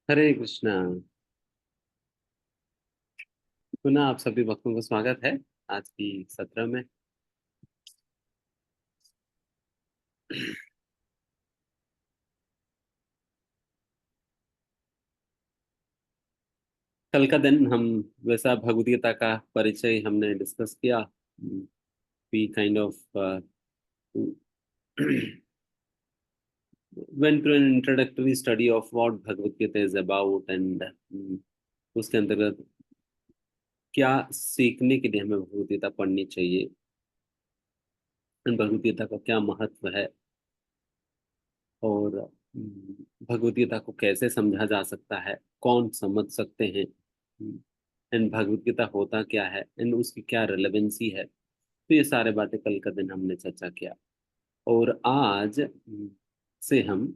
हरे कृष्णा। पुनः आप सभी भक्तों का स्वागत है आज की सत्र में। कल का दिन हम वैसा भगवद गीता का परिचय हमने डिस्कस किया। We kind of went through an introductory study of what Bhagavad Gita is about and उसके अंतर्गत क्या सीखने के लिए हमें भगवद गीता पढ़नी चाहिए, भगवद गीता का क्या महत्व है और भगवद गीता को कैसे समझा जा सकता है, कौन समझ सकते हैं, एंड भगवद गीता होता क्या है एंड उसकी क्या रिलेवेंसी है। तो ये सारे बातें कल का दिन हमने चर्चा किया। और आज से हम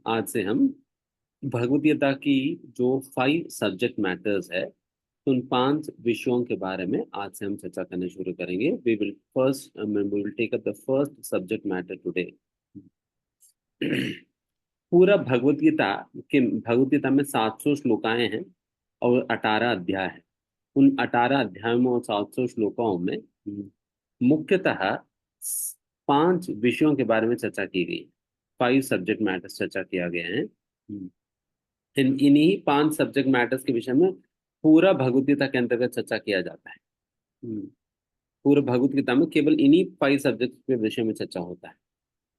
भगवद गीता की जो 5 सब्जेक्ट मैटर्स है, उन 5 विषयों के बारे में आज से हम चर्चा करना शुरू करेंगे। We will take up the first subject matter today. पूरा भगवत गीता में 700 श्लोकाएं हैं और 18 अध्याय हैं। उन 18 अध्यायों में और 700 श्लोकों में मुख्यतः 5 विषयों के बारे में चर्चा की गई। 5 सब्जेक्ट मैटर्स चर्चा किया गया है। इन्हीं 5 सब्जेक्ट मैटर्स के विषय में पूरा भगवत गीता के अंतर्गत चर्चा किया जाता है। हम्म, पूरे भगवत गीता में केवल इन्हीं 5 सब्जेक्ट के विषय में चर्चा होता है।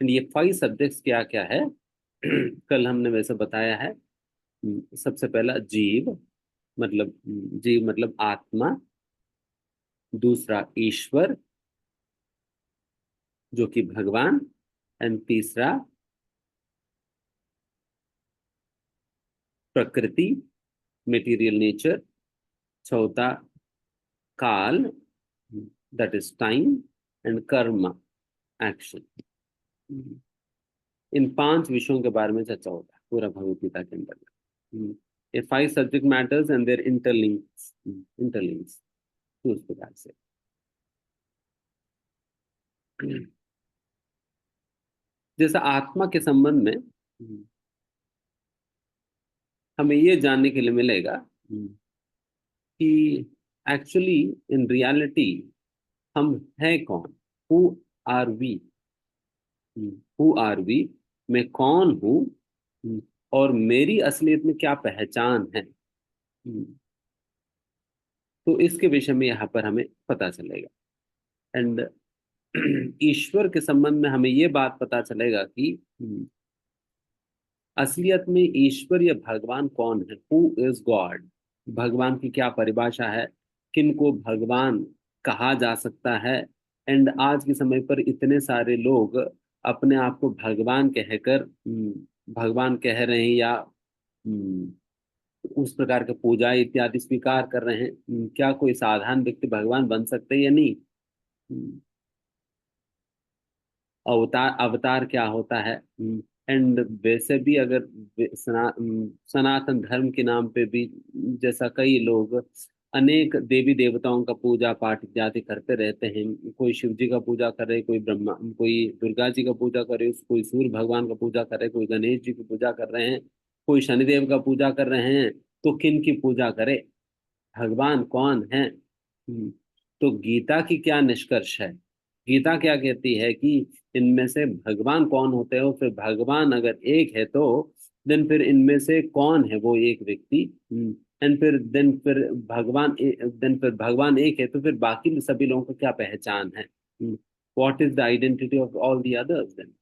And ये 5 सब्जेक्ट्स क्या क्या है? कल हमने वैसे बताया है। सबसे पहला जीव मतलब आत्मा। दूसरा ईश्वर जो कि भगवान। एंड तीसरा प्रकृति, मेटीरियल नेचर। चौथा काल, दैट इज टाइम। एंड कर्म, एक्शन। इन 5 विषयों के बारे में चर्चा होता है पूरा भगवत गीता के अंदर। ये 5 सब्जेक्ट मैटर्स एंड देयर इंटरलिंक्स तो उस प्रकार से। जैसा आत्मा के संबंध में हमें ये जानने के लिए मिलेगा कि एक्चुअली इन रियलिटी हम है कौन। Who are we? Who are we? मैं कौन हूँ? और मेरी असलियत में क्या पहचान है? तो इसके विषय में यहाँ पर हमें पता चलेगा। एंड ईश्वर के संबंध में हमें ये बात पता चलेगा कि असलियत में ईश्वर या भगवान कौन है। Who is God? भगवान की क्या परिभाषा है? किनको भगवान कहा जा सकता है? एंड आज के समय पर इतने सारे लोग अपने आप को भगवान कहकर भगवान कह रहे हैं या उस प्रकार के पूजा इत्यादि स्वीकार कर रहे हैं। क्या कोई साधारण व्यक्ति भगवान बन सकते हैं या नहीं? हम्म, अवतार अवतार क्या होता है? एंड वैसे भी अगर सनातन धर्म के नाम पे भी जैसा कई लोग अनेक देवी देवताओं का पूजा पाठ इत्यादि करते रहते हैं। कोई शिव जी का पूजा करे, कोई दुर्गा जी का पूजा करे, कोई सूर्य भगवान का पूजा करे, कोई गणेश जी की पूजा कर रहे हैं, कोई शनिदेव का पूजा कर रहे हैं। तो किन की पूजा करे? भगवान कौन है? तो गीता की क्या निष्कर्ष है? गीता क्या कहती है कि इनमें से भगवान कौन होते हो? फिर भगवान अगर एक है तो देन फिर इनमें से कौन है वो एक व्यक्ति? एंड फिर भगवान एक है तो फिर बाकी सभी लोगों को क्या पहचान है? What is the identity of all the others then?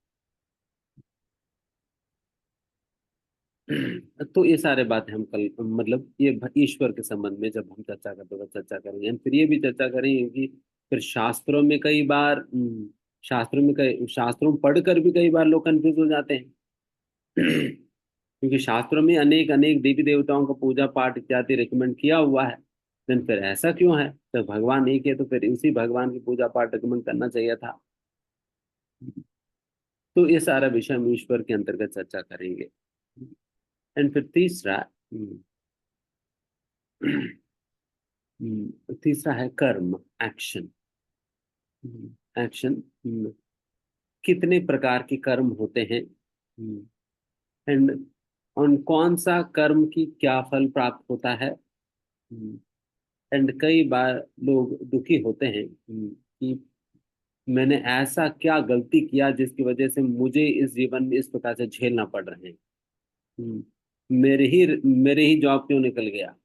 तो ये सारे बातें हम कल मतलब ये ईश्वर के संबंध में जब हम चर्चा करते हैं तो चर्चा करेंगे। हम फिर ये भी चर्चा करेंगे कि फिर शास्त्रों में पढ़कर भी कई बार लोग कंफ्यूज हो जाते हैं। क्योंकि शास्त्रों में अनेक अनेक देवी देवताओं का पूजा पाठ इत्यादि रिकमेंड किया हुआ है। देन फिर ऐसा क्यों है? तो भगवान एक है तो फिर उसी भगवान की पूजा पाठ रिकमेंड करना चाहिए था। तो ये सारा विषय हम ईश्वर के अंतर्गत चर्चा करेंगे। एंड फिर तीसरा है कर्म, एक्शन। एक्शन, कितने प्रकार के कर्म होते हैं? एंड और कौन सा कर्म की क्या फल प्राप्त होता है। एंड कई बार लोग दुखी होते हैं कि मैंने ऐसा क्या गलती किया जिसकी वजह से मुझे इस जीवन में इस प्रकार से झेलना पड़ रहे हैं। मेरे ही जॉब क्यों निकल गया,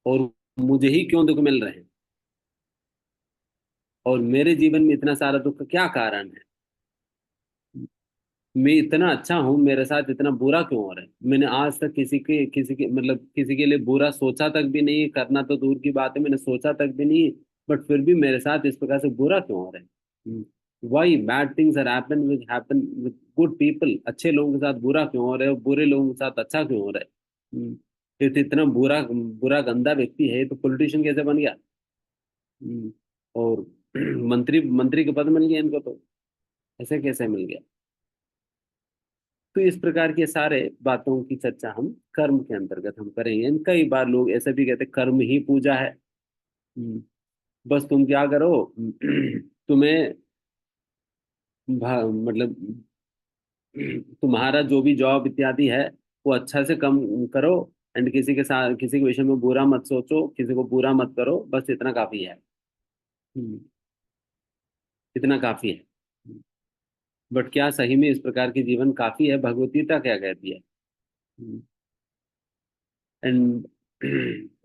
और मुझे ही क्यों दुख मिल रहे हैं, और मेरे जीवन में इतना सारा दुख का क्या कारण है। मैं इतना अच्छा हूं, मेरे साथ इतना बुरा क्यों हो रहा है। मैंने आज तक किसी के मतलब किसी के लिए बुरा सोचा तक भी नहीं, करना तो दूर की बात है, मैंने सोचा तक भी नहीं। बट फिर भी मेरे साथ इस प्रकार से बुरा क्यों हो रहा है। Why bad things are happen with good people. अच्छे लोगों के साथ बुरा क्यों हो रहा है, और बुरे लोगों के साथ अच्छा क्यों हो रहा है। ये तो इतना बुरा बुरा गंदा व्यक्ति है, तो पॉलिटिशियन कैसे बन गया। और मंत्री मंत्री का पद मिल गया इनको, तो ऐसे कैसे मिल गया। तो इस प्रकार के सारे बातों की चर्चा हम कर्म के अंतर्गत हम करेंगे। And कई बार लोग ऐसे भी कहते हैं, कर्म ही पूजा है। हम्म, बस तुम क्या करो, तुम्हें मतलब तुम्हारा जो भी जॉब इत्यादि है वो अच्छा से कम करो। एंड किसी के साथ किसी के विषय में बुरा मत सोचो, किसी को बुरा मत करो, बस इतना काफी है। हम्म, इतना काफी है। बट क्या सही में इस प्रकार की जीवन काफी है? भगवत गीता क्या कहती है। एंड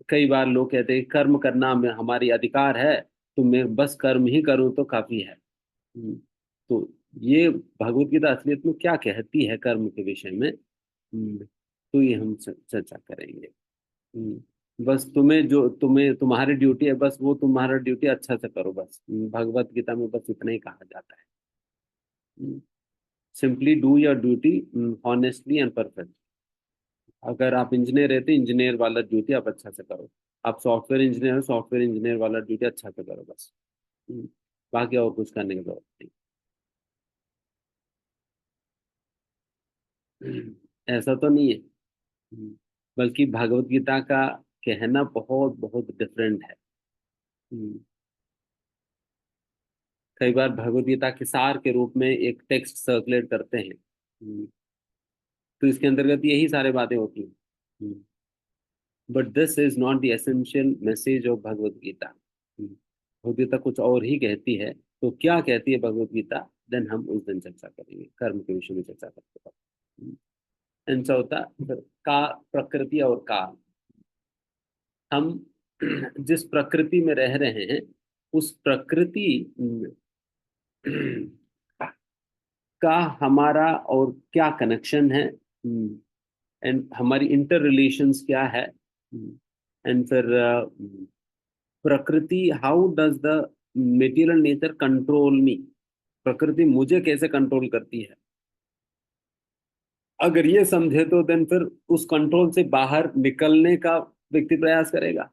कई बार लोग कहते हैं कर्म करना में हमारी अधिकार है, तो मैं बस कर्म ही करूं तो काफी है। तो ये भगवत गीता असलियत में क्या कहती है कर्म के विषय में, तो ये हम चर्चा करेंगे। बस तुम्हारी ड्यूटी है, बस वो तुम्हारा ड्यूटी अच्छा से करो बस। भगवत गीता में बस इतना ही कहा जाता है। Simply do your duty honestly and perfect. अगर आप इंजीनियर है तो इंजीनियर वाला ड्यूटी आप अच्छा से करो। आप सॉफ्टवेयर इंजीनियर हो, सॉफ्टवेयर इंजीनियर वाला ड्यूटी अच्छा से करो बस। हम्म, बाकी और कुछ करने की जरूरत नहीं। ऐसा तो नहीं है। बल्कि भगवत गीता का कहना बहुत बहुत डिफरेंट है। हम्म, कई बार भगवत गीता के सार के रूप में एक टेक्स्ट सर्कुलेट करते हैं। तो इसके अंतर्गत यही सारे बातें होती हैं। But this is not the essential message of Bhagavad Gita. Bhagavad Gita कुछ और ही कहती है। तो क्या कहती है भगवत गीता, देन हम उस दिन चर्चा करेंगे, कर्म के विषय में चर्चा करते हैं। ऐसा होता है, का प्रकृति और काल। हम जिस प्रकृति में रह रहे हैं, उस प्रकृति का हमारा और क्या कनेक्शन है, एंड हमारी इंटर रिलेशंस क्या है। एंड फिर प्रकृति, how does the material nature control me. प्रकृति मुझे कैसे कंट्रोल करती है। अगर ये समझे तो देन फिर उस कंट्रोल से बाहर निकलने का व्यक्ति प्रयास करेगा।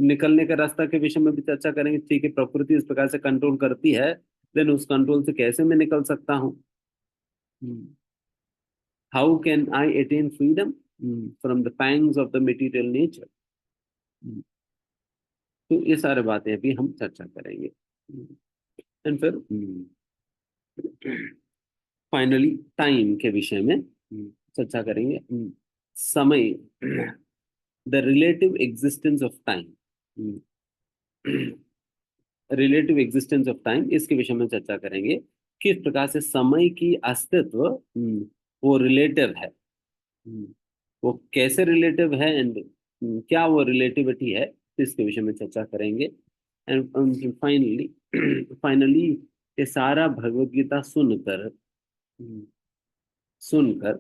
निकलने का रास्ता के विषय में भी चर्चा करेंगे। ठीक है, प्रकृति इस प्रकार से कंट्रोल करती है, देन उस कंट्रोल से कैसे मैं निकल सकता हूँ। How can I attain freedom from the pangs of the material nature. तो ये सारे बातें अभी हम चर्चा करेंगे। एंड फिर फाइनली टाइम के विषय में चर्चा करेंगे। समय, the relative existence of time. Relative existence of time, इसके विषय में चर्चा करेंगे। किस प्रकार से समय की अस्तित्व वो रिलेटिव है। वो कैसे रिलेटिव है, एंड क्या वो रिलेटिविटी है, इसके विषय में चर्चा करेंगे। एंड फाइनली फाइनली ये सारा भगवत गीता सुनकर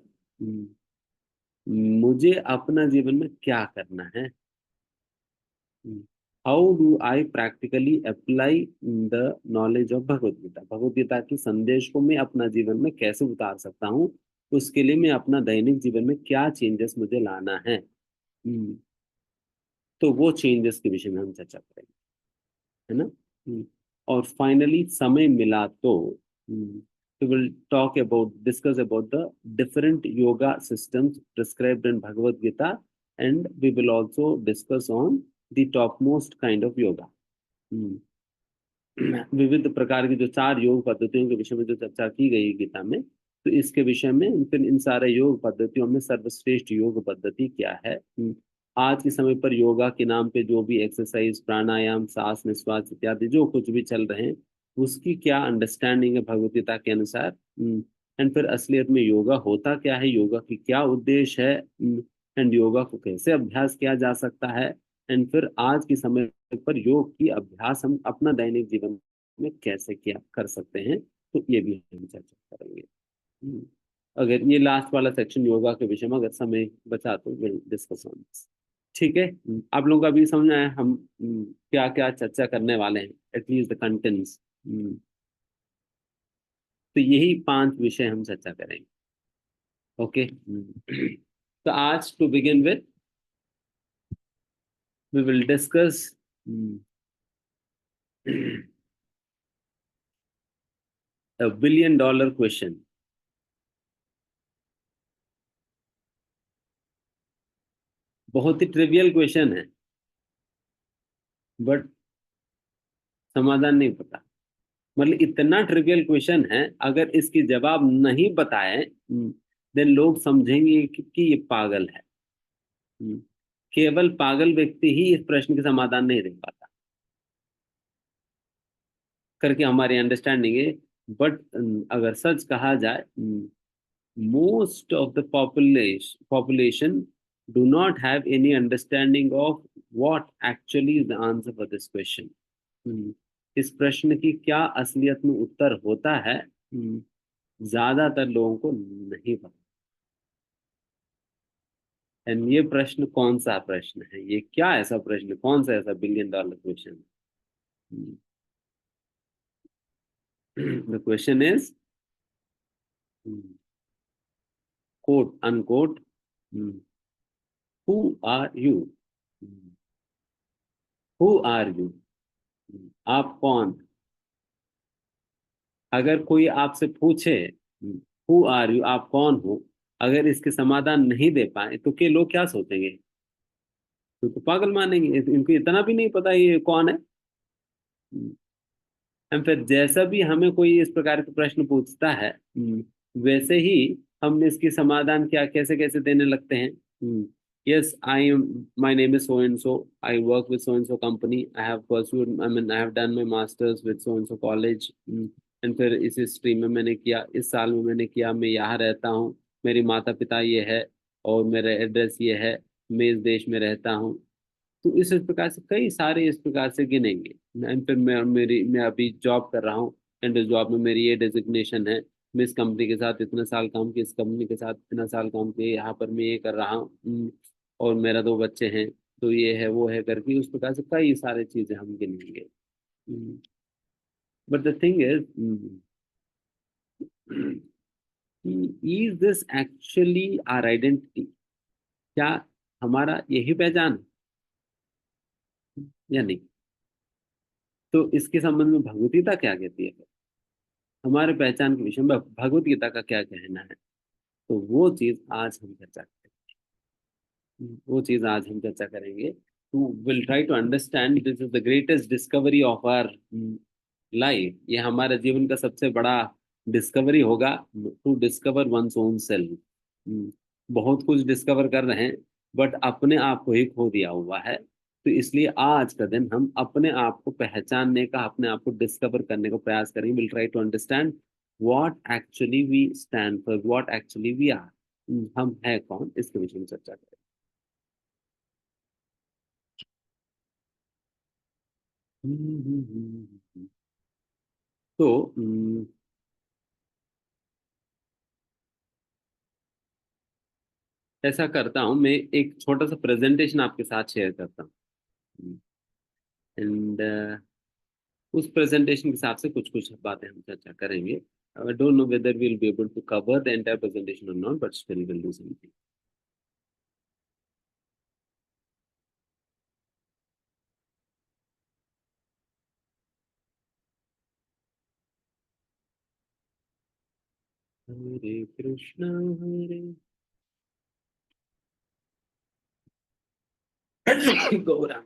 मुझे अपना जीवन में क्या करना है। How do I practically apply the knowledge of Bhagavad Gita. Bhagavad Gita की संदेश को मैं अपना जीवन में कैसे उतार सकता हूँ, उसके लिए मैं अपना दैनिक जीवन में क्या चेंजेस मुझे लाना है। तो वो चेंजेस के विषय में हम चर्चा करेंगे, है ना। और फाइनली समय मिला तो we will talk about discuss about the different yoga systems prescribed in Bhagavad Gita, and we will also discuss on the topmost kind of yoga। विविध प्रकार की जो 4 योग पद्धतियों के विषय में जो चर्चा की गई है गीता में, तो इसके विषय में फिर इन सारे योग पद्धतियों में सर्वश्रेष्ठ योग पद्धति क्या है। आज के समय पर योगा के नाम पे जो भी एक्सरसाइज, प्राणायाम, सांस निश्वास इत्यादि जो कुछ भी चल रहे हैं, उसकी क्या अंडरस्टैंडिंग है भगवत के अनुसार। एंड फिर असलियत में योगा होता क्या है, योगा की क्या उद्देश्य है, एंड योगा को कैसे अभ्यास किया जा सकता है, एंड फिर आज के समय पर योग की अभ्यास हम अपना दैनिक जीवन में कैसे किया कर सकते हैं, तो ये भी हम चर्चा करेंगे। हम्म, अगर ये लास्ट वाला सेक्शन योगा के विषय में अगर समय बचा तो विल डिस्कस ऑन दिस। ठीक है। आप लोगों का भी समझ में आया हम क्या क्या चर्चा करने वाले हैं, एटलीस्ट द कंटेंट्स। तो यही 5 विषय हम चर्चा करेंगे। ओके। तो आज to begin with we will discuss $1 billion question. बहुत ही ट्रिवियल क्वेश्चन है, बट समाधान नहीं पता। मतलब इतना ट्रिवियल क्वेश्चन है, अगर इसकी जवाब नहीं बताए देन लोग समझेंगे कि ये पागल है। हम्म, केवल पागल व्यक्ति ही इस प्रश्न के समाधान नहीं दे पाता करके हमारी अंडरस्टैंडिंग है। बट अगर सच कहा जाए, most of the population do not have any understanding of what actually is the answer for this question. इस प्रश्न की क्या असलियत में उत्तर होता है, ज्यादातर लोगों को नहीं पता। एंड ये प्रश्न कौन सा प्रश्न है, ये क्या ऐसा प्रश्न, कौन सा ऐसा $1 billion क्वेश्चन। The question is quote unquote, who are you. Who are you, आप कौन। अगर कोई आपसे पूछे हु आर यू, आप कौन हो, अगर इसके समाधान नहीं दे पाए तो के लोग क्या सोचेंगे, तो पागल मानेंगे, इनको इतना भी नहीं पता ये कौन है। हम फिर जैसा भी हमें कोई इस प्रकार के प्रश्न पूछता है, वैसे ही हम इसकी समाधान क्या कैसे कैसे देने लगते हैं। Yes, I am, my name is so and so, I work with so and so company, I have pursued, I mean I have done my masters with so and so college, and फिर इस stream में मैंने किया, इस साल में मैंने किया, मैं यहाँ रहता हूँ, मेरी माता पिता ये है, और मेरा एड्रेस ये है, मैं इस देश में रहता हूँ। तो इस प्रकार से कई सारे इस प्रकार से गिनेंगे। फिर मैं अभी जॉब कर रहा हूँ, एंड इस जॉब में मेरी ये डेजिग्नेशन है, मैं इस कंपनी के साथ इतना साल काम किया, इस कंपनी के साथ इतना साल काम किया, यहाँ पर मैं ये कर रहा हूँ, और मेरा 2 बच्चे हैं, तो ये है वो है करके उस प्रकार से कई सारी चीजें हम गिनेंगे। But the thing is, is this actually our identity, क्या हमारा यही पहचान या नहीं। तो इसके संबंध में भगवत गीता क्या कहती है, हमारे पहचान के विषय में भगवत गीता का क्या कहना है, तो वो चीज आज हम चर्चा करेंगे। वो चीज आज हम चर्चा करेंगे। To will try to understand, this is the greatest discovery of our life, ये हमारे जीवन का सबसे बड़ा डिस्कवरी होगा, to discover one's own self. बहुत कुछ डिस्कवर कर रहे हैं, बट अपने आप को ही खो दिया हुआ है। तो इसलिए आज का दिन हम अपने आप को पहचानने का, अपने आप को डिस्कवर करने का प्रयास करेंगे। Will try to understand what actually we stand for, what actually we are, हम है कौन, इसके विषय में चर्चा करें। तो ऐसा करता हूँ, मैं एक छोटा सा प्रेजेंटेशन आपके साथ शेयर करता हूँ, एंड उस प्रेजेंटेशन के हिसाब से कुछ कुछ बातें हम चर्चा करेंगे। I don't know whether we will be able to cover the entire presentation और not, but still will do something. Hare Krishna, Hare Gaurang.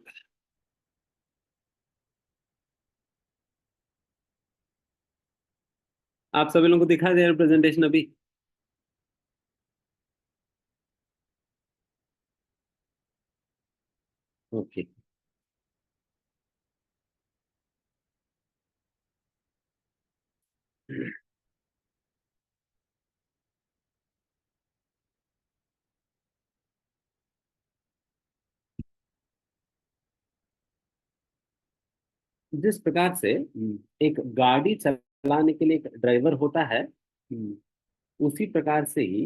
आप सभी लोगों को दिखा दे रहा प्रेजेंटेशन अभी। ओके। जिस प्रकार से एक गाड़ी चलाने के लिए एक ड्राइवर होता है, उसी प्रकार से ही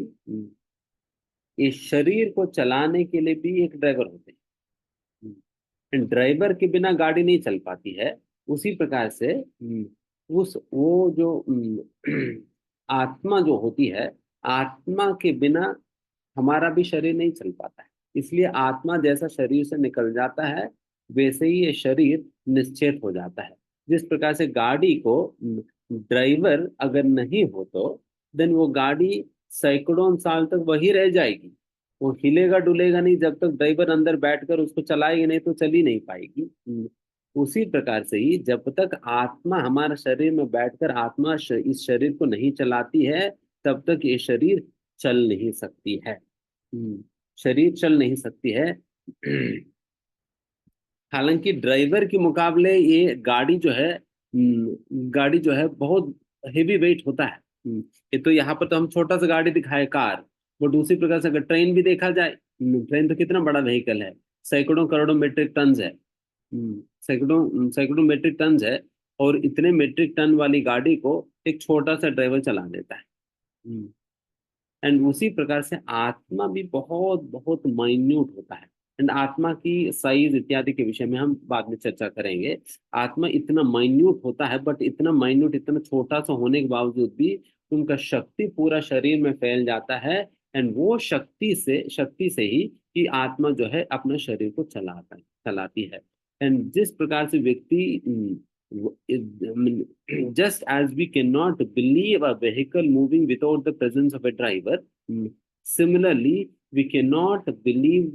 इस शरीर को चलाने के लिए भी एक ड्राइवर होते हैं। ड्राइवर के बिना गाड़ी नहीं चल पाती है। उसी प्रकार से उस वो जो आत्मा जो होती है, आत्मा के बिना हमारा भी शरीर नहीं चल पाता है। इसलिए आत्मा जैसा शरीर से निकल जाता है, वैसे ही ये शरीर निश्चेत हो जाता है। जिस प्रकार से गाड़ी को ड्राइवर अगर नहीं हो तो देन वो गाड़ी सैकड़ों साल तक वही रह जाएगी। वो हिलेगा डुलेगा नहीं, जब तक ड्राइवर अंदर बैठकर उसको चलाएगी नहीं तो चल ही नहीं पाएगी। उसी प्रकार से ही जब तक आत्मा हमारे शरीर में बैठकर आत्मा इस शरीर को नहीं चलाती है, तब तक ये शरीर चल नहीं सकती है। शरीर चल नहीं सकती है। हालांकि ड्राइवर के मुकाबले ये गाड़ी जो है बहुत हेवी वेट होता है। ये तो यहाँ पर तो हम छोटा सा गाड़ी दिखाए, कार। बट उसी प्रकार से अगर ट्रेन भी देखा जाए, ट्रेन तो कितना बड़ा व्हीकल है, सैकड़ों करोड़ों मीट्रिक टन है। सैकड़ों सैकड़ों मीट्रिक टन है। और इतने मीट्रिक टन वाली गाड़ी को एक छोटा सा ड्राइवर चला देता है। एंड उसी प्रकार से आत्मा भी बहुत बहुत माइन्यूट होता है। एंड आत्मा की साइज इत्यादि के विषय में हम बाद में चर्चा करेंगे। आत्मा इतना माइन्यूट होता है, बट इतना माइन्यूट, इतना छोटा सा होने के बावजूद भी उनका शक्ति पूरा शरीर में फैल जाता है। एंड वो शक्ति से ही कि आत्मा जो है अपने शरीर को चलाती है। एंड जिस प्रकार से व्यक्ति, just as we cannot believe a vehicle moving without the presence of a driver, similarly, we cannot believe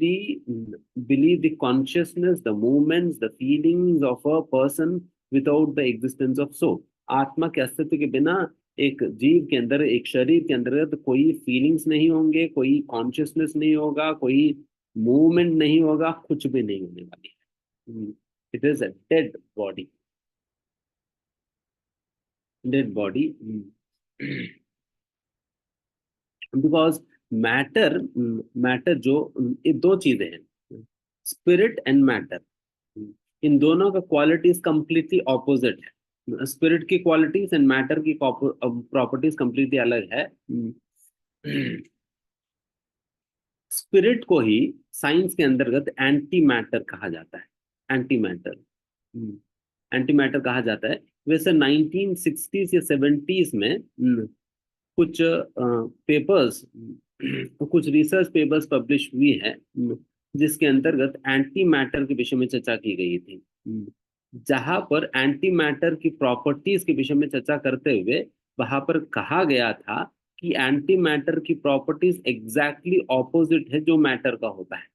the consciousness, the movements, the feelings of a person without the existence of soul. आत्मा के अस्तित्व के बिना एक जीव के अंदर, एक शरीर के अंदर तो कोई फीलिंग्स नहीं होंगे, कोई कॉन्शियसनेस नहीं होगा, कोई मूवमेंट नहीं होगा, कुछ भी नहीं होने वाली है। It is a dead body, because matter जो, ये दो चीजें हैं, स्पिरिट एंड मैटर। इन दोनों का क्वालिटीज कंप्लीटली ऑपोजिट है। स्पिरिट की क्वालिटीज एंड मैटर की प्रॉपर्टीज कंप्लीटली अलग है। स्पिरिट को ही साइंस के अंतर्गत एंटी मैटर कहा जाता है। एंटी मैटर, एंटी मैटर कहा जाता है। वैसे 1960s या 70s में कुछ पेपर्स, कुछ रिसर्च पेपर्स पब्लिश हुई है, जिसके अंतर्गत एंटी मैटर के विषय में चर्चा की गई थी। जहां पर एंटी मैटर की प्रॉपर्टीज के विषय में चर्चा करते हुए वहां पर कहा गया था कि एंटी मैटर की प्रॉपर्टीज एग्जैक्टली ऑपोजिट है जो मैटर का होता है।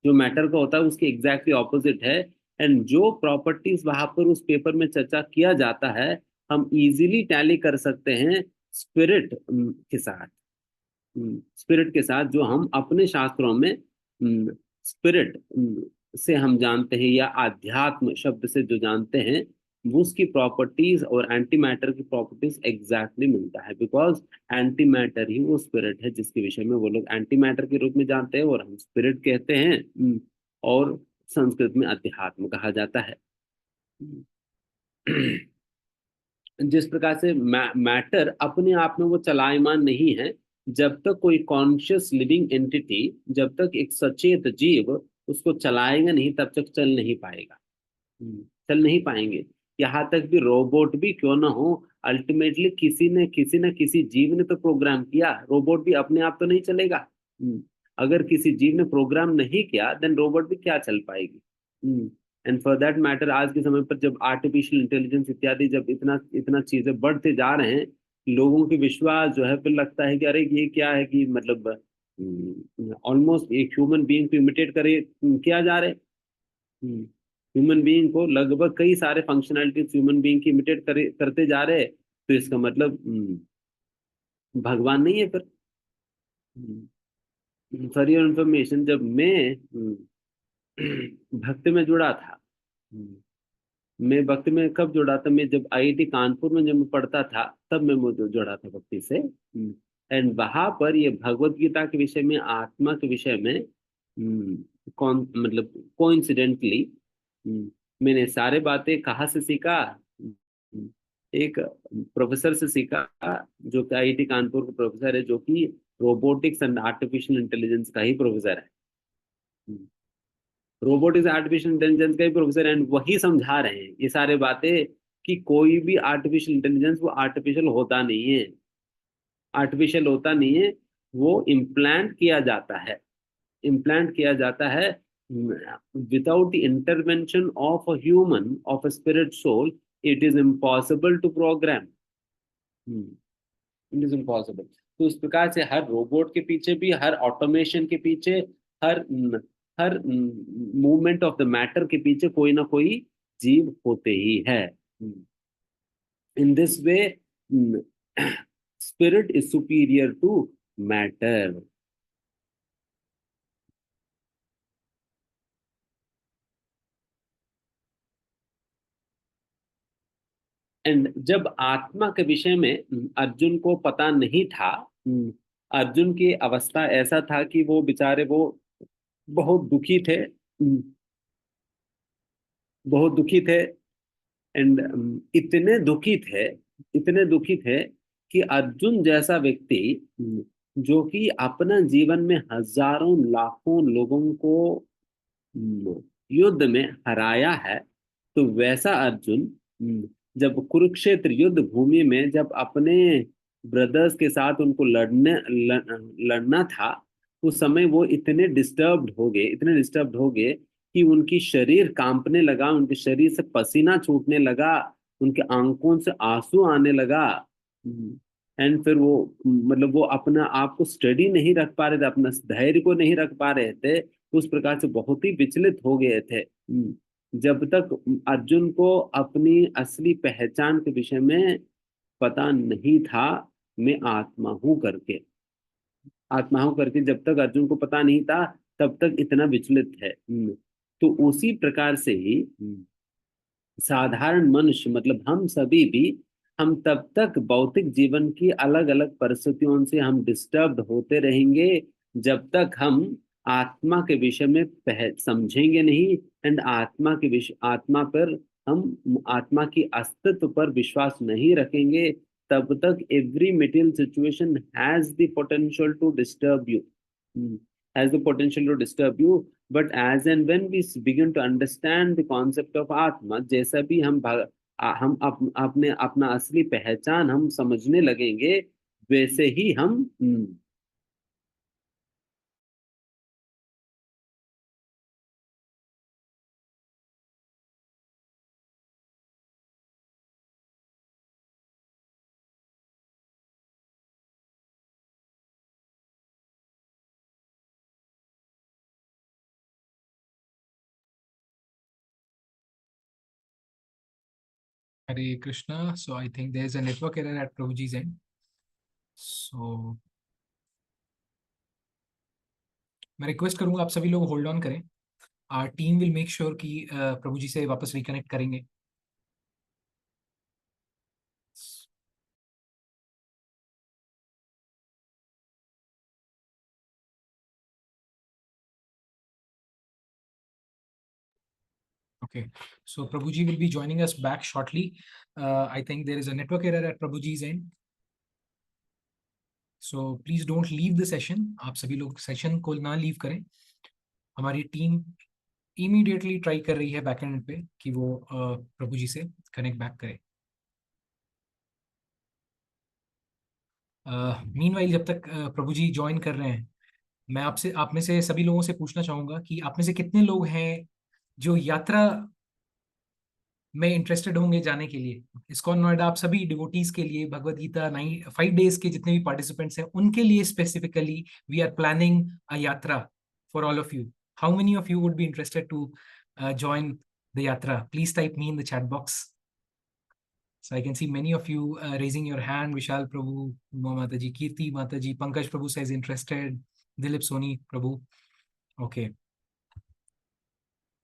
जो मैटर का होता है उसके एग्जैक्टली ऑपोजिट है। एंड जो प्रॉपर्टीज वहां पर उस पेपर में चर्चा किया जाता है, हम इजीली टैली कर सकते हैं स्पिरिट के साथ। स्पिरिट के साथ जो हम अपने शास्त्रों में स्पिरिट से हम जानते हैं, या आध्यात्म शब्द से जो जानते हैं, वो उसकी प्रॉपर्टीज और एंटी मैटर की प्रॉपर्टीज एग्जैक्टली मिलता है। बिकॉज एंटी मैटर ही वो स्पिरिट है जिसके विषय में वो लोग एंटी मैटर के रूप में जानते हैं और हम स्पिरिट कहते हैं। और संस्कृत में अध्यात्म कहा जाता है। जिस प्रकार से मैटर अपने आप में वो चलायमान नहीं है, जब तक कोई कॉन्शियस लिविंग एंटिटी, जब तक एक सचेत जीव उसको चलाएगा नहीं, तब तक चल नहीं पाएगा। चल नहीं पाएंगे। यहाँ तक भी रोबोट भी क्यों ना हो, अल्टीमेटली किसी न किसी जीव ने तो प्रोग्राम किया। रोबोट भी अपने आप तो नहीं चलेगा। अगर किसी जीव ने प्रोग्राम नहीं किया, देन रोबोट भी क्या चल पाएगी। एंड फॉर दैट मैटर आज के समय पर जब आर्टिफिशियल इंटेलिजेंस इत्यादि जब इतना इतना चीजें बढ़ते जा रहे हैं, लोगों के विश्वास जो है फिर लगता है कि अरे ये क्या है, कि मतलब ऑलमोस्ट एक ह्यूमन बीइंग को इमिटेट करे किया जा रहे। ह्यूमन बीइंग को लगभग कई सारे फंक्शनैलिटीज ह्यूमन बीइंग की इमिटेट करते जा रहे हैं। तो इसका मतलब भगवान नहीं है फिर। फॉर योर इंफॉर्मेशन, जब मैं भक्ति में जुड़ा था। मैं भक्ति में कब जुड़ा था? मैं जब आईआईटी कानपुर में जब मैं पढ़ता था, तब मैं मुझे जुड़ा था भक्ति से। एंड वहां पर ये भगवत गीता के विषय में, आत्मा के विषय में, कौन मतलब कोइंसिडेंटली मैंने सारे बातें कहाँ से सीखा? हम्म, एक प्रोफेसर से सीखा, जो कि आईआईटी कानपुर का प्रोफेसर है, जो कि रोबोटिक्स एंड आर्टिफिशियल इंटेलिजेंस का ही प्रोफेसर है। रोबोटिक्स आर्टिफिशियल इंटेलिजेंस का ही प्रोफेसर, एंड वही समझा रहे हैं ये सारे बातें कि कोई भी आर्टिफिशियल इंटेलिजेंस वो आर्टिफिशियल होता नहीं है। आर्टिफिशियल होता नहीं है, वो इम्प्लांट किया जाता है। इम्प्लांट किया जाता है without the intervention of a human, of a spirit soul. It is impossible to program. It is impossible. तो इस प्रकार से हर रोबोट के पीछे भी, हर ऑटोमेशन के पीछे, हर हर मूवमेंट ऑफ द मैटर के पीछे कोई ना कोई जीव होते ही है। In this way spirit is superior to matter. And जब आत्मा के विषय में अर्जुन को पता नहीं था, अर्जुन की अवस्था ऐसा था कि वो बेचारे वो बहुत दुखी थे, बहुत दुखी थे। एंड इतने दुखी थे, इतने दुखी थे कि अर्जुन जैसा व्यक्ति, जो कि अपना जीवन में हजारों लाखों लोगों को युद्ध में हराया है, तो वैसा अर्जुन जब कुरुक्षेत्र युद्ध भूमि में जब अपने ब्रदर्स के साथ उनको लड़ना था, उस समय वो इतने डिस्टर्ब्ड हो गए, इतने डिस्टर्ब्ड हो गए कि उनकी शरीर कांपने लगा, उनके शरीर से पसीना छूटने लगा, उनके आंखों से आंसू आने लगा। एंड फिर वो मतलब वो अपना आप को स्टडी नहीं रख पा रहे थे, अपना धैर्य को नहीं रख पा रहे थे। उस प्रकार से बहुत ही विचलित हो गए थे। जब तक अर्जुन को अपनी असली पहचान के विषय में पता नहीं था, मैं आत्मा हूं करके, आत्मा हूं करके जब तक अर्जुन को पता नहीं था, तब तक इतना विचलित है। तो उसी प्रकार से ही साधारण मनुष्य मतलब हम सभी भी, हम तब तक भौतिक जीवन की अलग अलग परिस्थितियों से हम डिस्टर्ब होते रहेंगे, जब तक हम आत्मा के विषय में समझेंगे नहीं। एंड आत्मा के विषय, आत्मा पर हम आत्मा की अस्तित्व पर विश्वास नहीं रखेंगे, तब तक every material situation has the potential to disturb you, has the potential to disturb you. But as and when we begin to understand the concept of आत्मा, जैसा भी हम अपने अपना असली पहचान हम समझने लगेंगे, वैसे ही हम Hare Krishna. So I think there's a network error at Prabhuji's end. So मैं रिक्वेस्ट करूंगा आप सभी लोग होल्ड ऑन करें. Our team will make sure कि प्रभु जी से वापस रिकनेक्ट करेंगे. Okay, so Prabhuji will be joining us back shortly. I think there is a network error at Prabhuji's end. So please don't leave the session. आप सभी लोग session को ना leave करें. हमारी टीम इमीडिएटली ट्राई कर रही है बैकएंड पे कि वो प्रभु जी से कनेक्ट बैक करे. मीनवाइल जब तक प्रभु जी ज्वाइन कर रहे हैं, मैं आपसे, आप में से सभी लोगों से पूछना चाहूंगा कि आप में से कितने लोग हैं जो यात्रा में इंटरेस्टेड होंगे जाने के लिए. इस्कॉन नोएडा आप सभी डिवोटीज के लिए, भगवत गीता 5 days के जितने भी पार्टिसिपेंट्स हैं उनके लिए specifically we are planning a yatra for all of you. How many of you would be interested to join the yatra? Please type me in the chat box. So I can see many of you raising your hand. Vishal Prabhu, Uma Mataji, Kirti Mataji, Pankaj Prabhu says interested. Dilip Soni Prabhu. Okay.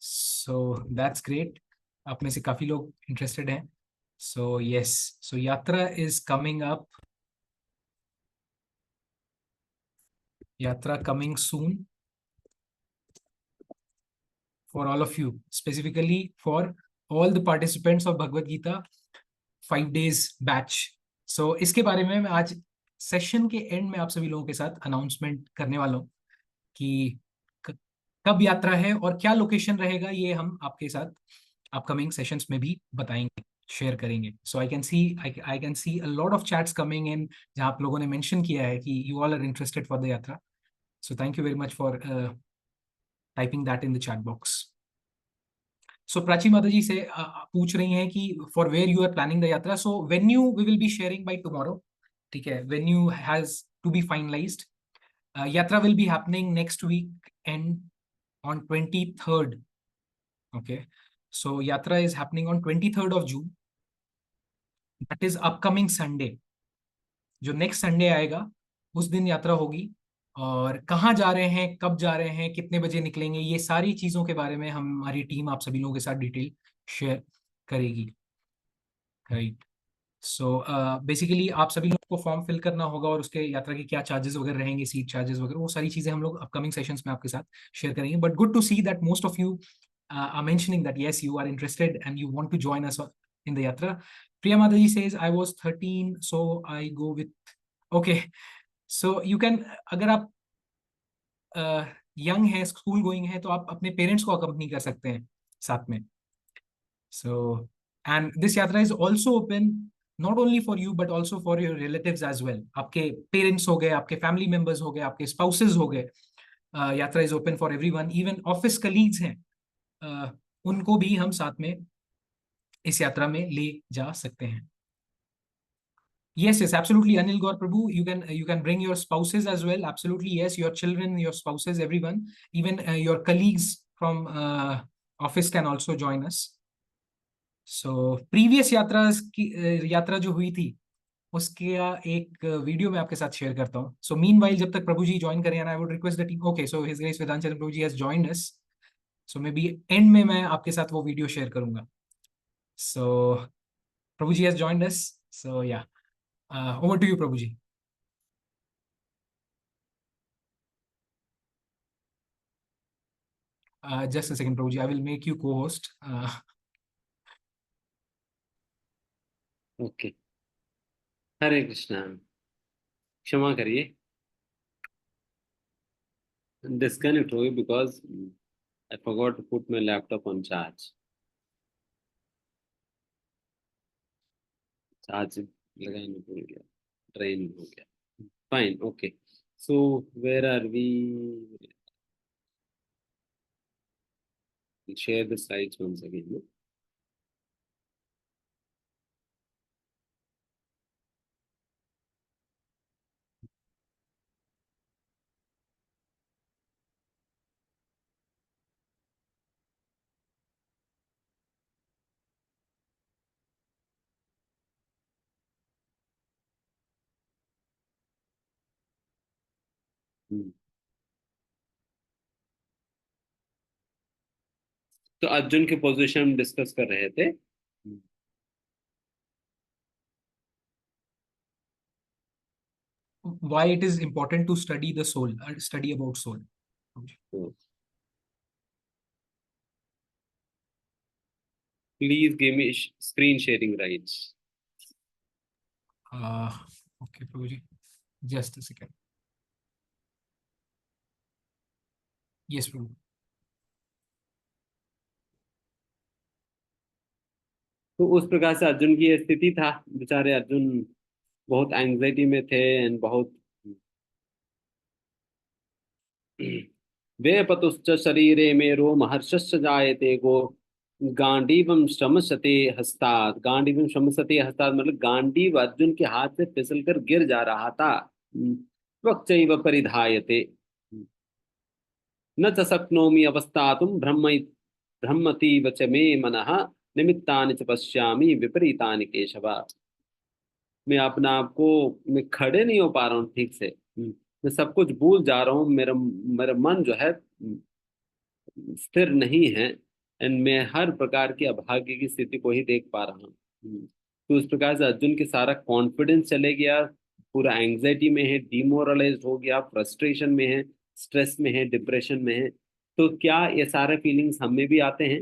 So that's great, आप में से काफी लोग interested हैं. So yes, so yatra is coming up, यात्रा coming soon for all of you, specifically for all the participants of Bhagavad Gita 5 days batch. So इसके बारे में मैं आज सेशन के एंड में आप सभी लोगों के साथ अनाउंसमेंट करने वाला हूँ कि क- कब यात्रा है और क्या लोकेशन रहेगा, ये हम आपके साथ अपकमिंग सेशंस में भी बताएंगे, शेयर करेंगे. So I can see a lot of chats coming in, जहाँ आप लोगों ने मेंशन किया है कि you all are interested for the yatra. So thank you very much for typing that in the chat box. So Prachi Mata ji से पूछ रही हैं कि for where you are planning the yatra. So venue we will be sharing by tomorrow. ठीक है, venue has to B finalised. Yatra will be happening next weekend on 23rd. Okay, so yatra is happening on 23rd of June. That is upcoming Sunday. जो next Sunday आएगा उस दिन यात्रा होगी. और कहाँ जा रहे हैं, कब जा रहे हैं, कितने बजे निकलेंगे, ये सारी चीजों के बारे में हमारी टीम आप सभी लोगों के साथ डिटेल शेयर करेगी. राइट. सो बेसिकली आप सभी लोगों को फॉर्म फिल करना होगा और उसके यात्रा के क्या चार्जेस वगैरह रहेंगे, सीट चार्जेस वगैरह, वो सारी चीजें हम लोग अपकमिंग सेशंस में आपके साथ शेयर करेंगे. But good to see that most of you are mentioning that yes, you are interested and you want to join us in the yatra. Priya Mataji says I was 13 so I go with. Okay, so you can, अगर आप young है, school going है, तो आप अपने parents को accompany कर सकते हैं साथ में. So, and this yatra is also open not only for you but also for your relatives as well. आपके पेरेंट्स हो गए, आपके फैमिली मेंबर्स हो गए, आपके स्पाउसेस हो गए. यात्रा is open for everyone, even office colleagues हैं, उनको भी हम साथ में इस यात्रा में ले जा सकते हैं. Yes, yes, absolutely, Anil Gaur Prabhu. You can bring your spouses as well. Absolutely, yes, your children, your spouses, everyone, even your colleagues from office can also join us. So previous यात्रा जो हुई थी उसके एक video मैं आपके साथ share करता हूँ. सो मीन वाइल जब तक प्रभु जी ज्वाइन करें, I would request the team. Okay, so his grace Vedant Chandra Prabhu ji has joined us. So maybe end में मैं आपके साथ वो वीडियो शेयर करूंगा. सो प्रभु ji has joined us. So ya, over to you Prabhu ji. Just a second Prabhu ji, I will make you cohost. Okay. Hare Krishna. क्षमा करिए, disconnect हो गई because I forgot to put my laptop on charge. Charge लगाना भूल गया, drain हो गया. Fine, okay. So where are we? Share the slides once again. तो अर्जुन की पोजीशन डिस्कस कर रहे थे. Why it is important to study the soul, study about soul. तो please give me screen sharing rights. Okay Prabhu ji, just a second. Yes Prabhu. तो उस प्रकार से अर्जुन की ये स्थिति था. बेचारे अर्जुन बहुत एंग्जाइटी में थे एंड बहुत वेपतुश्च शरीरे मेरो महर्षश्च जायते गो गांडीवम श्रमसते हस्तात्. गांडीवम श्रमसते हस्तात् मतलब गांडीव अर्जुन के हाथ से फिसलकर गिर जा रहा था. त्वक्चैव परिधायते. न च शक्नोमि अवस्थातुं भ्रमतीव च मे मनः निमित्तानि च पश्यामि विपरीतानि केशव. मैं अपना आप को, मैं खड़े नहीं हो पा रहा हूँ ठीक से. मैं सब कुछ भूल जा रहा हूँ. मेरा मेरा मन जो है स्थिर नहीं है. एंड मैं हर प्रकार की अभाग्य की स्थिति को ही देख पा रहा हूँ। तो उस प्रकार से अर्जुन के सारा कॉन्फिडेंस चले गया, पूरा एंग्जाइटी में है, डिमोरलाइज हो गया, फ्रस्ट्रेशन में है, स्ट्रेस में है, डिप्रेशन में है। तो क्या ये सारे फीलिंग्स हमें भी आते हैं?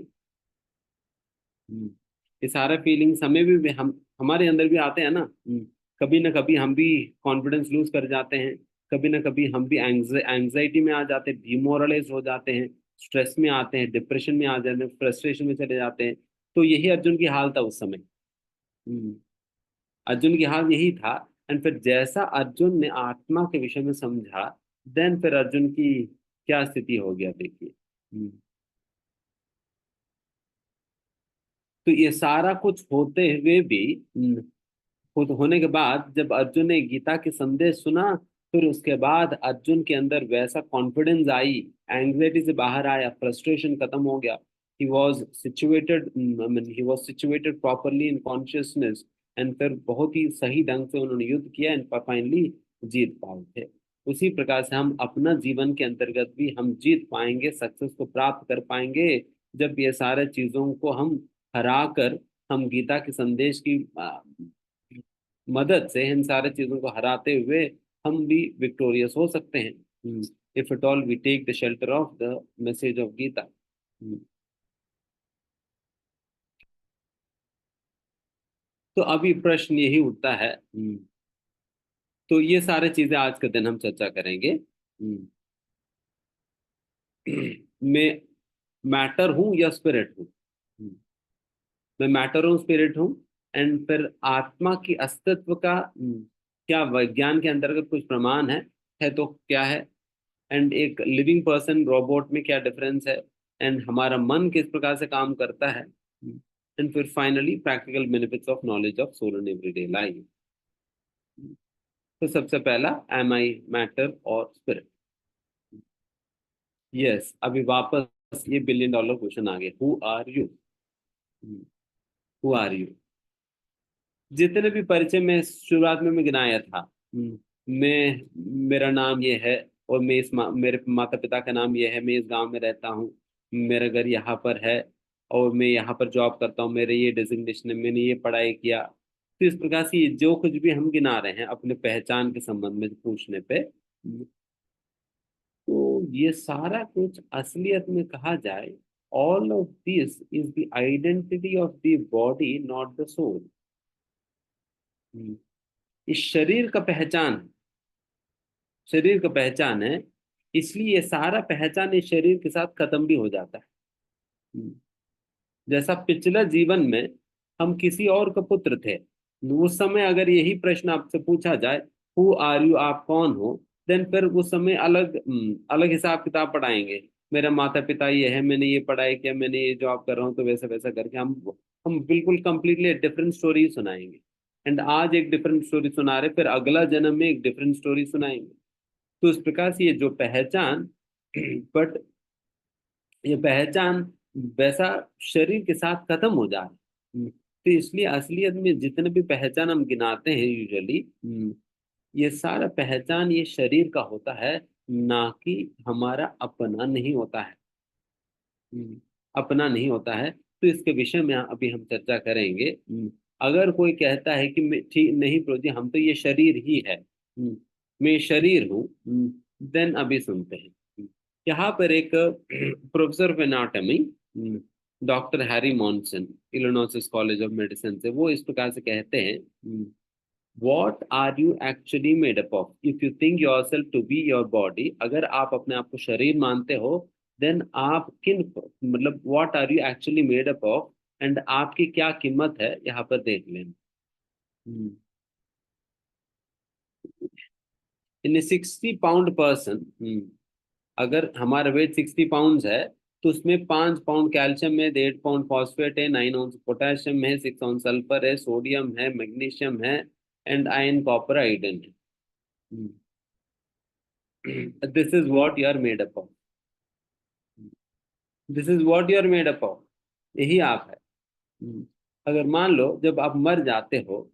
ये सारे फीलिंग्स हमें भी हम हमारे अंदर भी आते हैं ना। कभी ना कभी हम भी कॉन्फिडेंस लूज कर जाते हैं, कभी ना कभी हम भी एंग्जाइटी में आ जाते हैं, डिमोरलाइज हो जाते हैं, स्ट्रेस में आते हैं, डिप्रेशन में आ जाते हैं, फ्रस्ट्रेशन में चले जाते हैं। तो यही अर्जुन की हाल था उस समय। हम्म, अर्जुन की हाल यही था। एंड फिर जैसा अर्जुन ने आत्मा के विषय में समझा, देन फिर अर्जुन की क्या स्थिति हो गया देखिए। तो ये सारा कुछ होते हुए भी, खुद होने के बाद जब अर्जुन ने गीता के संदेश सुना, फिर उसके बाद अर्जुन के अंदर वैसा कॉन्फिडेंस आई, एंग्जाइटी से बाहर आया, फ्रस्ट्रेशन खत्म हो गया। He was situated properly in consciousness. And फिर बहुत ही सही ढंग से उन्होंने युद्ध किया एंड फाइनली जीत पाए थे। उसी प्रकार से हम अपना जीवन के अंतर्गत भी हम जीत पाएंगे, सक्सेस को प्राप्त कर पाएंगे, जब ये सारे चीजों को हम हरा कर, हम गीता के संदेश की मदद से इन सारे चीजों को हराते हुए हम भी विक्टोरियस हो सकते हैं, if at all we take the shelter of the message of Gita. तो अभी प्रश्न यही उठता है। तो ये सारे चीजें आज के दिन हम चर्चा करेंगे। मैं मैटर हूँ या स्पिरिट हूँ? मैं मैटर हूँ, स्पिरिट हूँ? एंड फिर आत्मा की अस्तित्व का क्या विज्ञान के अंतर्गत कुछ प्रमाण है तो क्या है? एंड एक लिविंग पर्सन रोबोट में क्या डिफरेंस है? एंड हमारा मन किस प्रकार से काम करता है? एंड फिर finally practical benefits of knowledge of soul in everyday life. तो सबसे पहला, एम आई मैटर और स्पिरिट? यस, अभी वापस ये बिलियन डॉलर क्वेश्चन आ गया, who are you? Who are you? जितने भी परिचय में शुरुआत में मैं गिनाया था, मेरा नाम ये है, और मेरे माता पिता का नाम ये है, मैं इस गांव में रहता हूँ, मेरा घर यहाँ पर है, और मैं यहाँ पर जॉब करता हूँ, मेरे ये डेजिग्नेशन है, मैंने ये पढ़ाई किया। तो इस प्रकार से ये जो कुछ भी हम गिना रहे हैं अपने पहचान के संबंध में पूछने पे, तो ये सारा कुछ असलियत में कहा जाए, all of this is the identity of the body, not the soul. इस शरीर का पहचान, शरीर का पहचान है, इसलिए ये सारा पहचान इस शरीर के साथ खत्म भी हो जाता है। हम्म, जैसा पिछला जीवन में हम किसी और का पुत्र थे, उस समय अगर यही प्रश्न आपसे पूछा जाए, हु आर यू, आप कौन हो, देन फिर उस समय अलग अलग हिसाब किताब पढ़ाएंगे। मेरा माता पिता ये है, मैंने ये पढ़ाई किया, मैंने ये जॉब कर रहा हूँ, तो वैसा वैसा करके हम बिल्कुल कंप्लीटली डिफरेंट स्टोरी सुनाएंगे। एंड आज एक डिफरेंट स्टोरी सुना रहे, फिर अगला जन्म में एक डिफरेंट स्टोरी सुनाएंगे। तो इस प्रकार से ये जो पहचान, बट ये पहचान वैसा शरीर के साथ खत्म हो जा रहा है। तो इसलिए असलियत में जितने भी पहचान हम गिनाते हैं यूजुअली, ये सारा पहचान ये शरीर का होता है, ना कि हमारा अपना नहीं होता है। अपना नहीं होता है। तो इसके विषय में अभी हम चर्चा करेंगे। अगर कोई कहता है कि ठीक नहीं प्रभु जी, हम तो ये शरीर ही है, मैं शरीर हूँ, देन अभी सुनते हैं। यहाँ पर एक professor of anatomy, doctor Harry Monson, Illinois college of medicine से, वो इस प्रकार से कहते हैं, what are you actually made up of if you think yourself to be your body? अगर आप अपने आप को शरीर मानते हो, देन आप किन, मतलब what are you actually made up of, and आपकी क्या कीमत है, यहाँ पर देख लेना। इन 60 पाउंड पर्सन, अगर हमारा वेट 60 पाउंड है, तो उसमें 5 पाउंड कैल्शियम है, 1.5 पाउंड फॉस्फेट है, 9 आउंस पोटेशियम है, 6 आउंस सल्फर है, सोडियम है, मैग्नीशियम है, एंड आयरन, कॉपर, आयोडीन है। This is what you are made up of. This is what you are made up of, यही आप है। अगर मान लो जब आप मर जाते हो,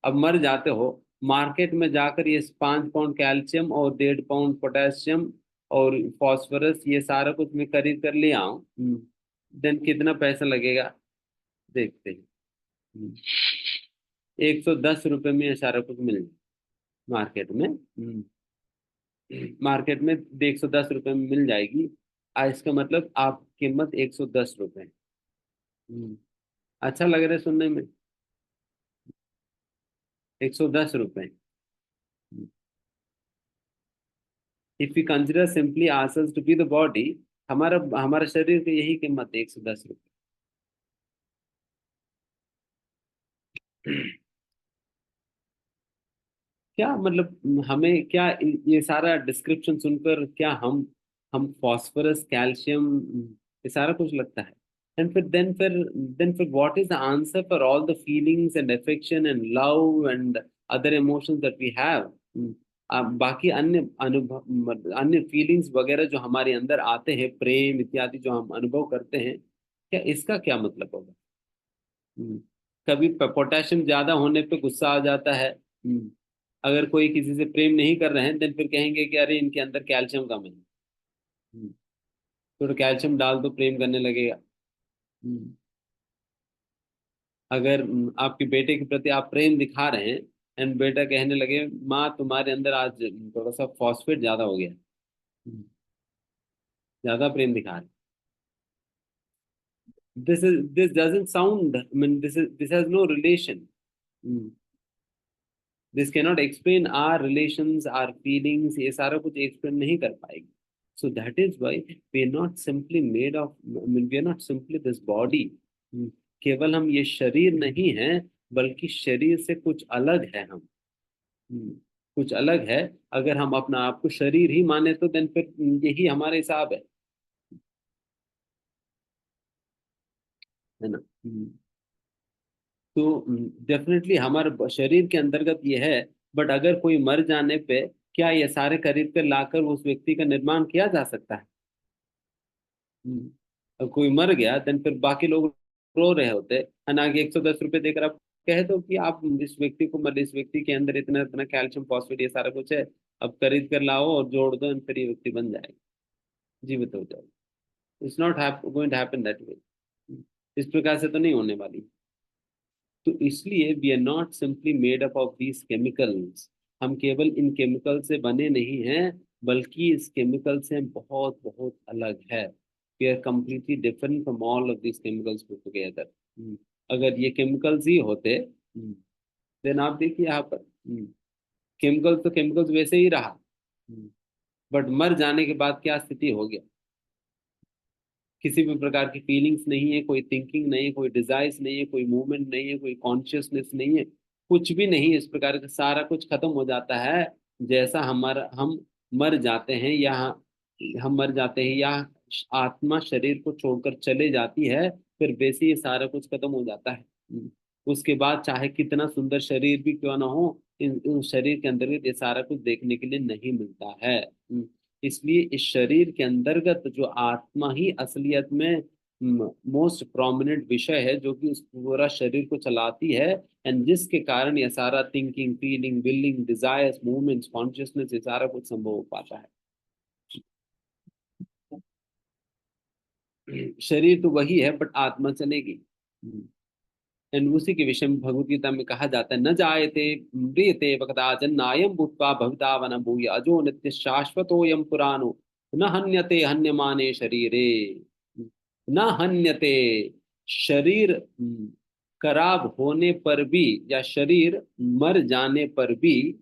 अब मर जाते हो, मार्केट में जाकर ये 5 पाउंड कैल्शियम और 1.5 पाउंड पोटेशियम और फॉस्फोरस, ये सारा कुछ मैं खरीद कर ले आऊं, देन कितना पैसा लगेगा देखते हैं। 110 रुपए में ये सारा कुछ मिल जाए मार्केट में। मार्केट में 110 रुपए में मिल जाएगी। इसका मतलब आप कीमत 110 रुपए। अच्छा लग रहा है सुनने में। 110 रुपए। If you consider simply answers to be the body, हमारा हमारा शरीर की यही कीमत है, 110 रुपए। क्या मतलब हमें क्या ये सारा डिस्क्रिप्शन सुनकर क्या हम फॉस्फोरस कैल्शियम ये सारा कुछ लगता है? एंड फिर what is the answer for all the feelings and affection and love and other emotions that we have? बाकी अन्य अनुभव, अन्य फीलिंग्स वगैरह जो हमारे अंदर आते हैं, प्रेम इत्यादि जो हम अनुभव करते हैं, क्या इसका क्या मतलब होगा? हम्म, कभी पोटेशियम ज्यादा होने पे गुस्सा आ जाता है। अगर कोई किसी से प्रेम नहीं कर रहे हैं, देन फिर कहेंगे कि अरे इनके अंदर कैल्शियम कम है। हम्म, थोड़ा कैल्शियम डाल दो, प्रेम करने लगेगा। हम्म, अगर आपके बेटे के प्रति आप प्रेम दिखा रहे हैं एंड बेटा कहने लगे माँ तुम्हारे अंदर आज थोड़ा सा फॉस्फेट ज्यादा हो गया। हम्म, ज्यादा प्रेम दिखा रहे हैं। This doesn't sound, I mean, this has no relation. Hmm. This cannot explain our relations, our feelings, ये सारा कुछ explain नहीं कर पाएगी. So that is why we are not simply made of, I mean, we are not simply this body. केवल हम ये शरीर नहीं है, बल्कि शरीर से कुछ अलग है हम। कुछ अलग है। अगर हम अपना आप को शरीर ही माने तो देन फिर यही हमारा हिसाब है ना? तो डेफिनेटली हमारे शरीर के अंतर्गत ये है। बट अगर कोई मर जाने पे क्या ये सारे खरीद कर लाकर उस व्यक्ति का निर्माण किया जा सकता है? और कोई मर गया देन फिर बाकी लोग रो रहे होते हैं ना कि 110 रुपये देकर आप कह दो कि आप इस व्यक्ति को, मतलब इस व्यक्ति के अंदर इतना इतना कैल्शियम फॉस्फेट ये सारा कुछ है, अब खरीद कर लाओ और जोड़ दो and फिर ये व्यक्ति बन जाएगा, जीवित हो जाएगा। It's not going to happen that way. इस प्रकार से तो नहीं होने वाली। तो इसलिए we are not simply made up of these chemicals. हम केवल इन केमिकल से बने नहीं हैं, बल्कि इस केमिकल से हम बहुत बहुत अलग है। We are completely different from all of these chemicals put together. अगर ये केमिकल्स ही होते, देन आप देखिए यहाँ पर केमिकल्स तो केमिकल्स वैसे ही रहा। बट मर जाने के बाद क्या स्थिति हो गया? किसी भी प्रकार की फीलिंग्स नहीं है, कोई थिंकिंग नहीं है, कोई डिजायर्स नहीं है, कोई मूवमेंट नहीं है, कोई कॉन्शियसनेस नहीं है, कुछ भी नहीं है। इस प्रकार का सारा कुछ खत्म हो जाता है। जैसा हमारा हम मर जाते हैं या हम मर जाते हैं या आत्मा शरीर को छोड़कर चले जाती है, फिर वैसे ही सारा कुछ खत्म हो जाता है। उसके बाद चाहे कितना सुंदर शरीर भी क्यों ना हो, इन शरीर के अंतर्गत ये सारा कुछ देखने के लिए नहीं मिलता है। इसलिए इस शरीर के अंतर्गत जो आत्मा ही असलियत में मोस्ट प्रोमिनेंट विषय है, जो कि उस पूरा शरीर को चलाती है। एंड जिसके कारण ये सारा thinking, feeling, willing, desires, movements, consciousness ये सारा कुछ संभव हो पाता है। शरीर तो वही है बट आत्मा चलेगी। एंड उसी के विषय में भगवत गीता में कहा जाता है, न जायते म्रियते कदाचन नायम भूत्वा भविता वन भूय अजो नित्य शाश्वतोयम पुराणो न हन्यते हन्यमाने शरीरे। न हन्यते, शरीर खराब होने पर भी या शरीर मर जाने पर भी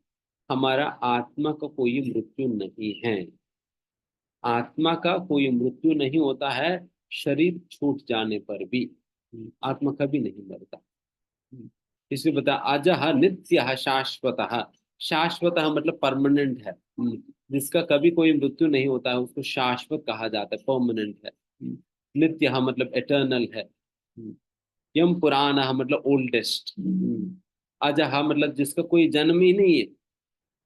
हमारा आत्मा का कोई मृत्यु नहीं है। आत्मा का कोई मृत्यु नहीं होता है, शरीर छूट जाने पर भी। आत्मा कभी नहीं मरता। इसलिए बता अजह नित्य शाश्वत। शाश्वत मतलब परमानेंट है। जिसका कभी कोई मृत्यु नहीं होता है उसको शाश्वत कहा जाता है, परमानेंट है। नित्य मतलब एटर्नल है। यम पुराण मतलब ओल्डेस्ट। अजह मतलब जिसका कोई जन्म ही नहीं है।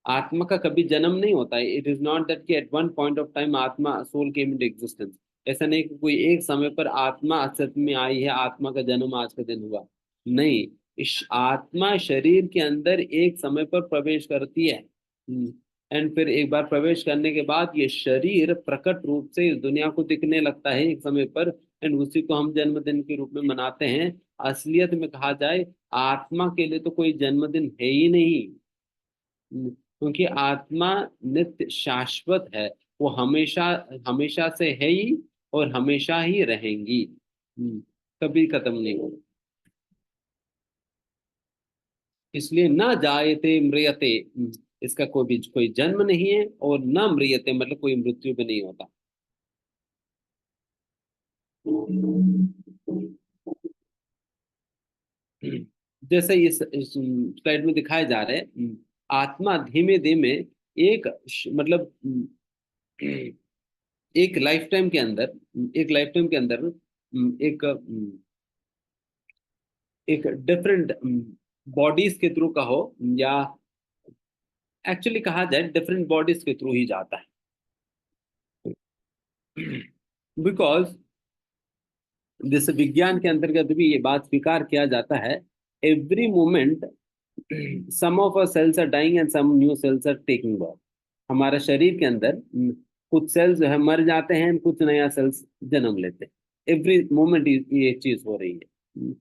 आत्मा का कभी जन्म नहीं होता है। इट इज नॉट दैट कि at one point of time आत्मा सोल केम इनटू एग्जिस्टेंस। ऐसा नहीं कि कोई एक समय पर आत्मा अस्तित्व में आई है, आत्मा का जन्म आज का दिन हुआ। नहीं, इस आत्मा शरीर के अंदर एक समय पर प्रवेश करती है। एंड फिर एक बार प्रवेश करने के बाद ये शरीर प्रकट रूप से इस दुनिया को दिखने लगता है एक समय पर। एंड उसी को हम जन्मदिन के रूप में मनाते हैं। असलियत में कहा जाए, आत्मा के लिए तो कोई जन्मदिन है ही नहीं। क्योंकि आत्मा नित्य शाश्वत है। वो हमेशा हमेशा से है ही, और हमेशा ही रहेंगी। कभी खत्म नहीं होगी। इसलिए ना जायते म्रियते, इसका कोई जन्म नहीं है, और ना म्रियते मतलब कोई मृत्यु भी नहीं होता। जैसे इस स्लाइड में दिखाए जा रहे हैं, आत्मा धीमे धीमे एक मतलब एक लाइफ टाइम के अंदर, एक लाइफ टाइम के अंदर एक एक डिफरेंट बॉडीज के थ्रू कहो, या एक्चुअली कहा जाए डिफरेंट बॉडीज के थ्रू ही जाता है। बिकॉज जैसे विज्ञान के अंतर्गत भी ये बात स्वीकार किया जाता है, every moment some of our cells are dying and some new cells are taking birth. हमारे शरीर के अंदर कुछ सेल्स जो है मर जाते हैं, कुछ नया सेल्स जन्म लेते हैं। एवरी मोमेंट ये चीज हो रही है।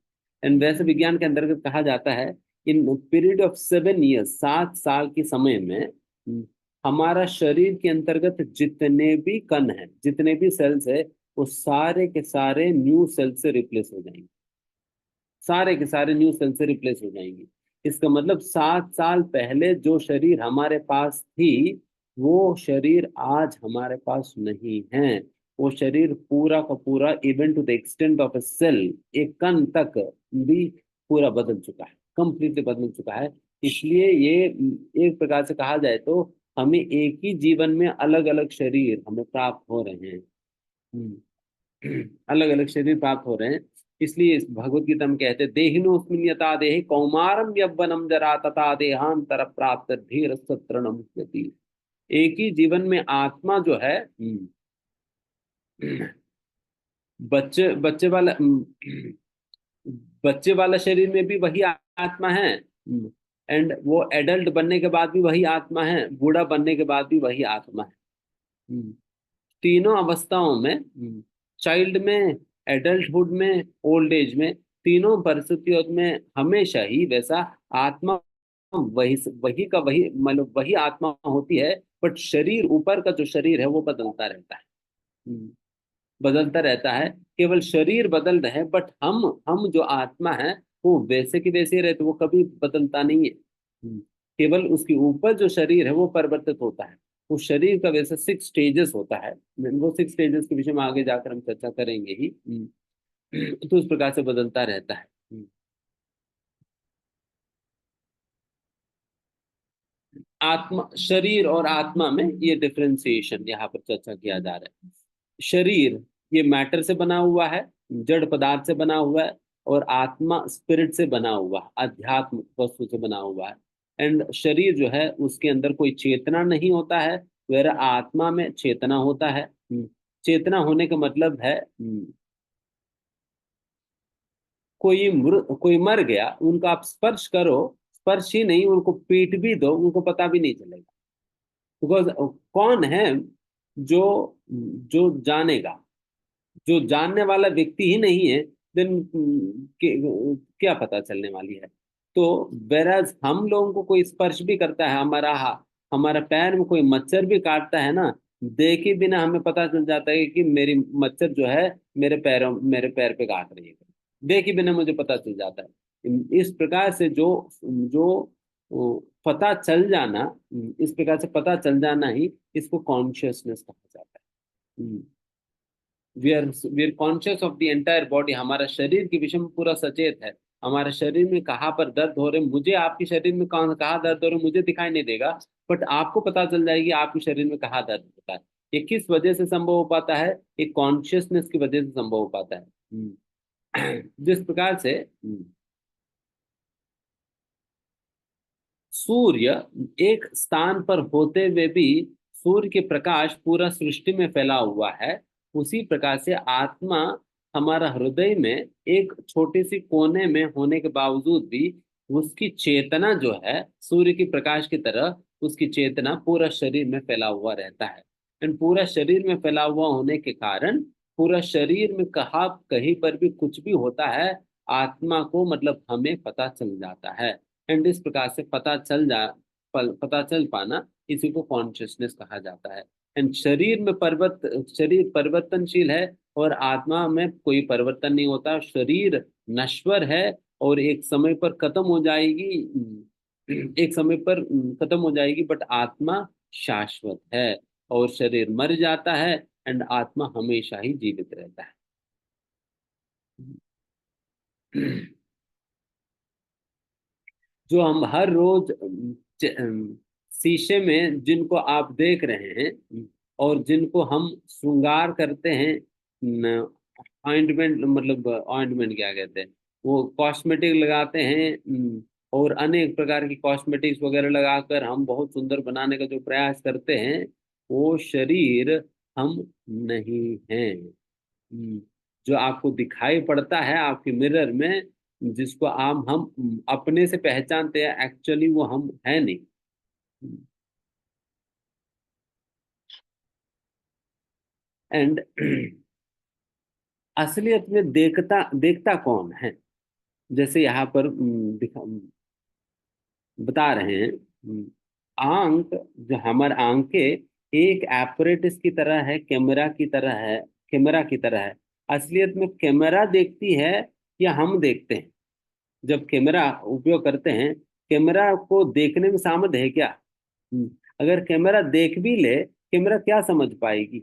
एंड वैसे विज्ञान के अंतर्गत कहा जाता है, इन पीरियड ऑफ 7 years, 7 साल के समय में हमारा शरीर के अंतर्गत जितने भी कण हैं, जितने भी सेल्स है, वो सारे के सारे न्यू सेल से रिप्लेस हो जाएंगे। सारे के सारे न्यू सेल से रिप्लेस हो जाएंगे। इसका मतलब 7 साल पहले जो शरीर हमारे पास थी, वो शरीर आज हमारे पास नहीं है। वो शरीर पूरा का पूरा, even to the extent of a cell, एक कण तक भी पूरा बदल चुका है, कंप्लीटली बदल चुका है। इसलिए ये एक प्रकार से कहा जाए तो हमें एक ही जीवन में अलग अलग शरीर हमें प्राप्त हो रहे हैं। अलग अलग शरीर प्राप्त हो रहे हैं। इसलिए इस भगवत गीता में कहते हैं, देहिनोऽस्मिन् यथा देहे कौमारम यौवनम जरा तथा देहांतर प्राप्त धीर सत्रणम मुह्यति। एक ही जीवन में आत्मा जो है, बच्चे बच्चे वाला शरीर में भी वही आत्मा है, एंड वो एडल्ट बनने के बाद भी वही आत्मा है, बूढ़ा बनने के बाद भी वही आत्मा है। तीनों अवस्थाओं में, चाइल्ड में, एडल्टहुड में, ओल्ड एज में, तीनों परिस्थितियों में हमेशा ही वैसा आत्मा वही वही का वही, मतलब वही आत्मा होती है। बट शरीर, ऊपर का जो शरीर है वो बदलता रहता है। हम्म, बदलता रहता है। केवल शरीर बदल रहे हैं, बट हम जो आत्मा है वो वैसे की वैसे ही रहते, वो कभी बदलता नहीं है। केवल उसके ऊपर जो शरीर है वो परिवर्तित होता है। उस शरीर का वैसे 6 स्टेजेस होता है। वो 6 स्टेजेस के विषय में आगे जाकर हम चर्चा करेंगे ही। तो उस प्रकार से बदलता रहता है। आत्मा, शरीर और आत्मा में ये डिफरेंशिएशन यहाँ पर चर्चा किया जा रहा है। शरीर ये मैटर से बना हुआ है, जड़ पदार्थ से बना हुआ है। और आत्मा स्पिरिट से बना हुआ है, अध्यात्म वस्तु से बना हुआ है। एंड शरीर जो है उसके अंदर कोई चेतना नहीं होता है, वेर आत्मा में चेतना होता है। चेतना होने का मतलब है, कोई मर गया, उनका आप स्पर्श करो, स्पर्श ही नहीं, उनको पीट भी दो, उनको पता भी नहीं चलेगा। बिकॉज कौन है जो जो जानेगा? जो जानने वाला व्यक्ति ही नहीं है, देन क्या पता चलने वाली है? तो वेराज हम लोगों को कोई स्पर्श भी करता है, हमारा पैर में कोई मच्छर भी काटता है ना, देखे बिना हमें पता चल जाता है कि मेरी मच्छर जो है मेरे पैर पे काट रही है। देखे बिना मुझे पता चल जाता है। इस प्रकार से जो जो पता चल जाना, इस प्रकार से पता चल जाना ही, इसको कॉन्शियसनेस कहा जाता है। We are conscious of the entire body. हमारा शरीर के विषय में पूरा सचेत है। हमारे शरीर में कहाँ पर दर्द हो रहे, मुझे आपके शरीर में कहाँ दर्द हो रहे मुझे दिखाई नहीं देगा, बट आपको पता चल जाएगी आपके शरीर में कहाँ दर्द होता है। ये किस वजह से संभव हो पाता है? एक कॉन्शियसनेस की वजह से संभव हो पाता है। जिस प्रकार से सूर्य एक स्थान पर होते हुए भी सूर्य के प्रकाश पूरा सृष्टि में फैला हुआ है, उसी प्रकार से आत्मा हमारा हृदय में एक छोटी सी कोने में होने के बावजूद भी उसकी चेतना जो है सूर्य की प्रकाश की तरह, उसकी चेतना पूरा शरीर में फैला हुआ रहता है। एंड पूरा शरीर में फैला हुआ होने के कारण पूरा शरीर में कहा कहीं पर भी कुछ भी होता है, आत्मा को मतलब हमें पता चल जाता है। एंड इस प्रकार से पता चल पाना, इसी को कॉन्शियसनेस कहा जाता है। एंड शरीर परिवर्तनशील है और आत्मा में कोई परिवर्तन नहीं होता। शरीर नश्वर है और एक समय पर खत्म हो जाएगी, एक समय पर खत्म हो जाएगी, बट आत्मा शाश्वत है। और शरीर मर जाता है एंड आत्मा हमेशा ही जीवित रहता है। जो हम हर रोज शीशे में जिनको आप देख रहे हैं, और जिनको हम श्रृंगार करते हैं, ऑइंटमेंट मतलब ऑइंटमेंट क्या कहते हैं, वो कॉस्मेटिक लगाते हैं, और अनेक प्रकार की कॉस्मेटिक्स वगैरह लगाकर हम बहुत सुंदर बनाने का जो प्रयास करते हैं, वो शरीर हम नहीं हैं। जो आपको दिखाई पड़ता है आपके मिरर में, जिसको हम अपने से पहचानते हैं, एक्चुअली वो हम है नहीं। एंड असलियत में देखता देखता कौन है? जैसे यहाँ पर बता रहे हैं, आंख, जो हमारे आंखें एक एपरेटस की तरह है, कैमरा की तरह है, कैमरा की तरह है। असलियत में कैमरा देखती है या हम देखते हैं? जब कैमरा उपयोग करते हैं, कैमरा को देखने में सामर्थ्य है क्या? अगर कैमरा देख भी ले, कैमरा क्या समझ पाएगी?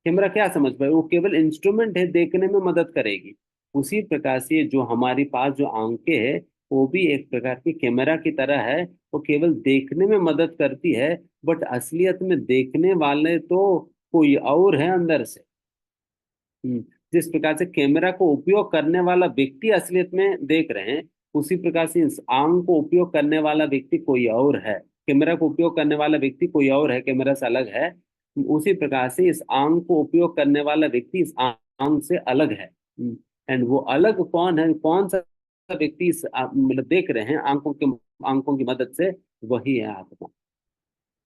कैमरा क्या समझ पाए? वो केवल इंस्ट्रूमेंट है, देखने में मदद करेगी। उसी प्रकार से जो हमारी पास जो आंखें है, वो भी एक प्रकार की कैमरा की तरह है। वो केवल देखने में मदद करती है, बट असलियत में देखने वाले तो कोई और है अंदर से। हम्म, जिस प्रकार से कैमरा को उपयोग करने वाला व्यक्ति असलियत में देख रहे हैं, उसी प्रकार से इस आंख को उपयोग करने वाला व्यक्ति कोई और है। कैमरा को उपयोग करने वाला व्यक्ति कोई और है, कैमरा से अलग है। उसी प्रकार से इस आंख को उपयोग करने वाला व्यक्ति इस आंख से अलग है। एंड वो अलग कौन है, कौन सा व्यक्ति इस मतलब देख रहे हैं आंखों की मदद से, वही है आत्मा।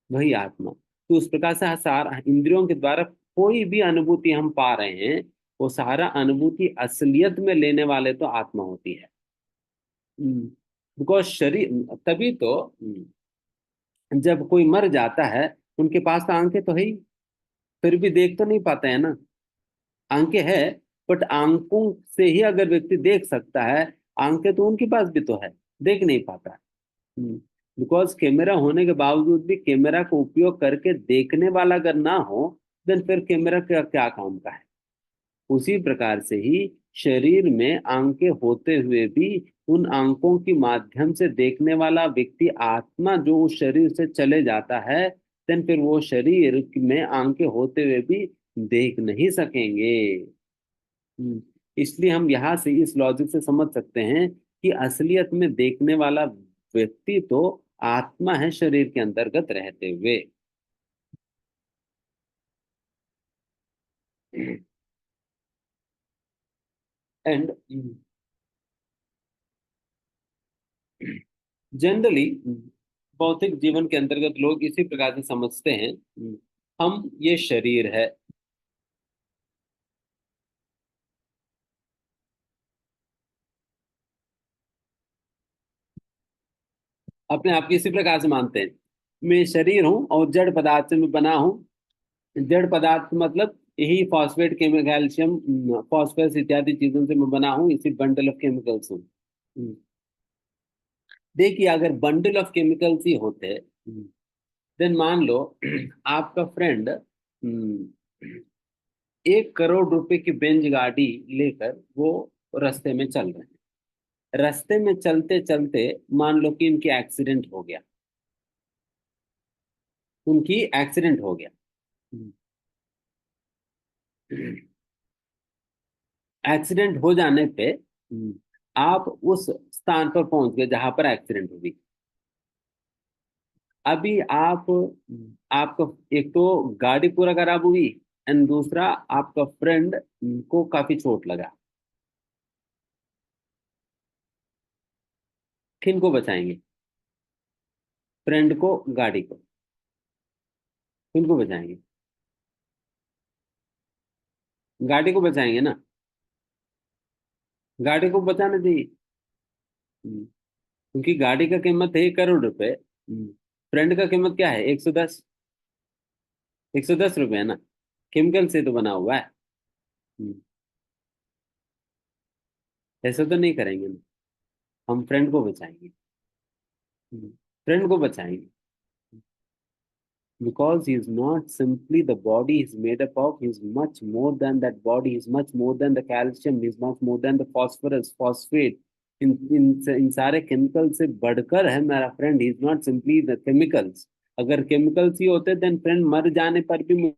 वही आत्मा। तो उस प्रकार से सारा इंद्रियों के द्वारा कोई भी अनुभूति हम पा रहे हैं, वो सारा अनुभूति असलियत में लेने वाले तो आत्मा होती है। बिकॉज शरीर, तभी तो जब कोई मर जाता है, उनके पास तो आंखें तो है ही, फिर भी देख तो नहीं पाते हैं ना। आंखें है, बट आंखों से ही अगर व्यक्ति देख सकता है, आंखें तो उनके पास भी तो है, देख नहीं पाता। बिकॉज कैमरा होने के बावजूद भी कैमरा को उपयोग करके देखने वाला अगर ना हो, देन फिर कैमरा क्या क्या काम का है? उसी प्रकार से ही शरीर में आंखें होते हुए भी उन आंखों के माध्यम से देखने वाला व्यक्ति आत्मा जो उस शरीर से चले जाता है, देन फिर वो शरीर में आंखें होते हुए भी देख नहीं सकेंगे। इसलिए हम यहाँ से इस लॉजिक से समझ सकते हैं कि असलियत में देखने वाला व्यक्ति तो आत्मा है, शरीर के अंतर्गत रहते हुए। एंड जनरली भौतिक जीवन के अंतर्गत लोग इसी प्रकार से समझते हैं, हम ये शरीर है। अपने आप को इसी प्रकार से मानते हैं, मैं शरीर हूँ और जड़ पदार्थ से मैं बना हूँ। जड़ पदार्थ मतलब यही फॉस्फेट, कैल्शियम, फॉस्फोरस इत्यादि चीजों से मैं बना हूँ, इसी बंडल ऑफ केमिकल्स हूँ। देखिए, अगर बंडल ऑफ केमिकल्स ही होते, देन मान लो आपका फ्रेंड 1 करोड़ रुपए की बेंज गाड़ी लेकर वो रास्ते में चल रहे हैं। रास्ते में चलते चलते मान लो कि इनकी एक्सीडेंट हो गया, उनकी एक्सीडेंट हो गया। एक्सीडेंट हो जाने पे आप उस स्थान पर पहुंच गए जहां पर एक्सीडेंट हुई। अभी आपका एक तो गाड़ी पूरा खराब हुई, एंड दूसरा आपका फ्रेंड को काफी चोट लगा। किन को बचाएंगे? फ्रेंड को, गाड़ी को? किन को बचाएंगे? गाड़ी को बचाएंगे ना, गाड़ी को बचाना चाहिए। क्योंकि गाड़ी का कीमत है 1 करोड़ रुपए। फ्रेंड का कीमत क्या है? 110। 110 रुपए है ना, केमिकल से तो बना हुआ है। हम्म, ऐसा तो नहीं करेंगे ना, हम फ्रेंड को बचाएंगे। फ्रेंड को बचाएंगे, because he is not simply the body is made up of, he is much more than that body, he is much more than the calcium, he is much more than the phosphorus, phosphate, इन सारे chemical से बढ़कर है मेरा friend. He is not simply the chemicals. अगर chemicals ही होते then friend मर जाने पर भी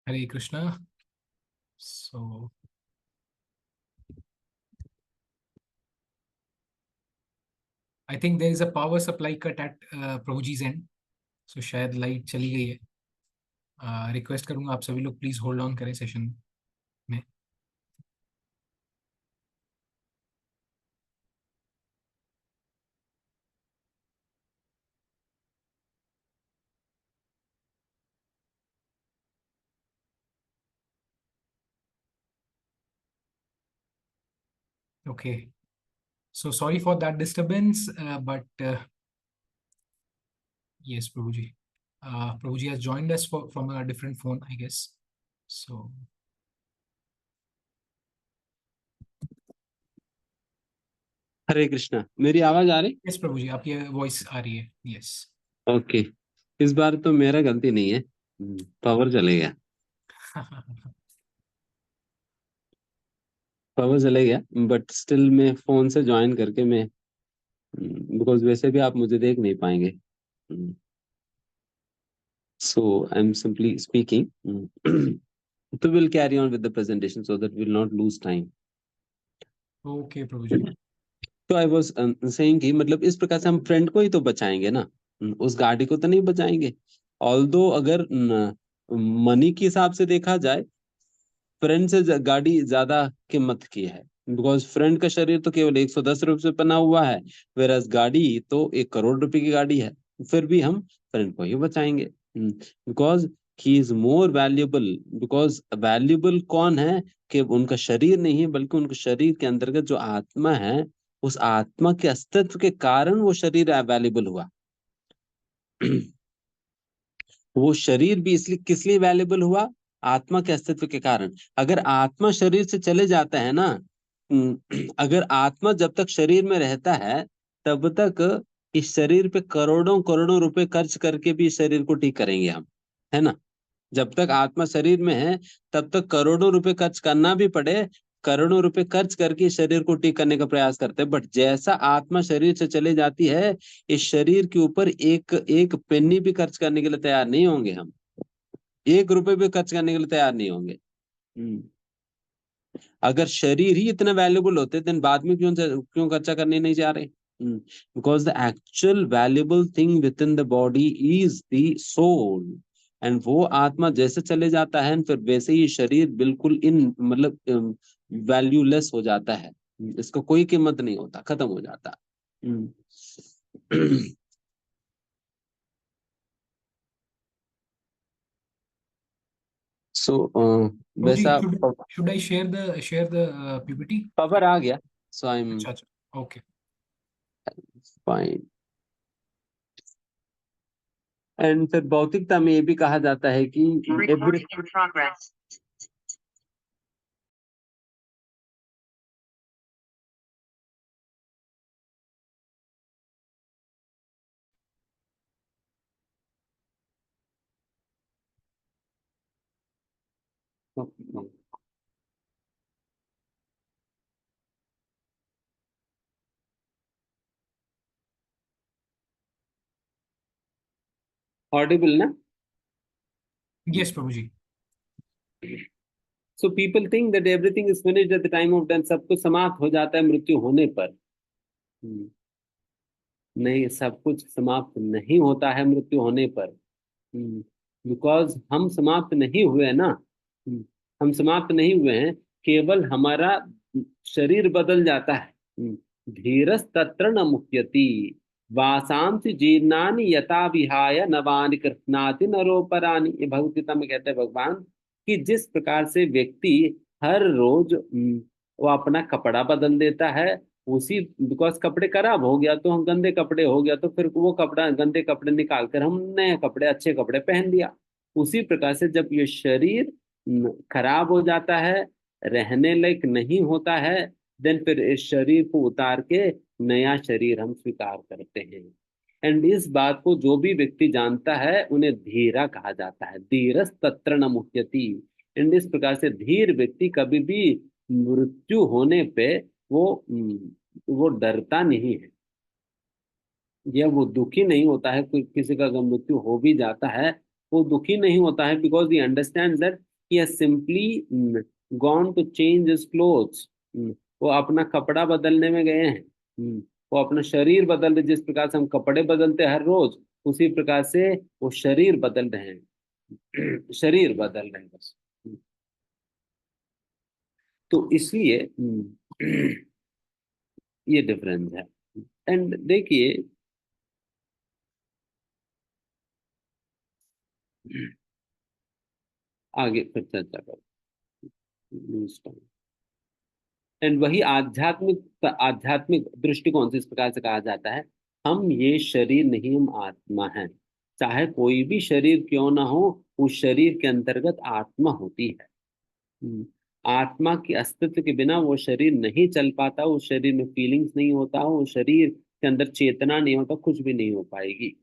Hare Krishna. So I think there is a power supply cut at Prabhu ji's end. So शायद लाइट चली गई है। रिक्वेस्ट करूंगा आप सभी लोग प्लीज होल्ड ऑन करें सेशन में। Okay, so sorry for that disturbance, but yes, Prabhuji. Prabhuji has joined us from a different phone, I guess. So, हरे कृष्णा। मेरी आवाज आ रही? yes, Prabhuji, आपकी वॉइस आ रही है। Yes. ओके, इस बार तो मेरा गलती नहीं है, पावर चले गया। पावर चले गया, बट स्टिल मैं फोन से ज्वाइन करके मैं, बिकॉज वैसे भी आप मुझे देख नहीं पाएंगे, सो आई एम सिंपली स्पीकिंग। तो will carry on with the presentation so that will not lose time. Okay, Prabhuji. तो आई वाज सेइंग कि मतलब इस प्रकार से हम फ्रेंड को ही तो बचाएंगे ना, उस गाड़ी को तो नहीं बचाएंगे। ऑल्दो अगर मनी के हिसाब से देखा जाए, फ्रेंड से गाड़ी ज्यादा कीमत की है, बिकॉज फ्रेंड का शरीर तो केवल 110 रुपये से बना हुआ है, वेरस गाड़ी तो 1 करोड़ रुपए की गाड़ी है। फिर भी हम फ्रेंड को ही बचाएंगे, because he is more valuable. Because valuable कौन है? कि उनका शरीर नहीं है, बल्कि उनके शरीर के अंतर्गत जो आत्मा है, उस आत्मा के अस्तित्व के कारण वो शरीर वैल्यूएबल हुआ। वो शरीर भी इसलिए किस लिए वैल्यूएबल हुआ? आत्मा के अस्तित्व के कारण। अगर आत्मा शरीर से चले जाता है ना, अगर आत्मा जब तक शरीर में रहता है तब तक इस शरीर पे करोड़ों करोड़ों रुपए खर्च करके भी इस शरीर को ठीक करेंगे हम, है ना। जब तक आत्मा शरीर में है तब तक करोड़ों रुपए खर्च करना भी पड़े, करोड़ों रुपए खर्च करके इस शरीर को ठीक करने का प्रयास करते हैं। बट जैसा आत्मा शरीर से चले जाती है, इस शरीर के ऊपर एक एक पेनी भी खर्च करने के लिए तैयार नहीं होंगे हम, 1 रुपए भी खर्च करने के लिए तैयार नहीं होंगे। हम्म। अगर शरीर ही इतना वैल्यूबल होते देन बाद में क्यों क्यों खर्चा करने नहीं जा रहे? Because the actual valuable thing within the body is the soul, and वो आत्मा जैसे चले जाता है फिर वैसे ही शरीर बिल्कुल इन मतलब वैल्यूलेस हो जाता है। इसका कोई कीमत नहीं होता, खत्म हो जाता। सो Prabhuji, वैसा should I share the PPT? Power आ गया, सो आई एम अच्छा अच्छा, okay. फाइन। एंड फिर भौतिकता में ये भी कहा जाता है कि every- ऑडिबल ना? Yes, Prabhuji. So people think that everything is finished at the time of death, सब कुछ समाप्त हो जाता है मृत्यु होने पर। हम्म, नहीं, सब कुछ समाप्त नहीं होता है मृत्यु होने पर। बिकॉज हम समाप्त नहीं हुए ना। हम समाप्त नहीं हुए हैं, केवल हमारा शरीर बदल जाता है। धीरस तत्र न मुह्यति, वासांसि जीर्णानि यथा विहाय नवानि कृत्स्नाति नरोपराणि। ये भगवत गीता में कहते हैं भगवान कि जिस प्रकार से व्यक्ति हर रोज वो अपना कपड़ा बदल देता है, उसी बिकॉज कपड़े खराब हो गया तो हम गंदे कपड़े हो गया तो फिर वो कपड़ा गंदे कपड़े निकाल कर हम नए कपड़े अच्छे कपड़े पहन लिया। उसी प्रकार से जब ये शरीर खराब हो जाता है, रहने लायक नहीं होता है, देन फिर इस शरीर को उतार के नया शरीर हम स्वीकार करते हैं। एंड इस बात को जो भी व्यक्ति जानता है उन्हें धीरा कहा जाता है। धीरस तत्र न मुह्यति। एंड इस प्रकार से धीर व्यक्ति कभी भी मृत्यु होने पे वो डरता नहीं है, या वो दुखी नहीं होता है। कोई किसी का अगर मृत्यु हो भी जाता है, वो दुखी नहीं होता है, because he understand that he has simply gone to change his clothes. वो अपना कपड़ा बदलने में गए हैं। वो अपना शरीर बदल रहे, जिस प्रकार से हम कपड़े बदलते हैं हर रोज, उसी प्रकार से वो शरीर बदल रहे हैं। शरीर बदल रहे हैं बस। तो इसलिए ये डिफरेंस है। एंड देखिए, आगे फिर चर्चा करो। एंड वही आध्यात्मिक दृष्टिकोण से इस प्रकार से कहा जाता है, हम ये शरीर नहीं, हम आत्मा हैं। चाहे कोई भी शरीर क्यों ना हो, उस शरीर के अंतर्गत आत्मा होती है। हम्म, आत्मा के अस्तित्व के बिना वो शरीर नहीं चल पाता, उस शरीर में फीलिंग्स नहीं होता, उस शरीर के अंदर चेतना नहीं होता, कुछ भी नहीं हो पाएगी।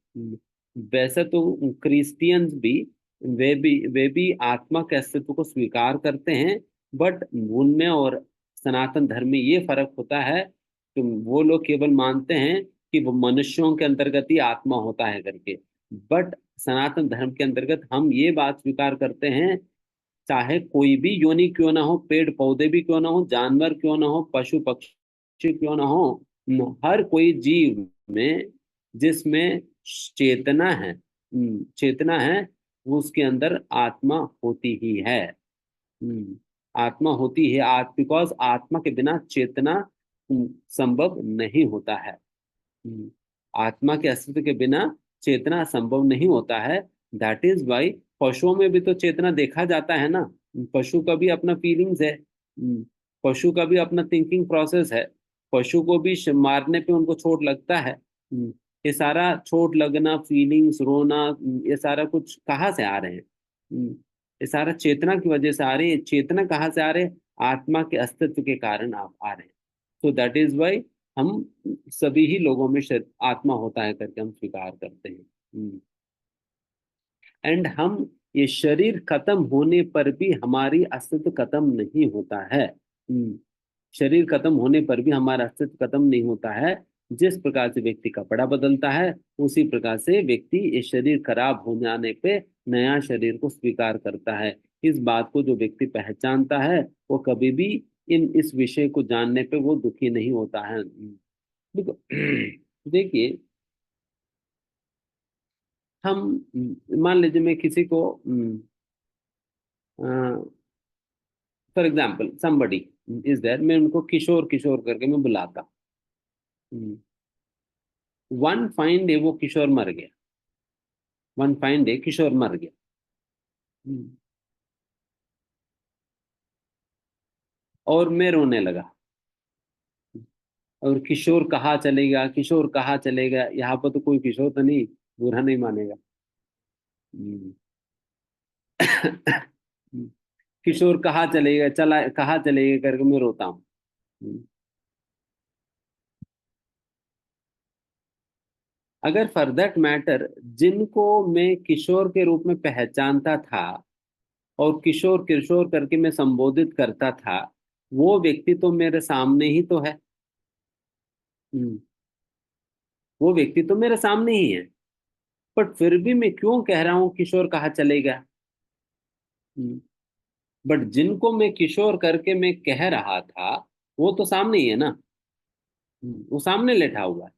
वैसे तो क्रिश्चियंस भी, वे भी आत्मा के अस्तित्व को स्वीकार करते हैं, बट उनमें और सनातन धर्म में ये फर्क होता है कि वो लोग केवल मानते हैं कि वो मनुष्यों के अंतर्गत ही आत्मा होता है करके। बट सनातन धर्म के अंतर्गत हम ये बात स्वीकार करते हैं, चाहे कोई भी योनि क्यों ना हो, पेड़ पौधे भी क्यों ना हो, जानवर क्यों ना हो, पशु पक्षी क्यों ना हो, हर कोई जीव में जिसमें चेतना है, चेतना है, वो उसके अंदर आत्मा होती ही है। आत्मा होती है बिकॉज आत्मा के बिना चेतना संभव नहीं होता है। हम्म, आत्मा के अस्तित्व के बिना चेतना संभव नहीं होता है। दैट इज वाई पशुओं में भी तो चेतना देखा जाता है ना। पशु का भी अपना फीलिंग्स है। पशु का भी अपना थिंकिंग प्रोसेस है। पशु को भी मारने पे उनको चोट लगता है। ये सारा चोट लगना, फीलिंग्स, रोना, ये सारा कुछ कहाँ से आ रहे हैं? ये सारा चेतना की वजह से आ रहे हैं। चेतना कहाँ से आ रहे हैं? आत्मा के अस्तित्व के कारण आप आ रहे हैं। सो दैट इज वाई हम सभी ही लोगों में आत्मा होता है करके हम स्वीकार करते हैं। एंड हम ये शरीर खत्म होने पर भी हमारी अस्तित्व खत्म नहीं होता है। शरीर खत्म होने पर भी हमारा अस्तित्व खत्म नहीं होता है। जिस प्रकार से व्यक्ति कपड़ा बदलता है, उसी प्रकार से व्यक्ति ये शरीर खराब हो जाने पे नया शरीर को स्वीकार करता है। इस बात को जो व्यक्ति पहचानता है, वो कभी भी इस विषय को जानने पे वो दुखी नहीं होता है। देखो, देखिए, हम मान लीजिए मैं किसी को for example somebody is there, मैं उनको किशोर किशोर करके मैं बुलाता। वन फाइन डे वो किशोर मर गया। वन फाइन डे किशोर मर गया। हम्म, और मैं रोने लगा। और किशोर कहाँ चलेगा, किशोर कहाँ चलेगा, यहाँ पर तो कोई किशोर तो नहीं, बुरा नहीं मानेगा। हम्म, किशोर कहाँ चलेगा, चला कहाँ चलेगा करके मैं रोता हूँ। अगर फॉर दैट मैटर जिनको मैं किशोर के रूप में पहचानता था और किशोर किशोर करके मैं संबोधित करता था, वो व्यक्ति तो मेरे सामने ही तो है। हम्म, वो व्यक्ति तो मेरे सामने ही है, बट फिर भी मैं क्यों कह रहा हूँ किशोर कहाँ चलेगा? बट जिनको मैं किशोर करके मैं कह रहा था, वो तो सामने ही है ना। वो सामने लेटा हुआ है,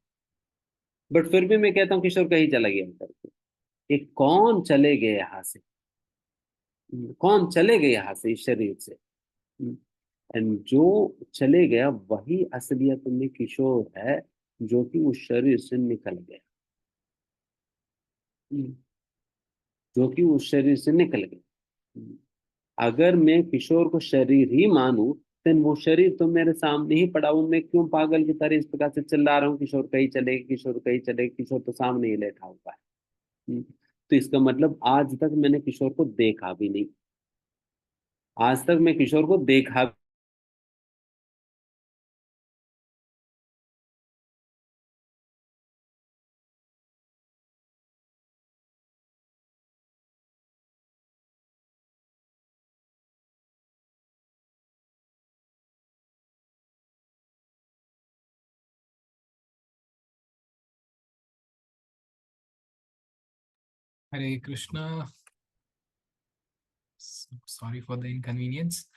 बट फिर भी मैं कहता हूँ किशोर कहीं चला गया करके। ये कौन चले गए यहाँ से, कौन चले गए यहाँ से इस शरीर से। एंड जो चले गया वही असलियत में किशोर है, जो कि उस शरीर से निकल गया। हम्म, जो कि उस शरीर से निकल गया। अगर मैं किशोर को शरीर ही मानूं, देन वो शरीर तो मेरे सामने ही पड़ा हूं, मैं क्यों पागल की तरह इस प्रकार से चिल्ला रहा हूँ, किशोर कहीं चले, किशोर कहीं चले, किशोर तो सामने ही बैठा हुआ है। तो इसका मतलब आज तक मैंने किशोर को देखा भी नहीं, आज तक मैं किशोर को देखा। Hare Krishna, sorry for the inconvenience.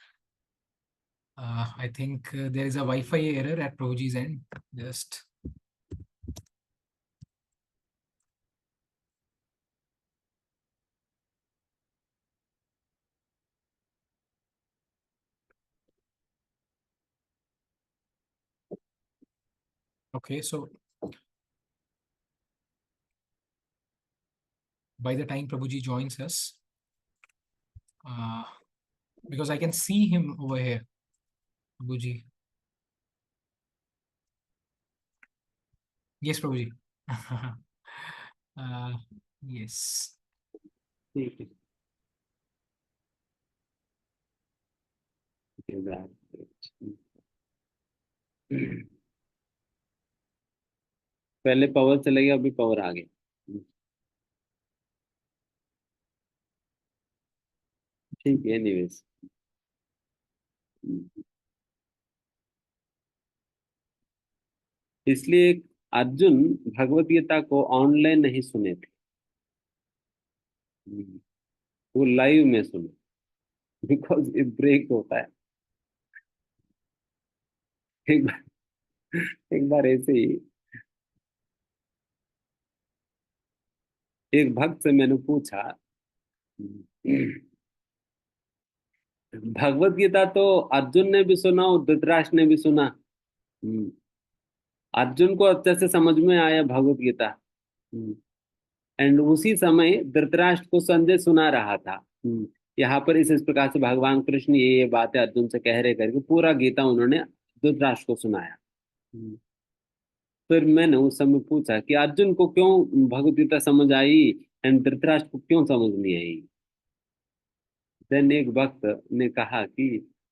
I think there is a Wi-Fi error at Prabhuji's end. Just okay. So by the time Prabhuji joins us, uh, because I can see him over here, Prabhuji. Yes, Prabhuji. uh, yes. ठीक है, ठीक है, पहले power चले गया, अभी power आ गया। ठीक है, एनीवेज। इसलिए अर्जुन भगवत गीता को ऑनलाइन नहीं सुने थे, वो लाइव में सुने, बिकॉज ये ब्रेक होता है। एक बार, एक बार ऐसे ही एक भक्त से मैंने पूछा, भगवत गीता तो अर्जुन ने भी सुना और धृतराष्ट्र ने भी सुना। हम्म, अर्जुन को अच्छे से समझ में आया भगवत गीता। एंड उसी समय धृतराष्ट्र को संजय सुना रहा था। यहाँ पर इस प्रकार से भगवान कृष्ण ये बातें अर्जुन से कह रहे करके पूरा गीता उन्होंने धृतराष्ट्र को सुनाया। हम्म, फिर मैंने उस समय पूछा कि अर्जुन को क्यों भगवत गीता समझ आई एंड धृतराष्ट्र को क्यों समझ नहीं आई। देन एक भक्त ने कहा कि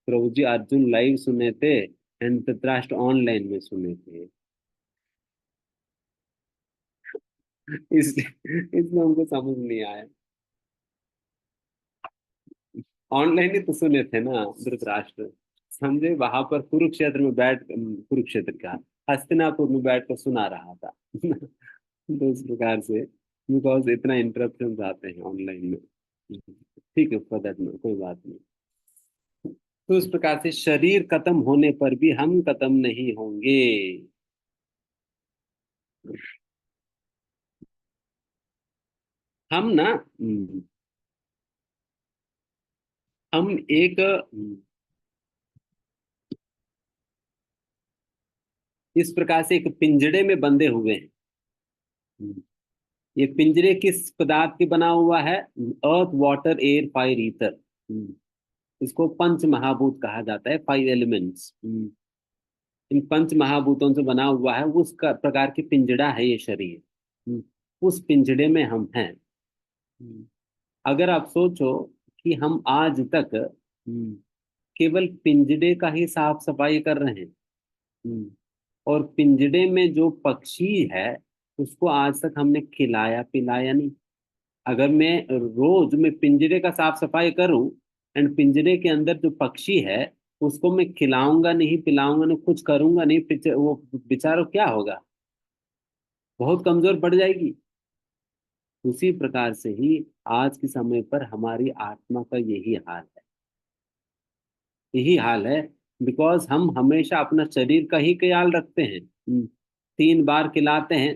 प्रभु जी, अर्जुन लाइव सुने थे एंड धृतराष्ट्र ऑनलाइन में सुने थे, इसलिए इसलिए उनको समझ नहीं आया। ऑनलाइन ही तो सुने थे ना धृतराष्ट्र। संजय वहां पर कुरुक्षेत्र में बैठ, कुरुक्षेत्र का हस्तिनापुर में बैठ कर सुना रहा था। तो इस प्रकार से, बिकॉज इतना इंटरप्शन आते हैं ऑनलाइन में। ठीक है, फॉर दैट कोई बात नहीं। तो इस प्रकार से शरीर खत्म होने पर भी हम खत्म नहीं होंगे। हम ना, हम एक इस प्रकार से एक पिंजड़े में बंधे हुए हैं। ये पिंजरे किस पदार्थ के बना हुआ है? अर्थ, वाटर, एयर, फायर, ईथर। इसको पंच महाभूत कहा जाता है, 5 एलिमेंट्स। इन पंच महाभूतों से बना हुआ है, उस प्रकार की पिंजड़ा है ये शरीर। उस पिंजड़े में हम हैं। अगर आप सोचो कि हम आज तक केवल पिंजड़े का ही साफ सफाई कर रहे हैं, और पिंजड़े में जो पक्षी है उसको आज तक हमने खिलाया पिलाया नहीं। अगर मैं रोज मैं पिंजरे का साफ सफाई करूं एंड पिंजरे के अंदर जो पक्षी है उसको मैं खिलाऊंगा नहीं पिलाऊंगा नहीं कुछ करूंगा नहीं, वो बेचारा क्या होगा? बहुत कमजोर पड़ जाएगी। उसी प्रकार से ही आज के समय पर हमारी आत्मा का यही हाल है, यही हाल है। बिकॉज हम हमेशा अपना शरीर का ही ख्याल रखते हैं। 3 बार खिलाते हैं,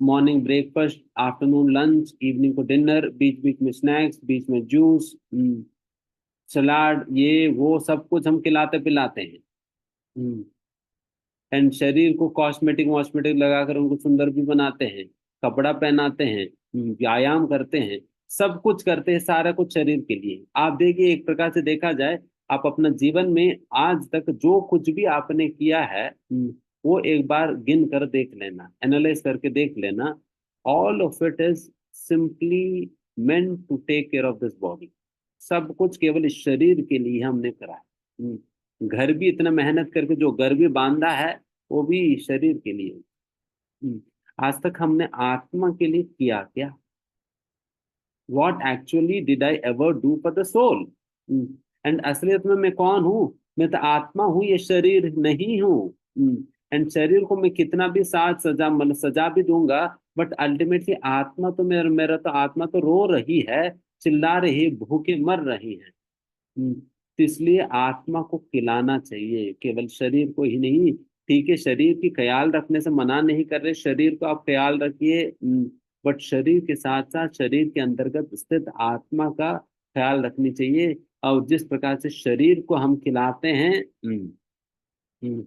morning breakfast, afternoon lunch, evening को डिनर, बीच बीच में स्नैक्स, बीच में जूस, सलाद, ये वो सब कुछ हम खिलाते पिलाते हैं। एंड शरीर को कॉस्मेटिक वॉस्मेटिक लगाकर उनको सुंदर भी बनाते हैं, कपड़ा पहनाते हैं, व्यायाम करते हैं, सब कुछ करते हैं, सारा कुछ शरीर के लिए। आप देखिए, एक प्रकार से देखा जाए, आप अपना जीवन में आज तक जो कुछ भी आपने किया है, वो एक बार गिन कर देख लेना, एनालाइज करके देख लेना। All of it is simply meant to take care of this body. सब कुछ केवल इस शरीर के लिए हमने करा है। घर भी इतना मेहनत करके जो घर भी बांधा है, वो भी शरीर के लिए। हम्म, आज तक हमने आत्मा के लिए किया क्या? What actually did I ever do for the soul? And असलियत में मैं कौन हूँ? मैं तो आत्मा हूँ, ये शरीर नहीं हूँ। एंड शरीर को मैं कितना भी साज सजा मतलब सजा भी दूंगा, बट अल्टीमेटली आत्मा तो मेरा मेरा तो आत्मा तो रो रही है, चिल्ला रही है, भूखे मर रही है। तो इसलिए आत्मा को खिलाना चाहिए, केवल शरीर को ही नहीं। ठीक है, शरीर की ख्याल रखने से मना नहीं कर रहे, शरीर को आप ख्याल रखिए, बट शरीर के साथ साथ शरीर के अंतर्गत स्थित आत्मा का ख्याल रखनी चाहिए। और जिस प्रकार से शरीर को हम खिलाते हैं, हम्म,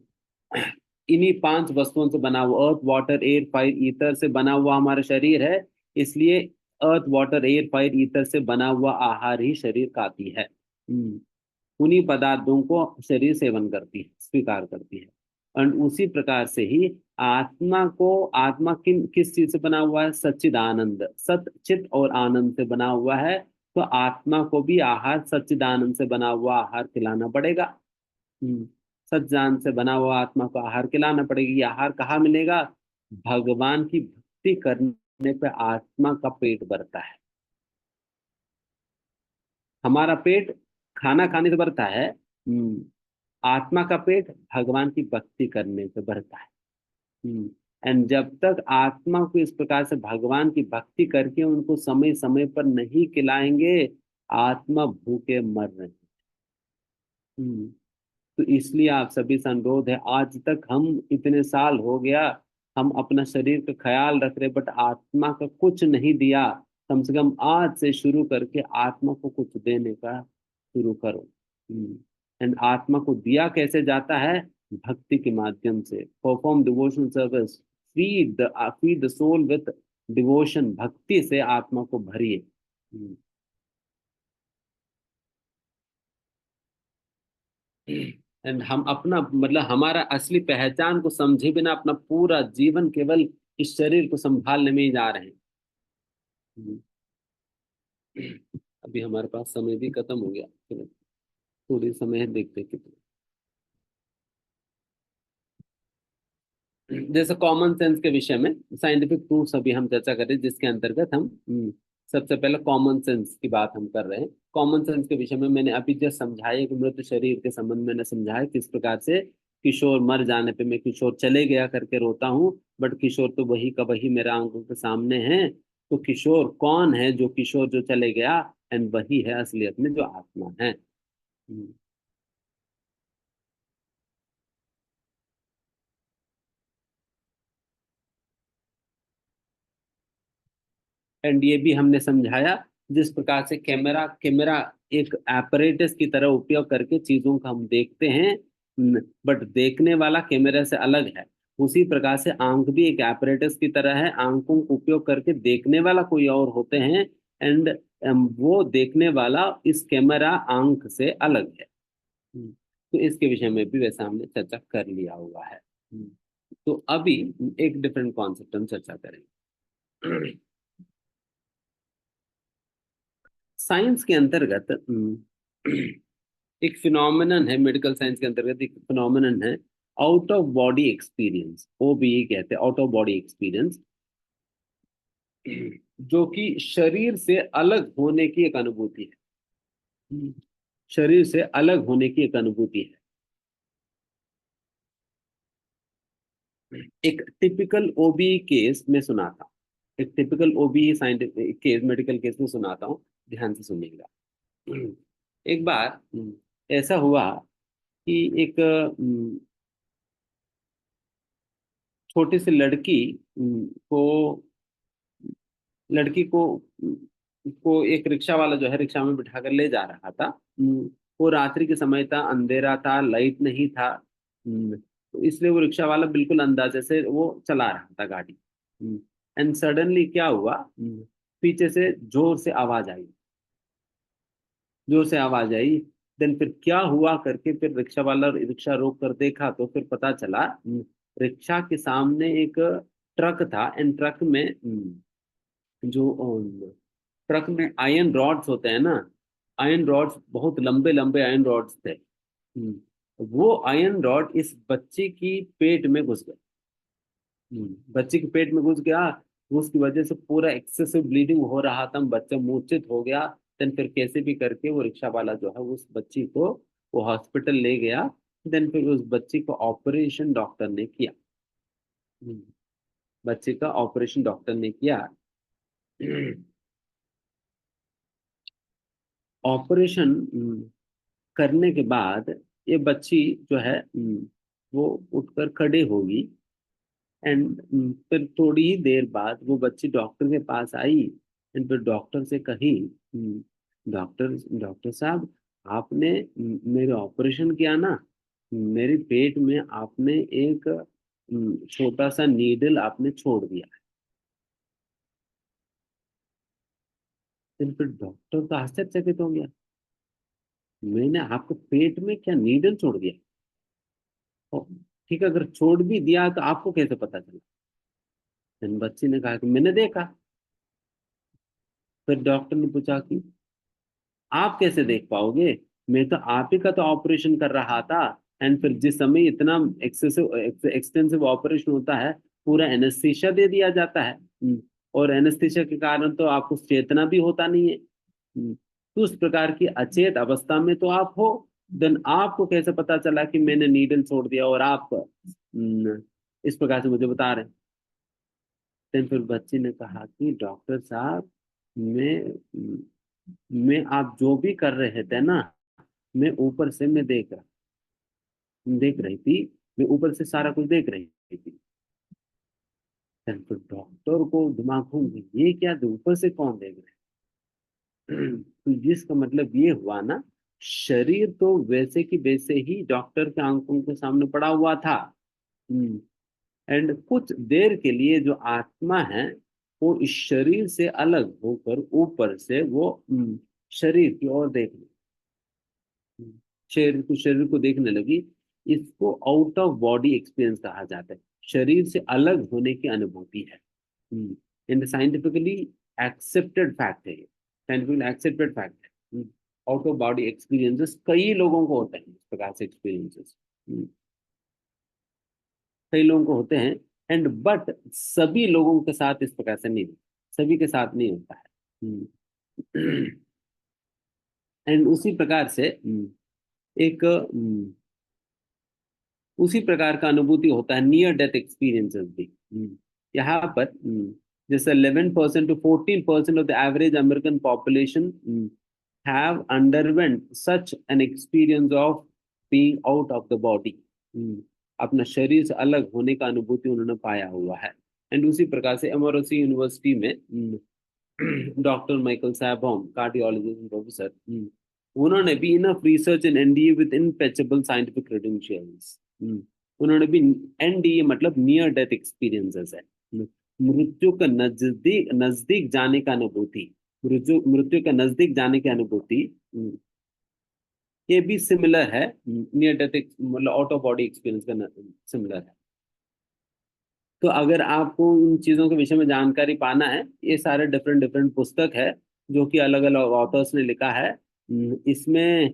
इन्हीं 5 वस्तुओं से बना हुआ, earth water air fire ether से बना हुआ हमारा शरीर है। इसलिए earth water air fire ether से बना हुआ आहार ही शरीर खाती है। उन्हीं पदार्थों को शरीर सेवन करती है, स्वीकार करती है। और उसी प्रकार से ही आत्मा किस चीज से बना हुआ है? सच्चिदानंद, सत चित और आनंद से बना हुआ है। तो आत्मा को भी आहार सच्चिदानंद से बना हुआ आहार खिलाना पड़ेगा। हम्म, सच्चिदानंद से बना हुआ आत्मा को आहार खिलाना पड़ेगा। ये आहार कहाँ मिलेगा? भगवान की भक्ति करने पे आत्मा का पेट भरता है। हमारा पेट खाना खाने से भरता है, आत्मा का पेट भगवान की भक्ति करने से भरता है। एंड जब तक आत्मा को इस प्रकार से भगवान की भक्ति करके उनको समय समय पर नहीं खिलाएंगे, आत्मा भूखे मर रहे हैं। हम्म, तो इसलिए आप सभी से अनुरोध है, आज तक हम इतने साल हो गया, हम अपना शरीर का ख्याल रख रहे, बट आत्मा का कुछ नहीं दिया। कम से कम आज से शुरू करके आत्मा को कुछ देने का शुरू करो। एंड आत्मा को दिया कैसे जाता है? भक्ति के माध्यम से। Perform devotional service, feed the soul with devotion. भक्ति से आत्मा को भरिए। एंड हम अपना मतलब हमारा असली पहचान को समझे बिना अपना पूरा जीवन केवल इस शरीर को संभालने में ही जा रहे हैं। हम्म, अभी हमारे पास समय भी खत्म हो गया, चलो थोड़ी समय है, देखते हैं कितना। जैसे कॉमन सेंस के विषय में साइंटिफिक प्रूफ्स अभी हम चर्चा कर रहे हैं, जिसके अंतर्गत हम सबसे पहले कॉमन सेंस की बात हम कर रहे हैं। कॉमन सेंस के विषय में मैंने अभी जस्ट समझाया कि मृत शरीर के संबंध में मैंने समझाया किस प्रकार से किशोर मर जाने पे मैं किशोर चले गया करके रोता हूँ, बट किशोर तो वही का वही मेरा आंखों के सामने है। तो किशोर कौन है? जो किशोर जो चले गया, एंड वही है असलियत में जो आत्मा है। एंड ये भी हमने समझाया जिस प्रकार से कैमरा कैमरा एक apparatus की तरह उपयोग करके चीजों का हम देखते हैं, बट देखने वाला कैमरा से अलग है। उसी प्रकार से आंख भी एक apparatus की तरह है, आंखों का उपयोग करके देखने वाला कोई और होते हैं। एंड वो देखने वाला इस कैमरा आंख से अलग है। तो इसके विषय में भी वैसा हमने चर्चा कर लिया हुआ है। तो अभी एक डिफरेंट कॉन्सेप्ट हम चर्चा करेंगे। साइंस के अंतर्गत एक फिनोमिनन है, मेडिकल साइंस के अंतर्गत एक फिनोमिनन है, out of body experience, OBE कहते हैं, आउट ऑफ बॉडी एक्सपीरियंस, जो कि शरीर से अलग होने की एक अनुभूति है। शरीर से अलग होने की एक अनुभूति है। एक टिपिकल ओबीई केस में सुनाता हूँ, एक typical OBE scientific case, medical case में सुनाता हूँ, ध्यान से सुनिएगा। एक बार ऐसा हुआ कि एक छोटी सी को लड़की को एक रिक्शा वाला जो है रिक्शा में बिठा कर ले जा रहा था। वो रात्रि के समय था, अंधेरा था, लाइट नहीं था। तो इसलिए वो रिक्शा वाला बिल्कुल अंदाजे से वो चला रहा था गाड़ी। एंड सडनली क्या हुआ, पीछे से जोर से आवाज आई, जोर से आवाज आई। देन फिर क्या हुआ करके फिर रिक्शा वाला रिक्शा रोक कर देखा तो फिर पता चला, रिक्शा के सामने एक ट्रक था। एंड जो ट्रक में आयरन रॉड्स होते हैं ना, आयरन रॉड्स, बहुत लंबे लंबे आयरन रॉड्स थे। वो आयरन रॉड इस बच्चे की पेट में घुस गए। बच्चे के पेट में घुस गया। उसकी वजह से पूरा एक्सेसिव ब्लीडिंग हो रहा था, बच्चा मूर्छित हो गया। देन फिर कैसे भी करके वो रिक्शा वाला जो है उस बच्ची को वो हॉस्पिटल ले गया। देन फिर उस बच्ची को ऑपरेशन डॉक्टर ने किया। हम्म, बच्चे का ऑपरेशन डॉक्टर ने किया। ऑपरेशन करने के बाद ये बच्ची जो है वो उठकर खड़ी होगी। एंड फिर थोड़ी ही देर बाद वो बच्ची डॉक्टर के पास आई। एंड फिर डॉक्टर से कही, डॉक्टर डॉक्टर साहब, आपने मेरे ऑपरेशन किया ना, मेरे पेट में आपने एक छोटा सा नीडल आपने छोड़ दिया। फिर डॉक्टर तो आश्चर्यचकित हो गया, मैंने आपके पेट में क्या नीडल छोड़ दिया? ओ, ठीक है, अगर छोड़ भी दिया तो आपको कैसे पता चला? फिर बच्ची ने कहा कि मैंने देखा। फिर डॉक्टर ने पूछा कि आप कैसे देख पाओगे, मैं तो आप ही का तो ऑपरेशन कर रहा था। एंड फिर जिस समय इतना एक्सेसिव एक्सटेंसिव ऑपरेशन होता है, पूरा एनेस्थीसिया दे दिया जाता है। और एनेस्थीसिया के कारण तो आपको चेतना भी होता नहीं है। तो उस प्रकार की अचेत अवस्था में तो आप हो। देन आपको कैसे पता चला कि मैंने नीडल छोड़ दिया और आप इस प्रकार से मुझे बता रहे हैं? देन फिर बच्ची ने कहा कि डॉक्टर साहब, मैं मैं आप जो भी कर रहे थे ना, मैं ऊपर से मैं देख रही थी, मैं ऊपर से सारा कुछ देख रही थी। फिर तो डॉक्टर को दिमाग घूम गई, ये क्या ऊपर से कौन देख रहे हैं? तो जिसका मतलब ये हुआ ना, शरीर तो वैसे की वैसे ही डॉक्टर के आंखों के सामने पड़ा हुआ था। एंड कुछ देर के लिए जो आत्मा है वो इस शरीर से अलग होकर ऊपर से वो शरीर की ओर देखने, शरीर को देखने लगी। इसको आउट ऑफ बॉडी एक्सपीरियंस कहा जाता है, शरीर से अलग होने की अनुभूति है। इन साइंटिफिकली एक्सेप्टेड फैक्ट है, साइंटिफिकली एक्सेप्टेड फैक्ट है। आउट ऑफ बॉडी एक्सपीरियंसेस कई लोगों को होते हैं, इस प्रकार से एक्सपीरियंसेस कई लोगों को होते हैं। एंड बट सभी लोगों के साथ इस प्रकार से नहीं, सभी के साथ नहीं होता है। एंड उसी प्रकार से एक उसी प्रकार का अनुभूति होता है नियर डेथ एक्सपीरियंसेस भी। यहाँ पर जैसे 11% to 14% of the average American population have underwent such an experience of being out of the body. अपना शरीर से अलग होने का अनुभूति उन्होंने पाया हुआ है। एंड उसी प्रकार से एमआरओसी यूनिवर्सिटी में doctor Michael Sabom, cardiologist professor, उन्होंने भी enough research in NDE with impeccable scientific credentials. उन्होंने भी, एनडीए मतलब नियर डेथ एक्सपीरियंसेस है, मृत्यु का नजदीक नजदीक जाने का अनुभूति, मृत्यु के नजदीक जाने की अनुभूति। ये भी सिमिलर है, नियर डेथ मतलब आउट ऑफ बॉडी एक्सपीरियंस का सिमिलर है। तो अगर आपको इन चीज़ों के विषय में जानकारी पाना है, ये सारे डिफरेंट डिफरेंट पुस्तक है जो कि अलग अलग ऑथर्स ने लिखा है। इसमें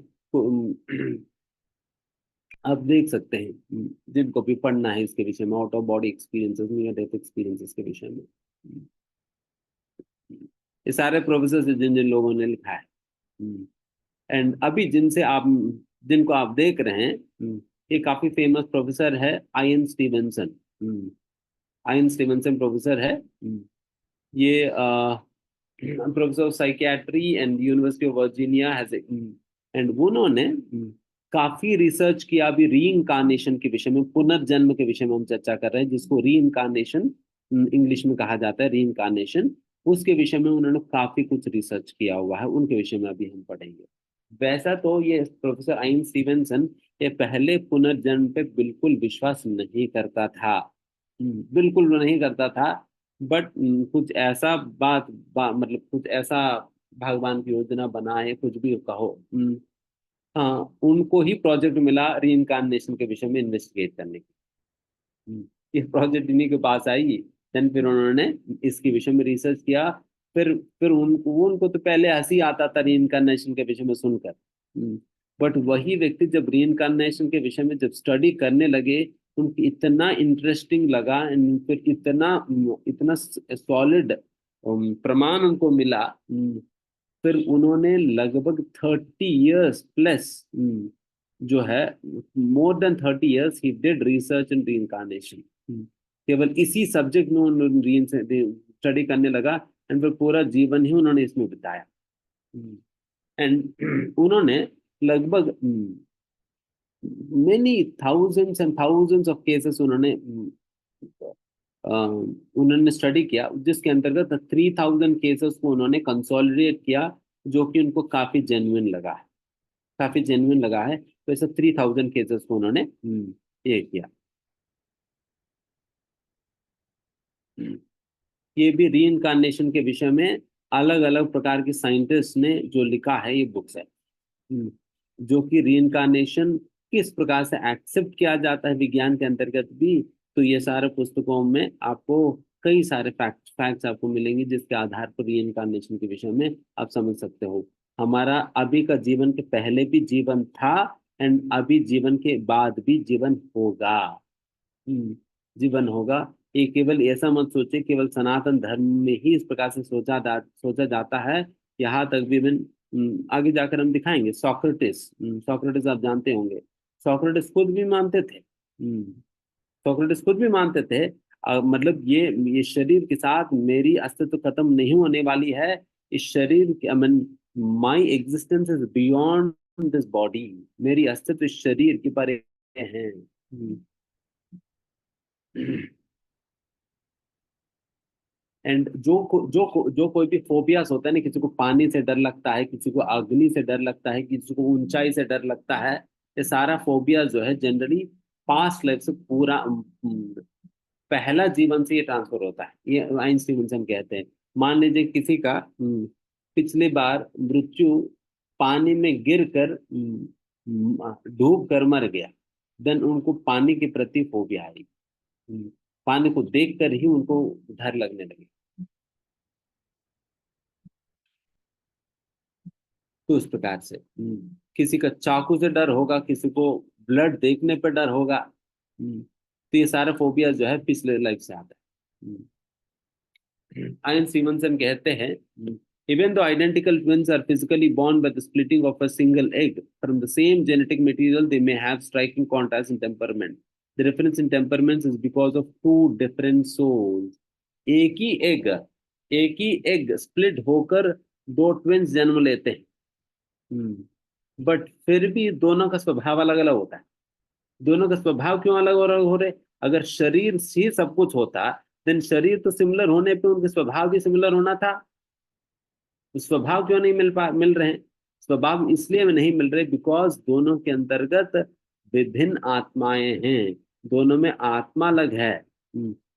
आप देख सकते हैं, जिनको भी पढ़ना है इसके विषय में, out of body experiences, near death experiences के विषय में, ये सारे प्रोफेसर जिन जिन लोगों ने लिखा है। एंड अभी जिनको आप देख रहे हैं, ये काफी फेमस प्रोफेसर है, ion Stevenson. Ion Stevenson professor है। ये professor of psychiatry and university of Virginia has, and उन्होंने काफी रिसर्च किया। अभी री इनकारनेशन के विषय में, पुनर्जन्म के विषय में हम चर्चा कर रहे हैं, जिसको री इनकारनेशन इंग्लिश में कहा जाता है, री इनकारनेशन। उसके विषय में उन्होंने काफी कुछ रिसर्च किया हुआ है, उनके विषय में अभी हम पढ़ेंगे। वैसा तो ये प्रोफेसर आइन स्टीवेंसन ये पहले पुनर्जन्म पे बिल्कुल विश्वास नहीं करता था। बिल्कुल नहीं करता था। बट कुछ ऐसा मतलब कुछ ऐसा भगवान की योजना बनाए, कुछ भी कहो। हाँ, उनको ही प्रोजेक्ट मिला री इनकारनेशन के विषय में इन्वेस्टिगेट करने की। ये प्रोजेक्ट इन्हीं के पास आई। देन फिर उन्होंने इसके विषय में रिसर्च किया। फिर उनको तो पहले हंसी आता था री इनकारनेशन के विषय में सुनकर। बट वही व्यक्ति जब री इनकारनेशन के विषय में जब स्टडी करने लगे, उनको इतना इंटरेस्टिंग लगा, and फिर इतना इतना सॉलिड प्रमाण उनको मिला। फिर उन्होंने लगभग 30 इयर्स प्लस, जो है, more than 30 years he did research इन री इनकारनेशन। केवल इसी सब्जेक्ट में उन्होंने स्टडी करने लगा, एंड फिर पूरा जीवन ही उन्होंने इसमें बिताया। एंड उन्होंने लगभग many thousands and thousands of cases उन्होंने स्टडी किया, जिसके अंतर्गत 3000 केसेस को उन्होंने कंसोलिडेट किया, जो कि उनको काफी जेन्युइन लगा है। काफी जेन्युइन लगा है, तो ऐसे 3000 केसेस को उन्होंने ये किया। ये भी री इनकारनेशन के विषय में अलग अलग प्रकार के साइंटिस्ट ने जो लिखा है, ये बुक्स है। जो कि री इनकारनेशन किस प्रकार से एक्सेप्ट किया जाता है विज्ञान के अंतर्गत भी, तो ये सारे पुस्तकों में आपको कई सारे फैक्ट्स आपको मिलेंगे, जिसके आधार पर री इनकारनेशन के विषय में आप समझ सकते हो। हमारा अभी का जीवन के पहले भी जीवन था, एंड अभी जीवन के बाद भी जीवन होगा। जीवन होगा। ये केवल ऐसा मत सोचे केवल सनातन धर्म में ही इस प्रकार से सोचा जाता है। यहाँ तक भी आगे जाकर हम दिखाएंगे। सोक्रेटिस, सोक्रेटिस आप जानते होंगे। सोक्रेटिस खुद भी मानते थे। सोक्रेटिस खुद भी मानते थे, मतलब ये शरीर के साथ मेरी अस्तित्व खत्म नहीं होने वाली है। इस शरीर के, my existence is beyond this body. मेरी अस्तित्व इस शरीर के परे है। एंड जो कोई भी फोबियास होता है ना, किसी को पानी से डर लगता है, किसी को अग्नि से डर लगता है, किसी को ऊंचाई से डर लगता है, ये सारा फोबिया जो है जनरली पास्ट लाइफ से पूरा पहला जीवन से ये ट्रांसफर होता है, ये आइंस्टीन कहते हैं। मान लीजिए किसी का पिछली बार मृत्यु पानी में गिर कर डूब कर मर गया, देन उनको पानी के प्रति फोबिया आई। पानी को देखकर ही उनको डर लगने लगे। तो इस प्रकार से किसी का चाकू से डर होगा, किसी को ब्लड देखने पर डर होगा। तो ये सारा फोबिया जो है पिछले लाइफ से आता है। आयन सीमनसन कहते हैं, इवन दो identical twins are physically born by the splitting of a single egg from the same genetic material, they may have striking contrast in temperament. The difference in temperaments is because of two different souls. एक ही egg एक ही egg split होकर दो twins जन्म लेते हैं, but फिर भी दोनों का स्वभाव अलग अलग होता है। दोनों का स्वभाव क्यों अलग अलग हो रहे? अगर शरीर ही सब कुछ होता, देन शरीर तो सिमिलर होने पे उनके स्वभाव भी सिमिलर होना था। तो स्वभाव क्यों नहीं मिल रहे हैं? स्वभाव इसलिए में नहीं मिल रहे बिकॉज दोनों के अंतर्गत विभिन्न आत्माएं हैं। दोनों में आत्मा अलग है।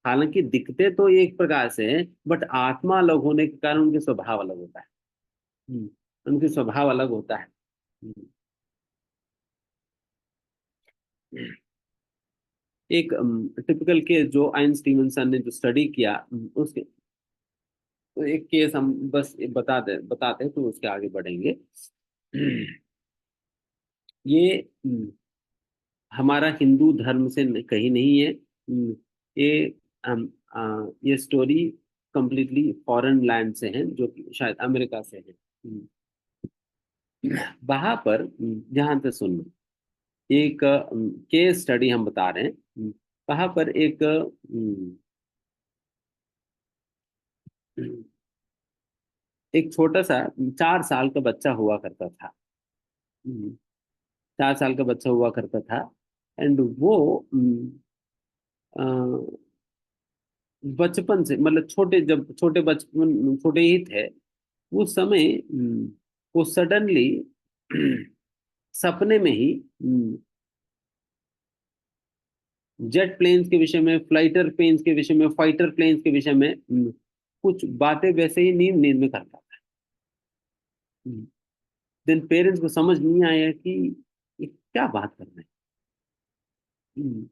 हालांकि दिखते तो एक प्रकार से हैं, बट आत्मा अलग होने के कारण उनके स्वभाव अलग होता है। उनके स्वभाव अलग होता है। एक टिपिकल केस जो आइन स्टीवनसन ने जो स्टडी किया, उसके तो एक केस हम बस बताते हैं, तो उसके आगे बढ़ेंगे। ये हमारा हिंदू धर्म से कहीं नहीं है। ये ये स्टोरी कंप्लीटली फॉरेन लैंड से है, जो कि शायद अमेरिका से है। वहां पर ध्यान से सुनना, एक केस स्टडी हम बता रहे हैं। वहां पर एक छोटा सा 4 साल का बच्चा हुआ करता था। 4 साल का बच्चा हुआ करता था। एंड वो अ, बचपन से, मतलब छोटे, जब छोटे बचपन छोटे ही थे उस समय, वो सडनली सपने में ही जेट प्लेन्स के विषय में, फ्लाइटर प्लेन्स के विषय में, फाइटर प्लेन्स के विषय में कुछ बातें वैसे ही नींद नींद में करता था। देन पेरेंट्स को समझ नहीं आया कि ये क्या बात कर रहे हैं।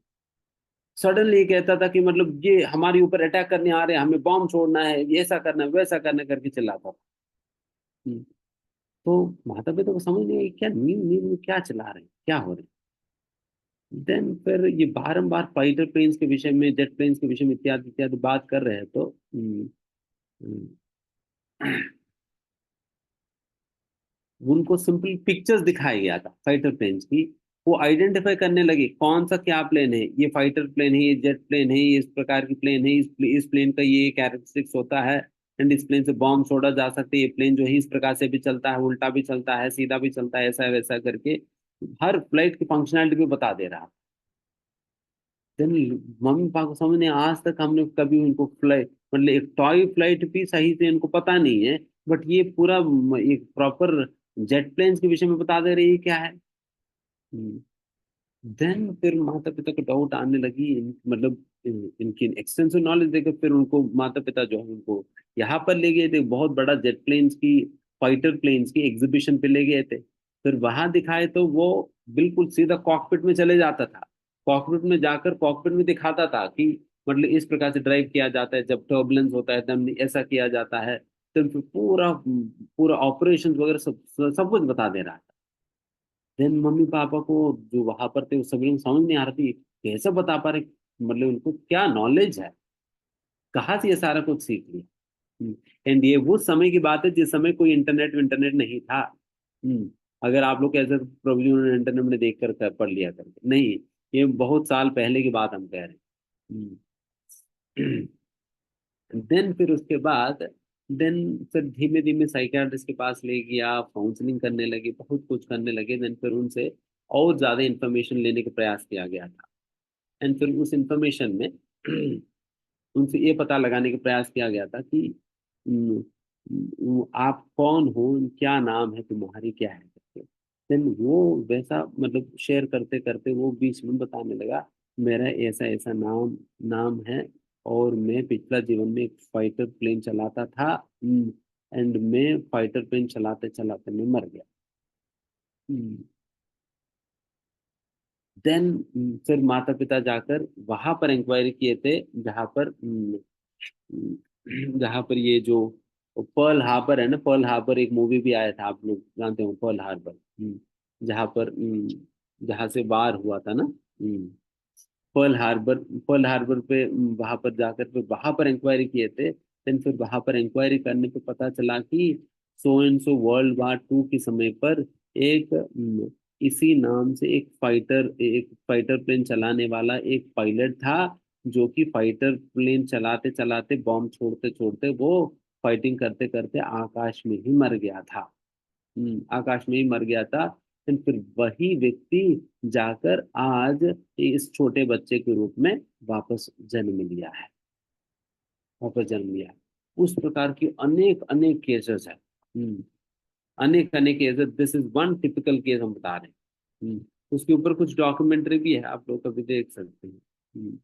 सडनली ये कहता था कि मतलब ये हमारे ऊपर अटैक करने आ रहे हैं, हमें बॉम्ब छोड़ना है, ये ऐसा करना है, वैसा करना है करके चिल्लाता था। हम्म, तो माता पिता को समझ नहीं आई क्या नींद नींद में क्या चला रहे हैं, क्या हो रहा है। देन फिर ये बारंबार फाइटर प्लेन्स के विषय में, जेट प्लेन्स के विषय में इत्यादि इत्यादि बात कर रहे हैं, तो हम्म, उनको सिंपल पिक्चर्स दिखाया गया था फाइटर प्लेन्स की। वो आइडेंटिफाई करने लगे कौन सा क्या प्लेन है, ये फाइटर प्लेन है, ये जेट प्लेन है, ये इस प्रकार की प्लेन है, इस प्लेन का ये कैरेक्टरिस्टिक्स होता है। एंड इस प्लेन से बॉम्ब छोड़ा जा सकता है, ये प्लेन जो है इस प्रकार से भी चलता है, उल्टा भी चलता है, सीधा भी चलता है, ऐसा वैसा करके हर फ्लाइट की फंक्शनैलिटी भी बता दे रहा। देन मम्मी पापा को समझ नहीं, आज तक हमने कभी उनको फ्लाइट, मतलब एक टॉय फ्लाइट भी सही से इनको पता नहीं है, बट ये पूरा एक प्रॉपर जेट प्लेन्स के विषय में बता दे रही है क्या है। देन फिर माता पिता को डाउट आने लगी, मतलब इनकी एक्सटेंसिव नॉलेज देखकर फिर उनको माता पिता जो है उनको यहाँ पर ले गए थे, बहुत बड़ा जेट प्लेन्स की, फाइटर प्लेन्स की एग्जीबिशन पे ले गए थे। फिर वहां दिखाए तो वो बिल्कुल सीधा कॉकपिट में चले जाता था। कॉकपिट में जाकर कॉकपिट में दिखाता था कि मतलब इस प्रकार से ड्राइव किया जाता है, जब टर्बुलेंस होता है तब ऐसा किया जाता है। तो फिर पूरा पूरा ऑपरेशन वगैरह सब सब कुछ बता दे रहा था। देन मम्मी पापा को जो वहां पर थे, वो सभी लोग समझ नहीं आ रही थी कैसे बता पा रहे, मतलब उनको क्या नॉलेज है, कहाँ से ये सारा कुछ सीख लिया। एंड ये वो समय की बात है जिस समय कोई इंटरनेट इंटरनेट नहीं था। अगर आप लोग कैसे प्रभु जी उन्होंने इंटरनेट में देख पढ़ लिया करके, नहीं, ये बहुत साल पहले की बात हम कह रहे हैं। देन फिर उसके बाद, देन फिर धीमे धीमे साइकियाट्रिस्ट के पास ले गया, काउंसलिंग करने लगे, बहुत कुछ करने लगे। देन फिर उनसे और ज्यादा इंफॉर्मेशन लेने का प्रयास किया गया था। एंड फिर उस इंफॉर्मेशन में उनसे ये पता लगाने का प्रयास किया गया था कि आप कौन हो, क्या नाम है तुम्हारी, क्या है करके। देन वो वैसा मतलब शेयर करते करते वो बीच में बताने लगा, मेरा ऐसा ऐसा नाम नाम है, और मैं पिछला जीवन में एक फाइटर प्लेन चलाता था। एंड मैं फाइटर प्लेन चलाते चलाते मैं मर गया। देन फिर माता पिता जाकर वहां पर इंक्वायरी किए थे, जहां पर जहां पर ये जो पर्ल हार्बर है ना, पर्ल हार्बर एक मूवी भी आया था, आप लोग जानते हो पर्ल हार्बर। जहां पर जहां से वार हुआ था ना। पर्ल हार्बर, पर्ल हार्बर पे वहां पर जाकर फिर वहां पर इंक्वायरी किए थे। देन फिर वहां पर इंक्वायरी करने पे पता चला कि सो एंड सो वर्ल्ड वार 2 के समय पर एक इसी नाम से एक फाइटर प्लेन चलाने वाला एक पायलट था, जो कि फाइटर प्लेन चलाते चलाते, बॉम्ब छोड़ते छोड़ते वो फाइटिंग करते करते आकाश में ही मर गया था। आकाश में ही मर गया था। लेकिन फिर वही व्यक्ति जाकर आज इस छोटे बच्चे के रूप में वापस जन्म लिया है, वापस जन्म लिया है। उस प्रकार की अनेक अनेक केसेस है। अनेक अनेक cases, this is one typical case हम बता रहे हैं। उसके ऊपर कुछ डॉक्यूमेंट्री भी है, आप लोग कभी देख सकते हैं।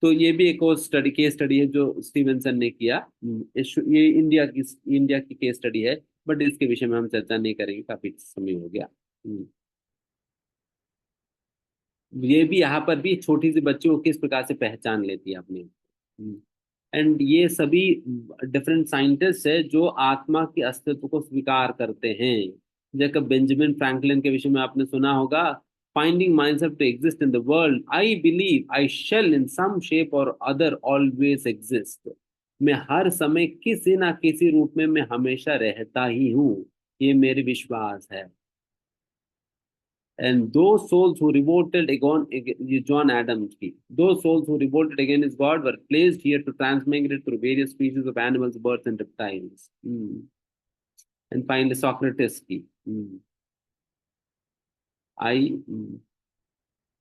तो ये भी एक और स्टडी, केस स्टडी है जो स्टीवेंसन ने किया। ये इंडिया की केस स्टडी है, बट इसके विषय में हम चर्चा नहीं करेंगे, काफी समय हो गया। हम्म, ये भी यहाँ पर भी छोटी सी बच्ची को किस प्रकार से पहचान लेती है अपने। एंड ये सभी डिफरेंट साइंटिस्ट है जो आत्मा के अस्तित्व को स्वीकार करते हैं। जैसे बेंजामिन फ्रैंकलिन के विषय में आपने सुना होगा, finding myself to exist in the world, I believe I shall in some shape और अदर ऑलवेज एग्जिस्ट। मैं हर समय किसी ना किसी रूप में मैं हमेशा रहता ही हूँ, ये मेरे विश्वास है। And those souls who revolted against John Adams, those souls who revolted against God were placed here to transmigrate through various species of animals, birds, and reptiles. And finally, Socrates. I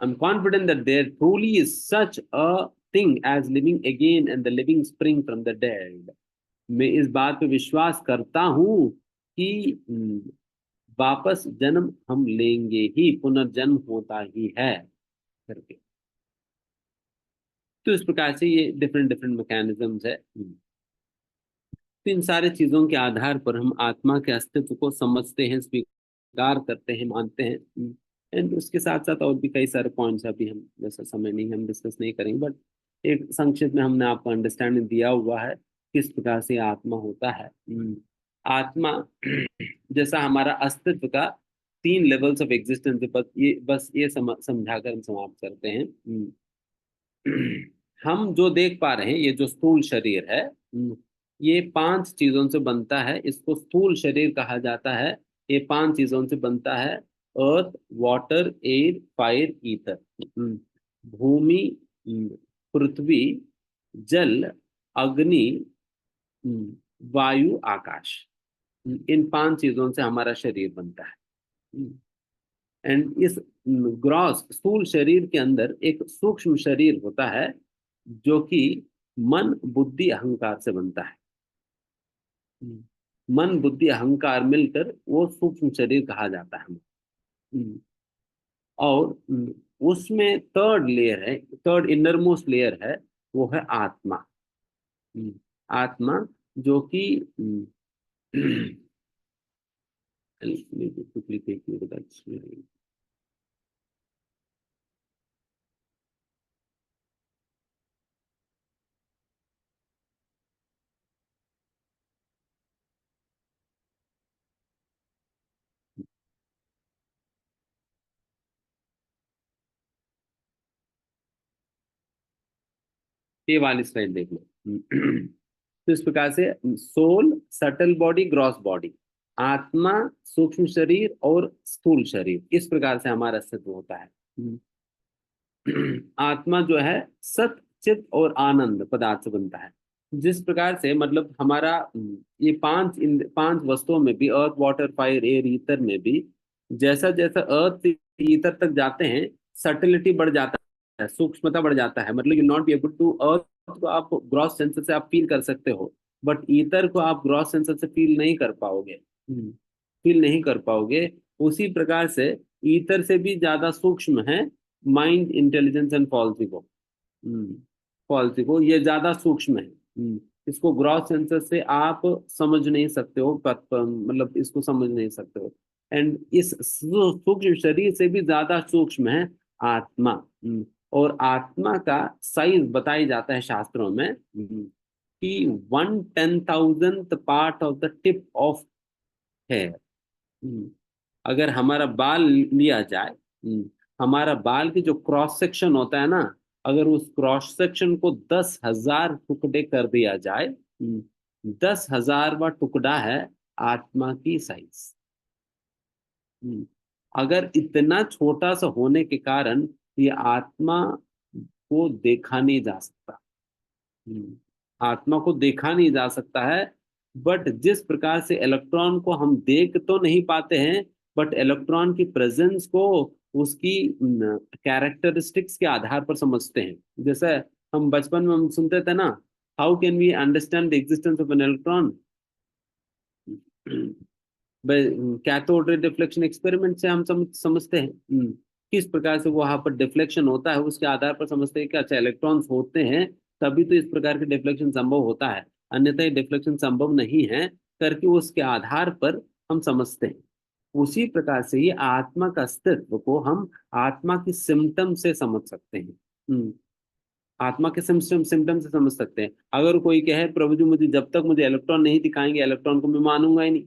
am confident that there truly is such a thing as living again and the living spring from the dead. मैं इस बात पे विश्वास करता हूँ कि वापस जन्म हम लेंगे ही, पुनर्जन्म होता ही है करके। तो इस प्रकार से ये डिफरेंट डिफरेंट मैकेनिज्म्स है। तो इन सारे चीजों के आधार पर हम आत्मा के अस्तित्व को समझते हैं, स्वीकार करते हैं, मानते हैं। एंड उसके साथ साथ और भी कई सारे पॉइंट्स अभी हम, जैसा समय नहीं है, हम डिस्कस नहीं करेंगे, बट एक संक्षिप्त में हमने आपको अंडरस्टैंडिंग दिया हुआ है किस प्रकार से आत्मा होता है। आत्मा जैसा हमारा अस्तित्व का 3 लेवल्स ऑफ एग्जिस्टेंस, बस ये समझाकर हम समाप्त करते हैं। हम जो देख पा रहे हैं, ये जो स्थूल शरीर है, ये 5 चीजों से बनता है, इसको स्थूल शरीर कहा जाता है। ये 5 चीजों से बनता है: अर्थ, वाटर, एयर, फायर, ईथर। भूमि, पृथ्वी, जल, अग्नि, वायु, आकाश। इन 5 चीजों से हमारा शरीर बनता है। एंड इस ग्रॉस स्थूल शरीर के अंदर एक सूक्ष्म शरीर होता है जो कि मन, बुद्धि, अहंकार से बनता है। मन, बुद्धि, अहंकार मिलकर वो सूक्ष्म शरीर कहा जाता है। और उसमें थर्ड लेयर है, थर्ड इनरमोस्ट लेयर है, वो है आत्मा। आत्मा जो कि quickly take you to that slide. ये वाली स्लाइड देख लो। तो इस प्रकार से soul, subtle body, gross body, आत्मा, सूक्ष्म शरीर और स्थूल शरीर, इस प्रकार से हमारा अस्तित्व होता है। आत्मा जो है सत, चित और आनंद पदार्थ से बनता है। जिस प्रकार से मतलब हमारा ये 5 वस्तुओं में भी, अर्थ, वाटर, फायर, एयर, ईथर में भी, जैसा जैसा अर्थ से ईथर तक जाते हैं, सटिलिटी बढ़ जाता है, सूक्ष्मता बढ़ जाता है। मतलब you not be able to, earth को आप ग्रॉस सेंसर से आप फील कर सकते हो, बट ईथर को आप ग्रॉस सेंसर से फील नहीं कर पाओगे। फील नहीं कर पाओगे। उसी प्रकार से ईथर से भी ज्यादा सूक्ष्म है mind, intelligence and false ego. False ego ये ज्यादा सूक्ष्म है। इसको ग्रॉस सेंसर से आप समझ नहीं सकते हो, मतलब इसको समझ नहीं सकते हो। एंड इस सूक्ष्म शरीर से भी ज्यादा सूक्ष्म है आत्मा। और आत्मा का साइज बताया जाता है शास्त्रों में कि 1/10,000th part of the tip of hair. अगर हमारा बाल लिया जाए, हमारा बाल की जो क्रॉस सेक्शन होता है ना, अगर उस क्रॉस सेक्शन को 10,000 टुकड़े कर दिया जाए, 10,000वां टुकड़ा है आत्मा की साइज। अगर इतना छोटा सा होने के कारण ये आत्मा को देखा नहीं जा सकता, आत्मा को देखा नहीं जा सकता है। बट जिस प्रकार से इलेक्ट्रॉन को हम देख तो नहीं पाते हैं, बट इलेक्ट्रॉन की प्रेजेंस को उसकी कैरेक्टरिस्टिक्स के आधार पर समझते हैं। जैसे हम बचपन में हम सुनते थे ना, how can we understand the existence of an electron? Cathode ray deflection experiment से हम समझते हैं किस प्रकार से वहां पर डिफ्लेक्शन होता है। उसके आधार पर समझते हैं कि अच्छा इलेक्ट्रॉन्स होते हैं तभी तो इस प्रकार के डिफ्लेक्शन संभव होता है, अन्यथा ये डिफ्लेक्शन संभव नहीं है करके उसके आधार पर हम समझते हैं। उसी प्रकार से ये आत्मा का अस्तित्व को हम आत्मा की सिम्टम से समझ सकते हैं। आत्मा के सिम्टम से समझ सकते हैं। अगर कोई कहे प्रभु जी मुझे जब तक मुझे इलेक्ट्रॉन नहीं दिखाएंगे इलेक्ट्रॉन को मैं मानूंगा ही नहीं।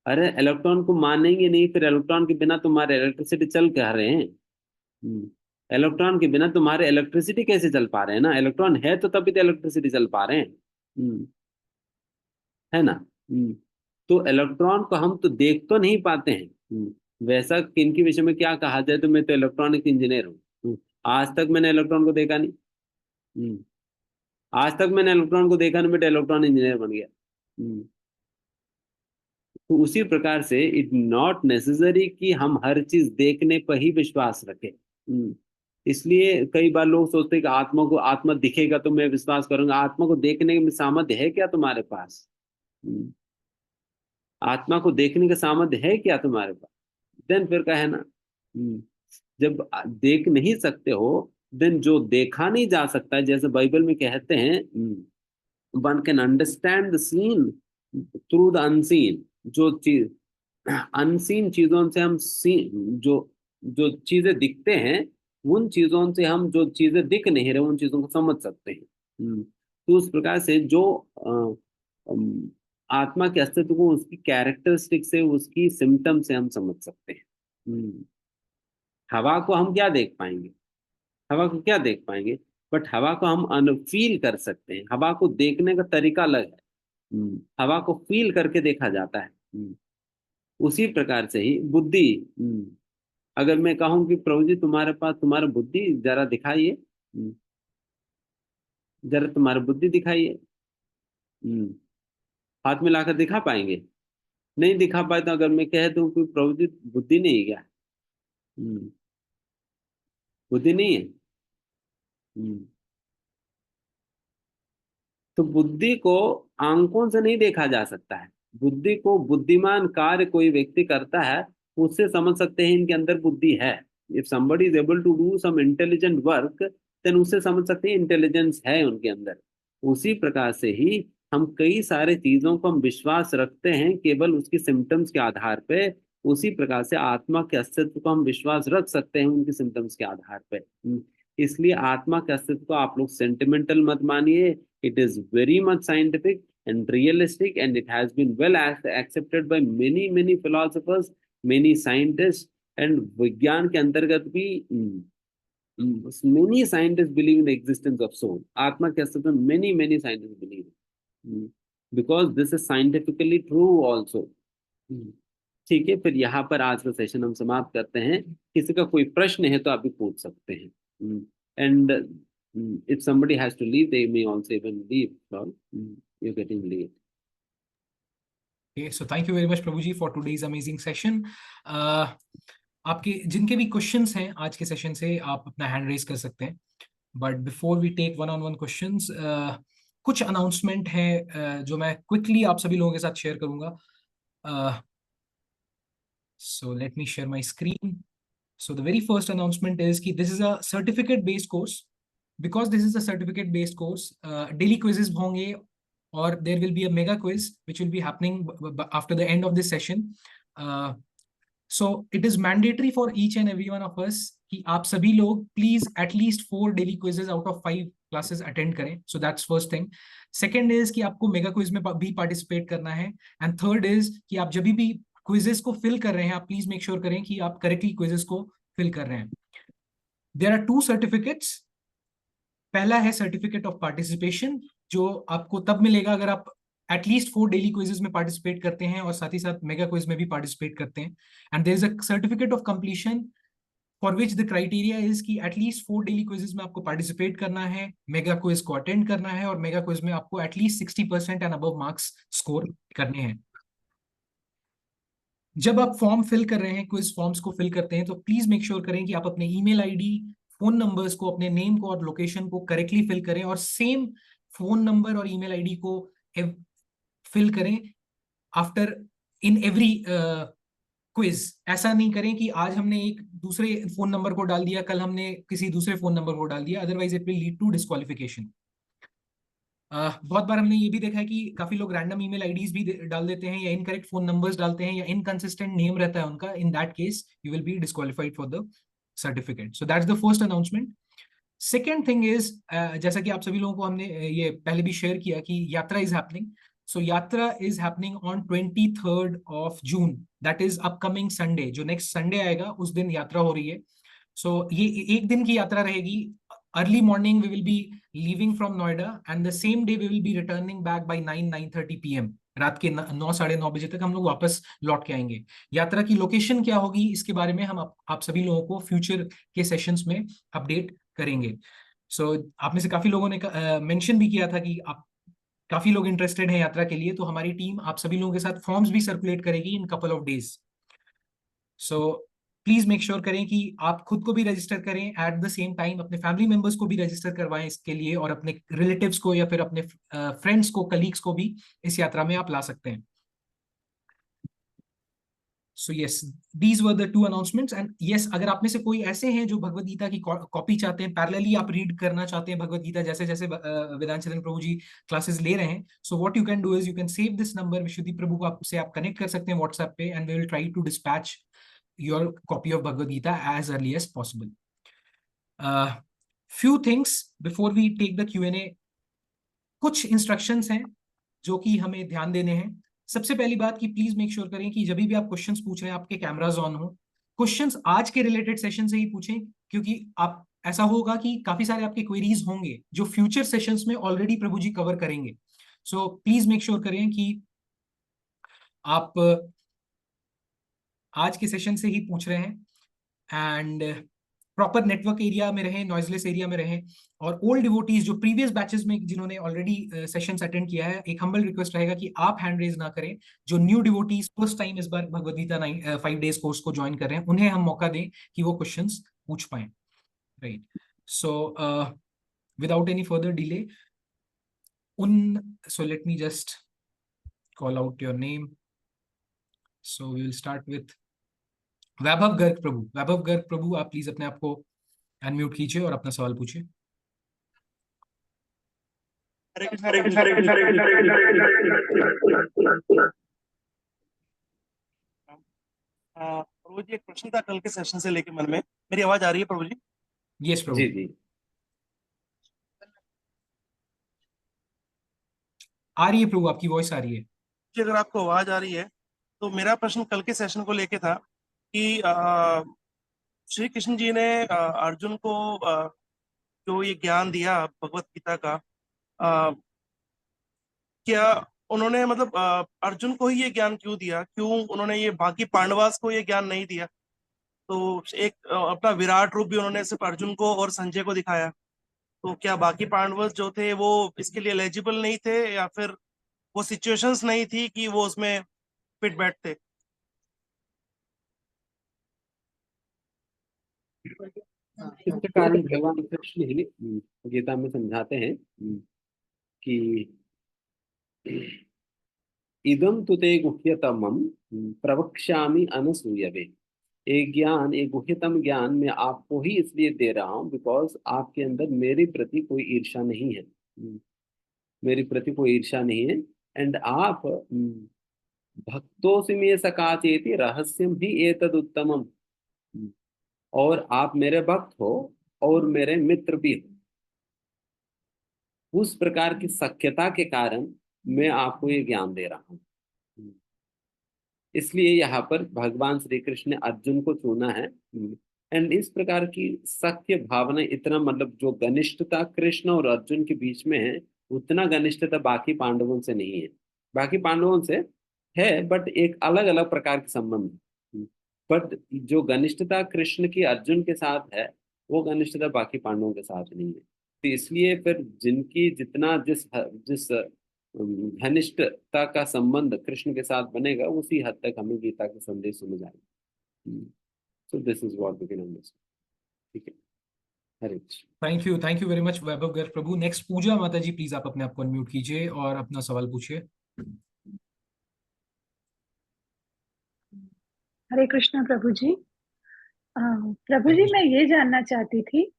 अरे इलेक्ट्रॉन को मानेंगे नहीं, फिर इलेक्ट्रॉन के बिना तुम्हारे इलेक्ट्रिसिटी चल क्या रहे हैं? इलेक्ट्रॉन के बिना तुम्हारे इलेक्ट्रिसिटी कैसे चल पा रहे हैं? ना इलेक्ट्रॉन है तो तभी तो इलेक्ट्रिसिटी चल पा रहे हैं। है ना? तो इलेक्ट्रॉन को हम तो देख तो नहीं पाते हैं। वैसा किनके विषय में क्या कहा जाए तो मैं तो इलेक्ट्रॉनिक इंजीनियर हूँ। आज तक मैंने इलेक्ट्रॉन को देखा नहीं। आज तक मैंने इलेक्ट्रॉन को देखा नहीं, बेटा इलेक्ट्रॉन इंजीनियर बन गया। तो उसी प्रकार से इट नॉट नेसेसरी कि हम हर चीज देखने पर ही विश्वास रखें। इसलिए कई बार लोग सोचते हैं कि आत्मा दिखेगा तो मैं विश्वास करूंगा। आत्मा को देखने में सामर्थ्य है क्या तुम्हारे पास? हम्म, आत्मा को देखने का सामर्थ्य है क्या तुम्हारे पास? देन फिर का है ना। जब देख नहीं सकते हो, देन जो देखा नहीं जा सकता है, जैसे बाइबल में कहते हैं, one can understand the seen through the unseen. जो चीज अनसीन चीजों से हम सी जो जो चीजें दिखते हैं, उन चीजों से हम जो चीजें दिख नहीं रहे उन चीजों को समझ सकते हैं। तो उस प्रकार से जो आत्मा के अस्तित्व को उसकी कैरेक्टरिस्टिक से, उसकी सिम्टम से हम समझ सकते हैं। हवा को हम क्या देख पाएंगे? हवा को क्या देख पाएंगे? बट हवा को हम अनफील कर सकते हैं। हवा को देखने का तरीका अलग है। हवा को फील करके देखा जाता है। उसी प्रकार से ही बुद्धि। अगर मैं कहूं कि प्रभु जी तुम्हारे पास तुम्हारा बुद्धि जरा दिखाइए, जरा तुम्हारा बुद्धि दिखाइए, हम्म, हाथ में लाकर दिखा पाएंगे? नहीं दिखा पाए। तो अगर मैं कह दूं कि प्रभु जी बुद्धि नहीं है क्या? हम्म, बुद्धि नहीं है। हम्म, तो बुद्धि को आंखों से नहीं देखा जा सकता है। बुद्धि को बुद्धिमान कार्य कोई व्यक्ति करता है, उससे समझ सकते हैं इनके अंदर बुद्धि है। If somebody is able to do some intelligent work, then उससे समझ सकते हैं इंटेलिजेंस है उनके अंदर। उसी प्रकार से ही हम कई सारे चीजों को हम विश्वास रखते हैं केवल उसकी सिम्टम्स के आधार पे। उसी प्रकार से आत्मा के अस्तित्व को हम विश्वास रख सकते हैं उनकी सिम्टम्स के आधार पे। इसलिए आत्मा के अस्तित्व को आप लोग सेंटिमेंटल मत मानिए। It is very much scientific and realistic, and it has been well accepted by many philosophers, many scientists, and विज्ञान के अंतर्गत भी many scientists believe in the existence of soul. आत्मा के अस्तित्व में many scientists believe, because this is scientifically true also. ठीक है, फिर यहाँ पर आज का सेशन हम समाप्त करते हैं। किसी का कोई प्रश्न है तो आप भी पूछ सकते हैं। And if somebody has to leave, they may also even leave. So, you're getting late. Okay, so thank you very much प्रभु ji for today's amazing session. आपके जिनके भी क्वेश्चंस हैं आज के सेशन से, आप अपना हैंड रेज कर सकते हैं। But before we take one on one questions, कुछ अनाउंसमेंट है जो मैं क्विकली आप सभी लोगों के साथ शेयर करूंगा। So let me share my screen. So the very first announcement is कि this is a certificate based course. Because this is a certificate based course, daily quizzes होंगे, or there will be a mega quiz which will be happening after the end of this session. So it is mandatory for each and every one of us कि आप सभी लोग please at least 4 daily quizzes out of 5 classes attend करें. So that's first thing. Second is कि आपको mega quiz में भी participate करना है. And third is कि आप जब भी quizzes को fill कर रहे हैं, आप please make sure करें कि आप correctly quizzes को fill कर रहे हैं. There are 2 certificates. पहला है सर्टिफिकेट ऑफ पार्टिसिपेशन, जो आपको तब मिलेगा अगर आप एटलीस्ट 4 डेली क्विजेज में पार्टिसिपेट करते हैं और साथ ही साथ मेगा क्विज में भी पार्टिसिपेट करते हैं। And there is a certificate of completion for which the criteria is कि एटलीस्ट 4 डेली क्विजेज में आपको पार्टिसिपेट करना है, मेगा क्विज को अटेंड करना है, और मेगा क्विज में आपको at least 60% and above marks score करने हैं। जब आप फॉर्म फिल कर रहे हैं, क्विज फॉर्म्स को फिल करते हैं, तो प्लीज मेक श्योर करें कि आप अपने ईमेल आईडी, फोन नंबर्स को, अपने नेम को और लोकेशन को करेक्टली फिल करें, और सेम फोन नंबर और ईमेल आईडी को फिल करें आफ्टर इन एवरी क्विज। ऐसा नहीं करें कि आज हमने एक दूसरे फोन नंबर को डाल दिया, कल हमने किसी दूसरे फोन नंबर को डाल दिया, otherwise it will lead to disqualification. बहुत बार हमने ये भी देखा है कि काफी लोग रैंडम ईमेल आईडीज भी डाल देते हैं, या इनकरेक्ट फोन नंबर्स डालते हैं, या इनकंसिस्टेंट नेम रहता है उनका। In that case you will be disqualified for the certificate. So that's the first announcement. Second thing is, जैसा कि आप सभी लोगों को हमने ये पहले भी शेयर किया कि यात्रा is happening. So yatra is happening on 23rd of June, that is upcoming Sunday. जो नेक्स्ट संडे आएगा उस दिन यात्रा हो रही है। सो ये एक दिन की यात्रा रहेगी। Early morning we will be leaving from Noida, and the same day we will be returning back by 9-9:30 PM। रात के 9-9:30 बजे तक हम लोग वापस लौट के आएंगे। यात्रा की लोकेशन क्या होगी, इसके बारे में हम आप सभी लोगों को फ्यूचर के सेशंस में अपडेट करेंगे। सो आप में से काफी लोगों ने मेंशन भी किया था कि आप काफी लोग इंटरेस्टेड हैं यात्रा के लिए, तो हमारी टीम आप सभी लोगों के साथ फॉर्म्स भी सर्कुलेट करेगी in couple of days. So please make sure करें कि आप खुद को भी रजिस्टर करें, एट द सेम टाइम अपने फैमिली मेंबर्स को भी रजिस्टर करवाएं इसके लिए, और अपने रिलेटिव्स को या फिर अपने फ्रेंड्स को, कलीग्स को भी इस यात्रा में आप ला सकते हैं। So yes, these were the two announcements. And yes, अगर आप में से कोई ऐसे हैं जो भगवत गीता की कॉपी चाहते हैं, पैरेलली आप रीड करना चाहते हैं भगवत गीता, जैसे जैसे वेदांत चंद्र प्रभु जी क्लासेस ले रहे हैं, so what you can do is you can save this number, Vishuddhi Prabhu को आपसे आप कनेक्ट कर सकते हैं व्हाट्सएप पे, and we will try to dispatch your copy of Bhagavad Gita as early as possible. Few things before we take the Q&A। कुछ instructions हैं जो कि हमें ध्यान देने हैं। सबसे पहली बात कि प्लीज मेक श्योर करें कि जब भी आप क्वेश्चंस पूछ रहे हैं आपके कैमरास ऑन हो। क्वेश्चंस आज के रिलेटेड सेशन से ही पूछें, क्योंकि आप ऐसा होगा कि काफी सारे आपके क्वेरीज होंगे जो फ्यूचर सेशंस में ऑलरेडी प्रभु जी कवर करेंगे। सो प्लीज मेक श्योर करें कि आप आज के सेशन से ही पूछ रहे हैं, एंड प्रॉपर नेटवर्क एरिया में रहें, नॉइजलेस एरिया में रहें। और ओल्ड डिवोटीज जो प्रीवियस बैचेस में जिन्होंने ऑलरेडी सेशंस अटेंड किया है, एक हम्बल रिक्वेस्ट रहेगा कि आप हैंड रेज ना करें। जो न्यू डिवोटीज फर्स्ट टाइम इस बार भगवद गीता 5 days कोर्स को ज्वाइन कर रहे हैं, उन्हें हम मौका दें कि वो क्वेश्चंस पूछ पाए। Right, so without any further delay, so let me just call out your name. So we will start with Vaibhav Garg Prabhu. Vaibhav Garg Prabhu, आप प्लीज अपने आप को अनम्यूट कीजिए और अपना सवाल पूछिए। हरे कृष्ण हरे कृष्ण हरे कृष्ण हरे कृष्ण हरे कृष्ण। प्रभु जी, एक प्रश्न था कल के सेशन से लेके मन में। मेरी आवाज आ रही है प्रभु जी? यस प्रभु, जी जी आ रही है प्रभु, आपकी वॉइस आ रही है। जी, अगर आपको आवाज आ रही है तो मेरा प्रश्न कल के सेशन को लेके था कि श्री कृष्ण जी ने अर्जुन को जो ये ज्ञान दिया भगवत गीता का, क्या उन्होंने मतलब अर्जुन को ही ये ज्ञान क्यों दिया? क्यों उन्होंने ये बाकी पांडवास को ये ज्ञान नहीं दिया? तो एक अपना विराट रूप भी उन्होंने सिर्फ अर्जुन को और संजय को दिखाया। तो क्या बाकी पांडव जो थे वो इसके लिए एलिजिबल नहीं थे, या फिर वो सिचुएशंस नहीं थी कि वो उसमें फिट बैठते? इसके कारण भगवान कृष्ण ही गीता में समझाते हैं कि इदम तुते गुह्यतमम प्रवक्ष्यामि अनसूयवे। एक ज्ञान, एक गुह्यतम ज्ञान मैं आपको ही इसलिए दे रहा हूँ बिकॉज आपके अंदर मेरी प्रति कोई ईर्ष्या नहीं है। मेरी प्रति कोई ईर्ष्या नहीं है। एंड आप भक्तों से में सकाचेति रहस्यम ही एतद उत्तमम। और आप मेरे भक्त हो और मेरे मित्र भी हो। उस प्रकार की सख्यता के कारण मैं आपको ये ज्ञान दे रहा हूँ। इसलिए यहाँ पर भगवान श्री कृष्ण ने अर्जुन को चुना है। एंड इस प्रकार की सख्य भावना, इतना मतलब जो घनिष्ठता कृष्ण और अर्जुन के बीच में है, उतना घनिष्ठता बाकी पांडवों से नहीं है। बाकी पांडवों से है बट एक अलग अलग प्रकार के संबंध। बट जो घनिष्ठता कृष्ण की अर्जुन के साथ है, वो घनिष्ठता बाकी पांडवों के साथ नहीं है। तो इसलिए फिर जिनकी जितना जिस जिस घनिष्ठता का संबंध कृष्ण के साथ बनेगा, उसी हद तक हमें गीता का संदेश समझ आएगा। So this is what we can understand. ठीक है, Hare Krishna. Thank you very much Vaibhav Garg Prabhu. Next Puja Mata ji, please आप अपने आप को अनम्यूट कीजिए और अपना सवाल पूछिए। हरे कृष्णा प्रभु जी। प्रभु हरे जी, कृष्ण। मैं ये जानना चाहती थी,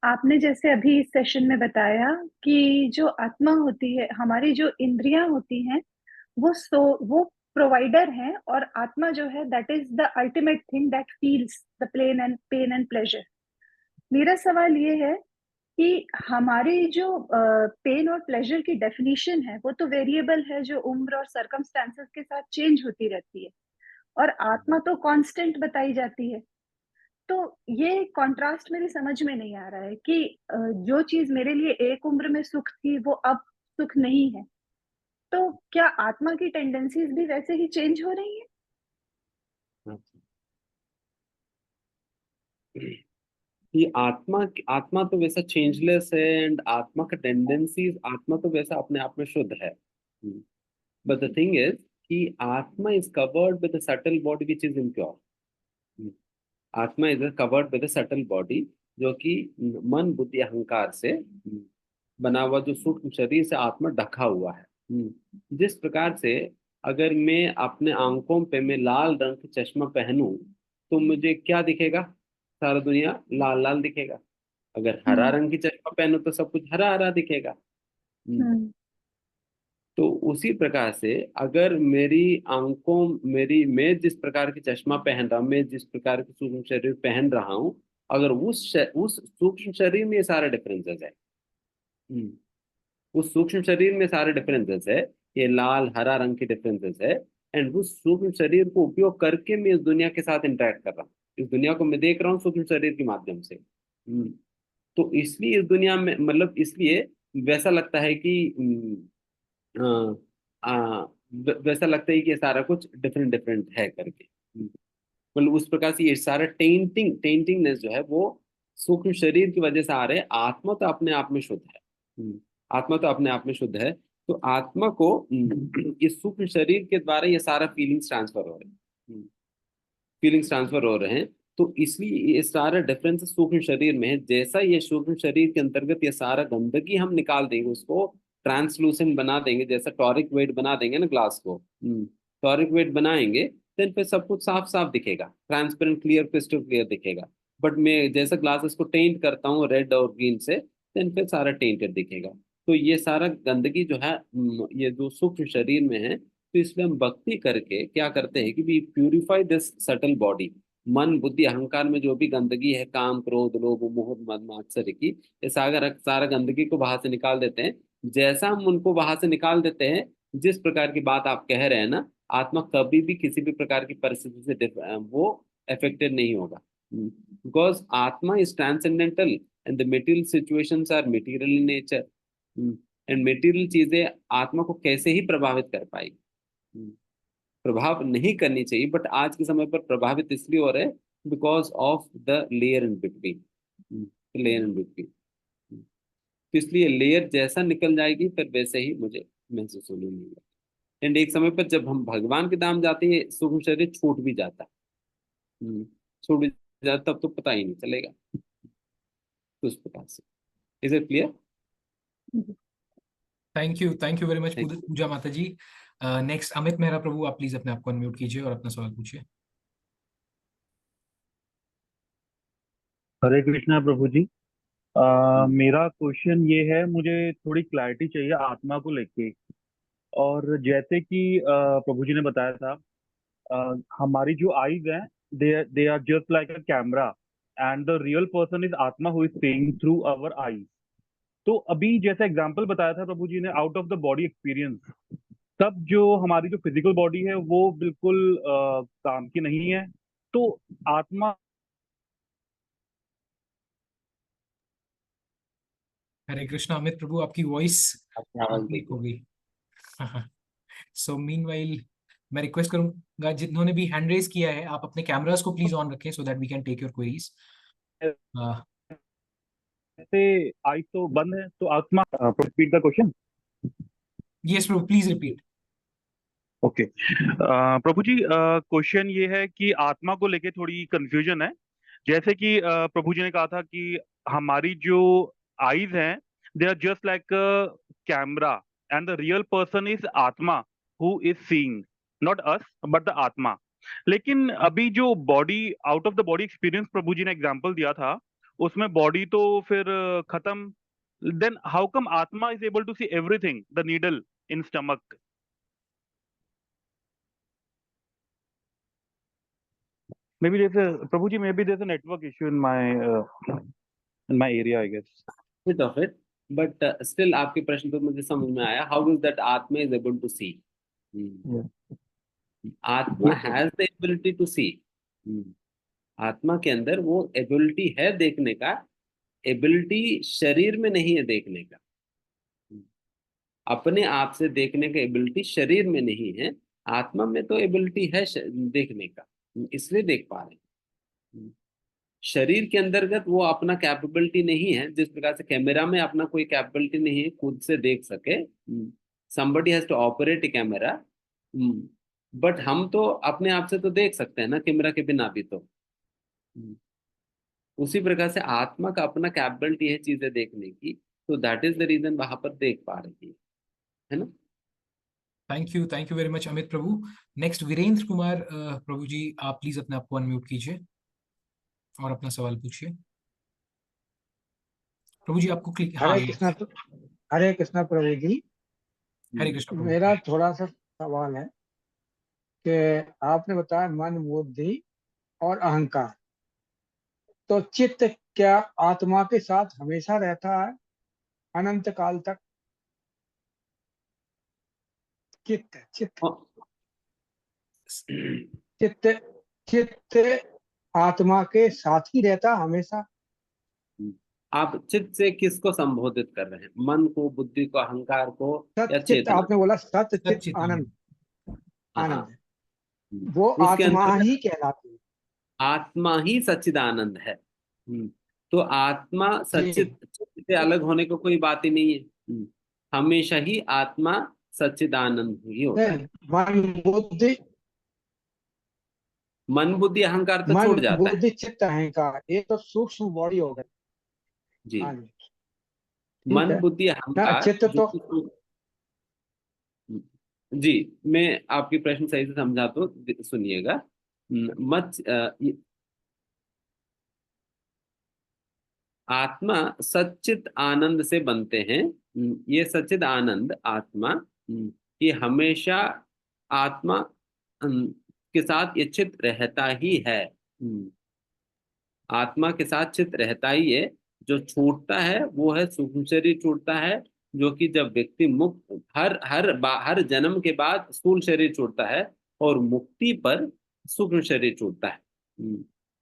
आपने जैसे अभी इस सेशन में बताया कि जो आत्मा होती है, हमारी जो इंद्रियां होती हैं, वो प्रोवाइडर हैं, और आत्मा जो है that is the ultimate thing that feels the pain and pleasure. मेरा सवाल ये है कि हमारी जो पेन और प्लेजर की डेफिनेशन है, वो तो वेरिएबल है, जो उम्र और सर्कमस्टांसेस के साथ चेंज होती रहती है, और आत्मा तो कांस्टेंट बताई जाती है। तो ये कॉन्ट्रास्ट मेरी समझ में नहीं आ रहा है कि जो चीज मेरे लिए एक उम्र में सुख थी, वो अब सुख नहीं है। तो क्या आत्मा की टेंडेंसीज भी वैसे ही चेंज हो रही है? कि आत्मा तो वैसा चेंजलेस है, एंड आत्मा का टेंडेंसीज, आत्मा तो वैसा अपने आप में शुद्ध है। बट द थिंग इज कि atma is covered with subtle body which is impure. Atma is covered with subtle body, जो कि मन बुद्धि अहंकार से बना हुआ जो सूक्ष्म शरीर से आत्मा ढका हुआ है। जिस प्रकार से अगर मैं अपने आंखों पे मैं लाल रंग का चश्मा पहनूं तो मुझे क्या दिखेगा? सारा दुनिया लाल लाल दिखेगा। अगर हरा हम्म रंग की चश्मा पहनूं तो सब कुछ हरा हरा दिखेगा। हम्म तो उसी प्रकार से अगर मेरी मैं जिस प्रकार की चश्मा पहन रहा हूं, मैं जिस प्रकार की सूक्ष्म शरीर पहन रहा हूं, अगर उस सूक्ष्म शरीर में ये सारे डिफरेंसेस है। हम्म, उस सूक्ष्म शरीर में सारे डिफरेंसेस है, ये लाल हरा रंग के डिफरेंसेस है। एंड उस सूक्ष्म शरीर को उपयोग करके मैं इस दुनिया के साथ इंटरेक्ट कर रहा हूँ, इस दुनिया को मैं देख रहा हूँ सूक्ष्म शरीर के माध्यम से। तो इसलिए इस दुनिया में मतलब इसलिए वैसा लगता है कि अ, वैसा लगता है कि ये सारा कुछ डिफरेंट डिफरेंट है करके। मतलब उस प्रकार से ये सारा टेंटिंगनेस जो है वो सूक्ष्म शरीर की वजह से आ रहे हैं। आत्मा तो अपने आप में शुद्ध है। आत्मा तो अपने आप में शुद्ध है। तो आत्मा को इस सूक्ष्म शरीर के द्वारा ये सारा फीलिंग्स ट्रांसफर हो रहे हैं। तो इसलिए ये सारा डिफरेंस सूक्ष्म शरीर में है। जैसा ये सूक्ष्म शरीर के अंतर्गत ये सारा गंदगी हम निकाल देंगे, उसको ट्रांसलूसेंट बना देंगे, जैसा टॉरिक वेट बना देंगे ना ग्लास को, टॉरिक वेट बनाएंगे, देन फिर सब कुछ साफ साफ दिखेगा, ट्रांसपेरेंट क्लियर क्रिस्टल क्लियर दिखेगा। बट मैं जैसा ग्लासेस को टेंट करता हूँ रेड और ग्रीन से, देन फिर सारा टेंटेड दिखेगा। तो ये सारा गंदगी जो है ये जो सूक्ष्म शरीर में है, तो इसलिए हम भक्ति करके क्या करते हैं कि we purify this subtle body. मन बुद्धि अहंकार में जो भी गंदगी है, काम क्रोध लोभ मोह मद मात्सर्य की, ये सारा गंदगी को बाहर से निकाल देते हैं। जैसा हम उनको बाहर से निकाल देते हैं, जिस प्रकार की बात आप कह रहे हैं ना, आत्मा कभी भी किसी भी प्रकार की परिस्थिति से वो अफेक्टेड नहीं होगा। बिकॉज आत्मा is transcendental and the material situations are material in nature. And material चीजें आत्मा को कैसे ही प्रभावित कर पाएगी? प्रभाव नहीं करनी चाहिए, बट आज के समय पर प्रभावित इसलिए हो रहे हैं because of the layer in between. Layer in between. तो इसलिए लेयर जैसा निकल जाएगी फिर वैसे ही मुझे महसूस होने लगेगा। एंड एक समय पर जब हम भगवान के धाम जाते हैं, सूक्ष्म शरीर छूट भी जाता है। छूट भी जाता, तब तो पता ही नहीं चलेगा। तो उस प्रकार से is it clear? Thank you very much thank you. Puja Mata ji. Next Amit Mehra Prabhu, आप प्लीज अपने आप को अनम्यूट कीजिए और अपना सवाल पूछिए। हरे कृष्णा प्रभु जी। मेरा क्वेश्चन ये है, मुझे थोड़ी क्लैरिटी चाहिए आत्मा को लेके। और जैसे कि प्रभु जी ने बताया था, हमारी जो आईज हैं, they are just like a camera, and the real person is atma who is seeing through our eyes. तो अभी जैसा एग्जांपल बताया था प्रभु जी ने, out of the body experience, तब जो हमारी जो फिजिकल बॉडी है वो बिल्कुल काम की नहीं है। तो आत्मा हरे कृष्णा अमित प्रभु, आपकी वॉइस आपकी आवाज ब्रेक हो देखिए। गई। सो मीनवाइल मैं रिक्वेस्ट करूंगा जिन्होंने भी हैंड रेज किया है, आप अपने कैमरास को प्लीज ऑन रखें so that we can take your queries. से आईज तो बंद है, तो आत्मा रिपीट द क्वेश्चन। यस प्रभु, प्लीज रिपीट। ओके प्रभु जी, क्वेश्चन ये है कि आत्मा को लेके थोड़ी कंफ्यूजन है। जैसे कि प्रभु जी ने कहा था कि हमारी जो आईज हैं, they are just like camera, and the real person is atma who is seeing, not us but the atma. लेकिन अभी जो body, out of the body experience Prabhu ji ने एग्जांपल दिया था, उसमें बॉडी तो फिर खत्म। देन हाउ कम आत्मा is able to see everything, the needle in stomach? Maybe there's a Prabhuji, maybe there's a network issue in my area, I guess. Bit of it, but still आपके प्रश्न तो मुझे समझ में आया। How is that atma is able to see? Yeah. Atma Yes, sir. Has the ability to see. आत्मा के अंदर वो एबिलिटी है देखने का। एबिलिटी शरीर में नहीं है देखने का। अपने आप से देखने का एबिलिटी शरीर में नहीं है। आत्मा में तो एबिलिटी है देखने का, इसलिए देख पा रहे हैं। शरीर के अंतर्गत वो अपना कैपेबिलिटी नहीं है, जिस प्रकार से कैमरा में अपना कोई कैपेबिलिटी नहीं है खुद से देख सके। Somebody has to operate a camera, but हम तो अपने आप से तो देख सकते हैं ना कैमरा के बिना भी तो। हम्म, उसी प्रकार से आत्मा का अपना कैपेबिलिटी है चीजें देखने की, तो दैट इज द रीजन वहां पर देख पा रही है ना। Thank you very much Amit Prabhu. Next Virendra Kumar Prabhu ji, आप प्लीज अपने आप को अनम्यूट कीजिए और अपना सवाल पूछिए। प्रभु जी आपको हाँ, हरे कृष्णा प्रभु जी। हरे कृष्ण प्रभु। मेरा थोड़ा सा सवाल है कि आपने बताया मन, बुद्धि और अहंकार, तो चित्त क्या आत्मा के साथ हमेशा रहता है अनंत काल तक? चित्त चित्त चित्त चित्त आत्मा के साथ ही रहता हमेशा? आप चित्त से किसको संबोधित कर रहे हैं? मन को, बुद्धि को, अहंकार को या सत चित्त, चेतना? आपने बोला सत चित्त सच्चित आनंद, हाँ, आनंद वो उसके आत्मा अंतर्गत ही कहलाती है। आत्मा ही सच्चिदानंद है। तो आत्मा जी चित्त से अलग होने को कोई बात ही नहीं है। हमेशा ही आत्मा सच्चिदानंद ही होता है। नहीं, मन बुद्धि अहंकार तो मन छूट जाता है। बुद्धि चित्त अहंकार, ये तो सूक्ष्म बॉडी हो गई। जी, हाँ जी, ठीक मन है बुद्धि ना। अहंकार चित्त जो तो जी, मैं आपकी प्रश्न सही से समझा तो सुनिएगा। मत आत्मा सच्चित आनंद से बनते हैं। ये सच्चित आनंद आत्मा, ये हमेशा आत्मा के साथ ये चित रहता ही है। आत्मा के साथ चित रहता ही है। जो छूटता है वो है सूक्ष्म शरीर छूटता है, जो कि जब व्यक्ति मुक्त हर जन्म के बाद स्थूल शरीर छूटता है, और मुक्ति पर सूक्ष्म शरीर छूटता है।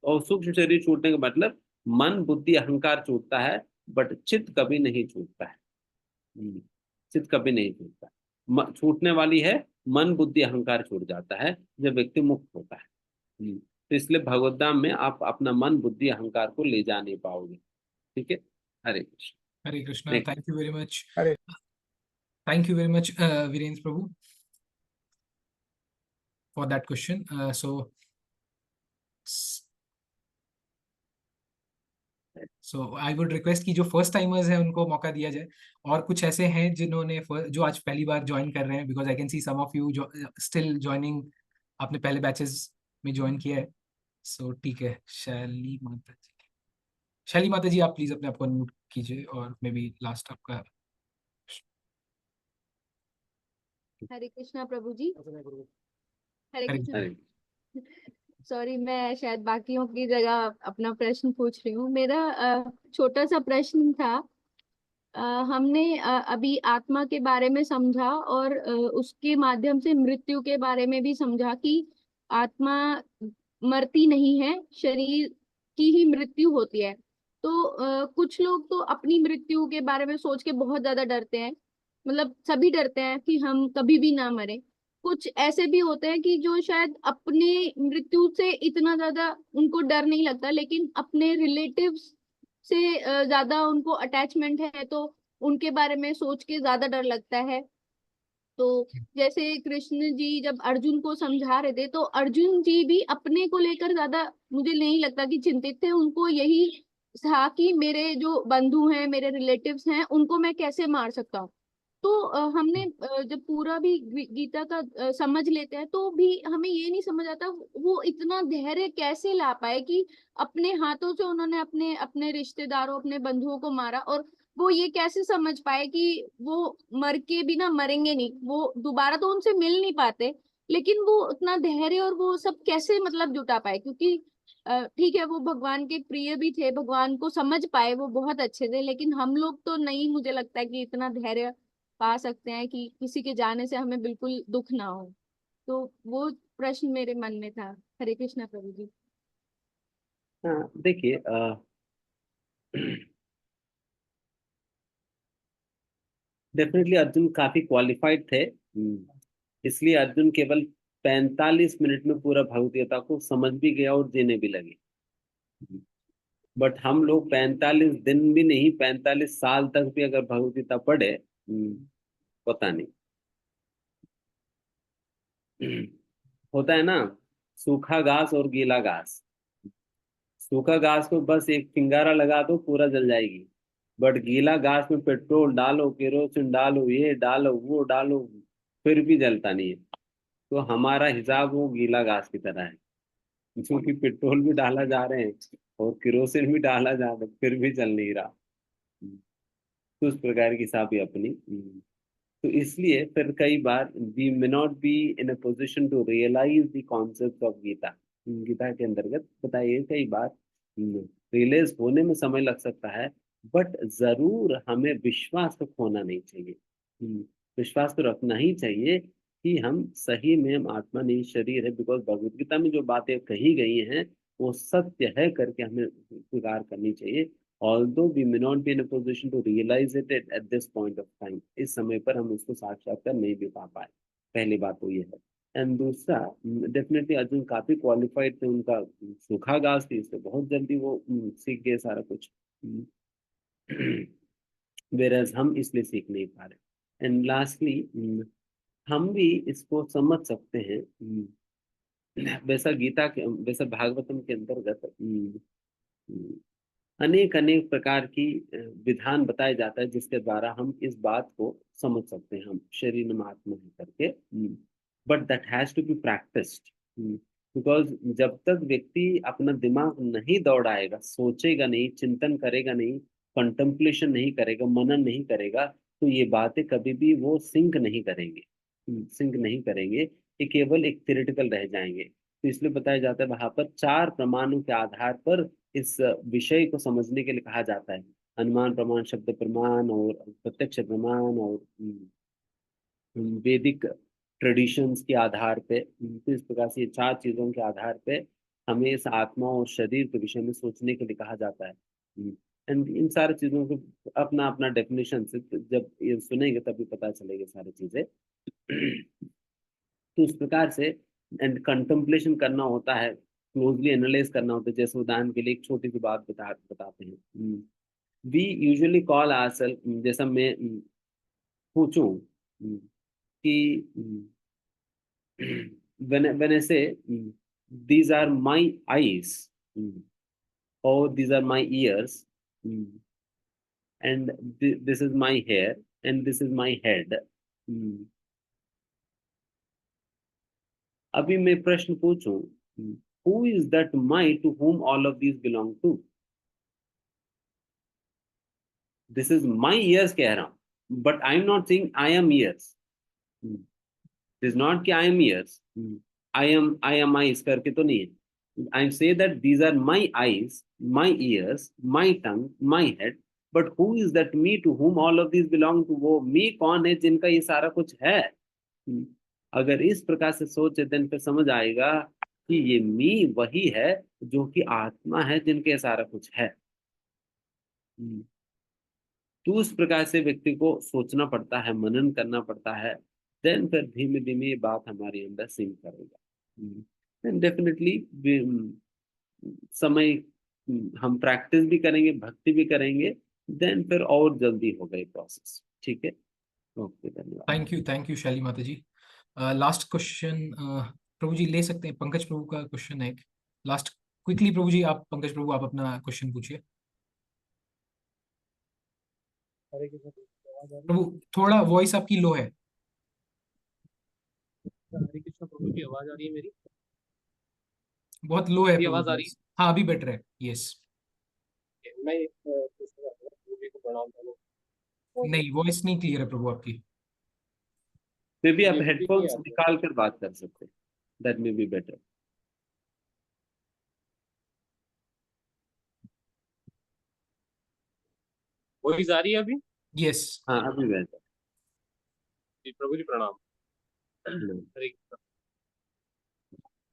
और सूक्ष्म शरीर छूटने का मतलब मन बुद्धि अहंकार छूटता है, बट चित्त कभी नहीं छूटता है। चित्त कभी नहीं छूटता। छूटने वाली है मन बुद्धि अहंकार छूट जाता है जब व्यक्ति मुक्त होता है। तो इसलिए भगवत धाम में आप अपना मन बुद्धि अहंकार को ले जा नहीं पाओगे। ठीक है। Hare Krishna. Hare Krishna. Next. Thank you very much. अरे thank you very much Virendra Prabhu for that question. So I would request कि जो फर्स्ट टाइमर्स हैं उनको मौका दिया जाए, और कुछ ऐसे हैं जिन्होंने जो आज पहली बार ज्वाइन कर रहे हैं, because I can see some of you जो स्टिल ज्वाइनिंग, आपने पहले बैचेस में ज्वाइन किया है। सो ठीक है, शैली माता जी आप प्लीज अपने आप को अनम्यूट कीजिए, और मे बी लास्ट आपका। हरे कृष्णा प्रभु जी। हरे हरे कृष्णा। हरे सॉरी, मैं शायद बाकियों की जगह अपना प्रश्न पूछ रही हूँ। मेरा छोटा सा प्रश्न था। हमने अभी आत्मा के बारे में समझा, और उसके माध्यम से मृत्यु के बारे में भी समझा कि आत्मा मरती नहीं है, शरीर की ही मृत्यु होती है। तो कुछ लोग तो अपनी मृत्यु के बारे में सोच के बहुत ज्यादा डरते हैं, मतलब सभी डरते हैं कि हम कभी भी ना मरे। कुछ ऐसे भी होते हैं कि जो शायद अपने मृत्यु से इतना ज्यादा उनको डर नहीं लगता, लेकिन अपने रिलेटिव्स से ज्यादा उनको अटैचमेंट है, तो उनके बारे में सोच के ज्यादा डर लगता है। तो जैसे कृष्ण जी जब अर्जुन को समझा रहे थे, तो अर्जुन जी भी अपने को लेकर ज्यादा मुझे नहीं लगता कि चिंतित थे। उनको यही था कि मेरे जो बंधु हैं, मेरे रिलेटिव्स हैं, उनको मैं कैसे मार सकता हूँ। तो हमने जब पूरा भी गीता का समझ लेते हैं, तो भी हमें ये नहीं समझ आता वो इतना धैर्य कैसे ला पाए कि अपने हाथों से उन्होंने अपने अपने रिश्तेदारों, अपने बंधुओं को मारा, और वो ये कैसे समझ पाए कि वो मर के भी ना मरेंगे नहीं, वो दोबारा तो उनसे मिल नहीं पाते, लेकिन वो उतना धैर्य और वो सब कैसे मतलब जुटा पाए? क्योंकि ठीक है, वो भगवान के प्रिय भी थे, भगवान को समझ पाए, वो बहुत अच्छे थे, लेकिन हम लोग तो नहीं, मुझे लगता है कि इतना धैर्य पा सकते हैं कि किसी के जाने से हमें बिल्कुल दुख ना हो। तो वो प्रश्न मेरे मन में था। हरे कृष्णा प्रभु जी। हाँ, देखिए डेफिनेटली अर्जुन काफी क्वालिफाइड थे। इसलिए अर्जुन केवल 45 मिनट में पूरा भगवत गीता को समझ भी गया और जीने भी लगे। बट हम लोग 45 दिन भी नहीं, 45 साल तक भी अगर भगवत गीता पढ़े, पता नहीं। होता है ना, सूखा घास और गीला घास। सूखा घास को बस एक फिंगारा लगा दो पूरा जल जाएगी, बट गीला घास में पेट्रोल डालो, केरोसिन डालो, ये डालो, वो डालो, फिर भी जलता नहीं है। तो हमारा हिसाब वो गीला घास की तरह है, क्योंकि पेट्रोल भी डाला जा रहे हैं और केरोसिन भी डाला जा रहा है, फिर भी चल नहीं रहा। तो उस प्रकार की हिसाब है अपनी। तो इसलिए फिर कई बार we may not be in a position to realise the concept of Gita. Gita के अंतर्गत बताइए, कई बार रियलाइज होने में समय लग सकता है, बट जरूर हमें विश्वास तो खोना नहीं चाहिए। विश्वास तो रखना ही चाहिए कि हम सही में हम आत्मा नहीं शरीर है, बिकॉज भगवत गीता में जो बातें कही गई हैं वो सत्य है करके हमें स्वीकार करनी चाहिए। although we may not be in a position to realize it at this point of time, इस समय पर हम उसको साक्षात्कार नहीं दे पा पाए। पहली बात तो ये है। एंड दूसरा, डेफिनेटली अर्जुन काफी क्वालिफाइड थे, उनका सूखा घास थी, इससे बहुत जल्दी वो सीख गए सारा कुछ। वेरएज हम इसलिए सीख नहीं पा रहे। एंड लास्टली, हम भी इसको समझ सकते हैं। वैसा गीता के, वैसा भागवतम के अंतर्गत अनेक अनेक प्रकार की विधान बताया जाता है जिसके द्वारा हम इस बात को समझ सकते हैं, हम शरीर में आत्मा है करके। But that has to be practised, because जब तक व्यक्ति अपना दिमाग नहीं दौड़ाएगा, सोचेगा नहीं, चिंतन करेगा नहीं, कंtemplation नहीं करेगा, मनन नहीं करेगा, तो ये बातें कभी भी वो सिंक नहीं करेंगे, सिंक नहीं करेंगे, ये केवल एक थियोरेटिकल रह जाएंगे। तो इसलिए बताया जाता है वहां पर 4 प्रमाणों के आधार पर इस विषय को समझने के लिए कहा जाता है। अनुमान प्रमाण, शब्द प्रमाण और प्रत्यक्ष प्रमाण और वैदिक ट्रेडिशंस के आधार पे। तो इस प्रकार से ये 4 चीजों के आधार पे हमें इस आत्मा और शरीर के विषय में सोचने के लिए कहा जाता है। एंड इन सारी चीजों को अपना अपना डेफिनेशन से जब ये सुनेंगे तभी पता चलेगा सारी चीजें। तो इस प्रकार से एंड कंtemplation करना होता है, क्लोजली एनालाइज करना होता है। जैसे उदाहरण के लिए एक छोटी सी बात बताते हैं। वी यूजुअली कॉल आवरसेल्फ, जैसा मैं पूछूं कि when I say these are my eyes, or these are my ears, and this is my hair, and this is my head, अभी मैं प्रश्न पूछूं, who is that my to whom all of these belong to? This is my ears कह रहा हूं, but I am not saying I am ears. This is not कि I am ears, I am eyes करके तो नहीं है। I say that these are my eyes, my ears, my tongue, my head, but who is that me to whom all of these belong to? वो me कौन है जिनका ये सारा कुछ है? अगर इस प्रकार से सोचे देन फिर समझ आएगा कि ये मी वही है जो कि आत्मा है जिनके सारा कुछ है। तो उस प्रकार से व्यक्ति को सोचना पड़ता है, मनन करना पड़ता है, देन फिर धीमे धीमे ये बात हमारे अंदर सिंक करेगा। एंड डेफिनेटली समय हम प्रैक्टिस भी करेंगे, भक्ति भी करेंगे, देन फिर और जल्दी होगा ये प्रोसेस। ठीक है, ओके, धन्यवाद। थैंक यू शैली माता जी। लास्ट क्वेश्चन प्रभु जी ले सकते हैं, पंकज प्रभु का क्वेश्चन है लास्ट। क्विकली प्रभु जी, आप पंकज प्रभु आप अपना क्वेश्चन पूछिए। प्रभु थोड़ा वॉइस आपकी लो है। हरे कृष्ण प्रभु जी, आवाज आ रही है मेरी? बहुत लो है मेरी प्रभु आवाज आ जी। रही हाँ अभी बेटर है, यस। है? मैं प्रभु जी को प्रणाम करूं। नहीं, वॉइस नहीं क्लियर है प्रभु आपकी। मे बी आप ये भी हेडफोन्स नहीं आती। निकाल कर बात कर सकते हैं, that may be better. Voice आ रही है अभी? यस। हाँ अभी बेटर। जी प्रभु जी प्रणाम। हरे कृष्ण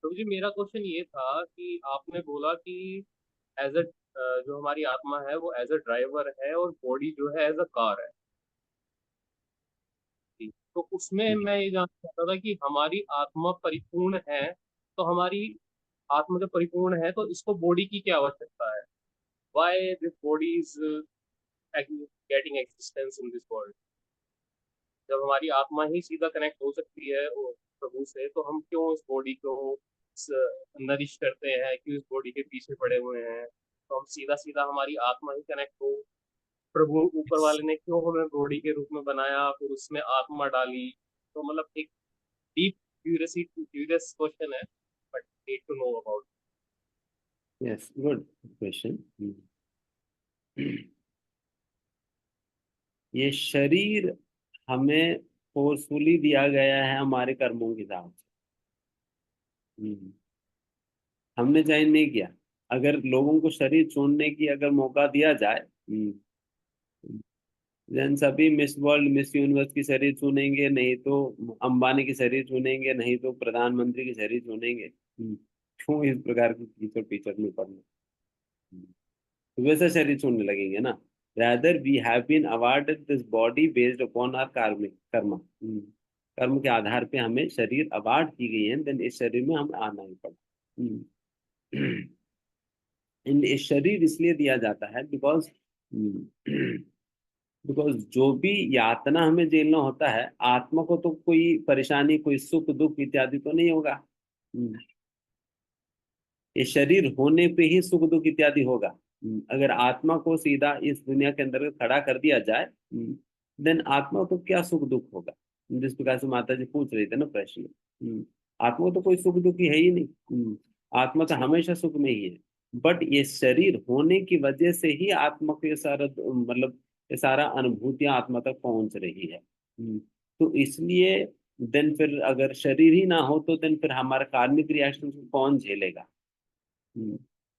प्रभु जी, मेरा क्वेश्चन ये था कि आपने बोला कि एज अ जो हमारी आत्मा है वो एज अ ड्राइवर है और बॉडी जो है एज अ कार है। जी, तो उसमें मैं ये जानना चाहता था कि हमारी आत्मा परिपूर्ण है, तो हमारी आत्मा जब परिपूर्ण है तो इसको बॉडी की क्या आवश्यकता है? why this body is getting existence in this world? जब हमारी आत्मा ही सीधा कनेक्ट हो सकती है वो प्रभु से, तो हम क्यों इस बॉडी को नरिश करते हैं, क्यों इस बॉडी के पीछे पड़े हुए हैं? तो हम सीधा सीधा हमारी आत्मा ही कनेक्ट हो। प्रभु ऊपर वाले ने क्यों हमें बॉडी के रूप में बनाया, फिर उसमें आत्मा डाली? तो मतलब एक डीप क्यूरियस क्वेश्चन है, but need to know about. Yes, good question. ये शरीर हमें फोर्सफुली दिया गया है हमारे कर्मों के हिसाब से। हमने चयन नहीं किया। अगर लोगों को शरीर चुनने की अगर मौका दिया जाए, देन सभी मिस वर्ल्ड मिस यूनिवर्स की शरीर चुनेंगे, नहीं तो अंबानी की शरीर चुनेंगे, नहीं तो प्रधानमंत्री की शरीर चुनेंगे। क्यों इस प्रकार की कीचड़ पीचड़ में पड़ना? तो वैसा शरीर चुनने लगेंगे ना। rather we have been awarded this body based upon our कर्म कर्म के आधार पे हमें शरीर अवार्ड की गई है, देन इस शरीर में हमें आना ही पड़ा। इस शरीर इसलिए दिया जाता है बिकॉज जो भी यातना हमें झेलना होता है, आत्मा को तो कोई परेशानी, कोई सुख दुख इत्यादि तो नहीं होगा। ये शरीर होने पे ही सुख दुख इत्यादि होगा। अगर आत्मा को सीधा इस दुनिया के अंदर खड़ा कर दिया जाए, देन आत्मा को क्या सुख दुख होगा? जिस प्रकार से माता जी पूछ रही थे ना प्रश्न, आत्मा को तो कोई सुख दुख ही है ही नहीं। आत्मा तो हमेशा सुख में ही है, बट ये शरीर होने की वजह से ही आत्मा को ये सारा मतलब ये सारा अनुभूतियां आत्मा तक पहुंच रही है। तो इसलिए देन फिर अगर शरीर ही ना हो तो देन फिर हमारा कार्मिक रिएक्शन को कौन झेलेगा?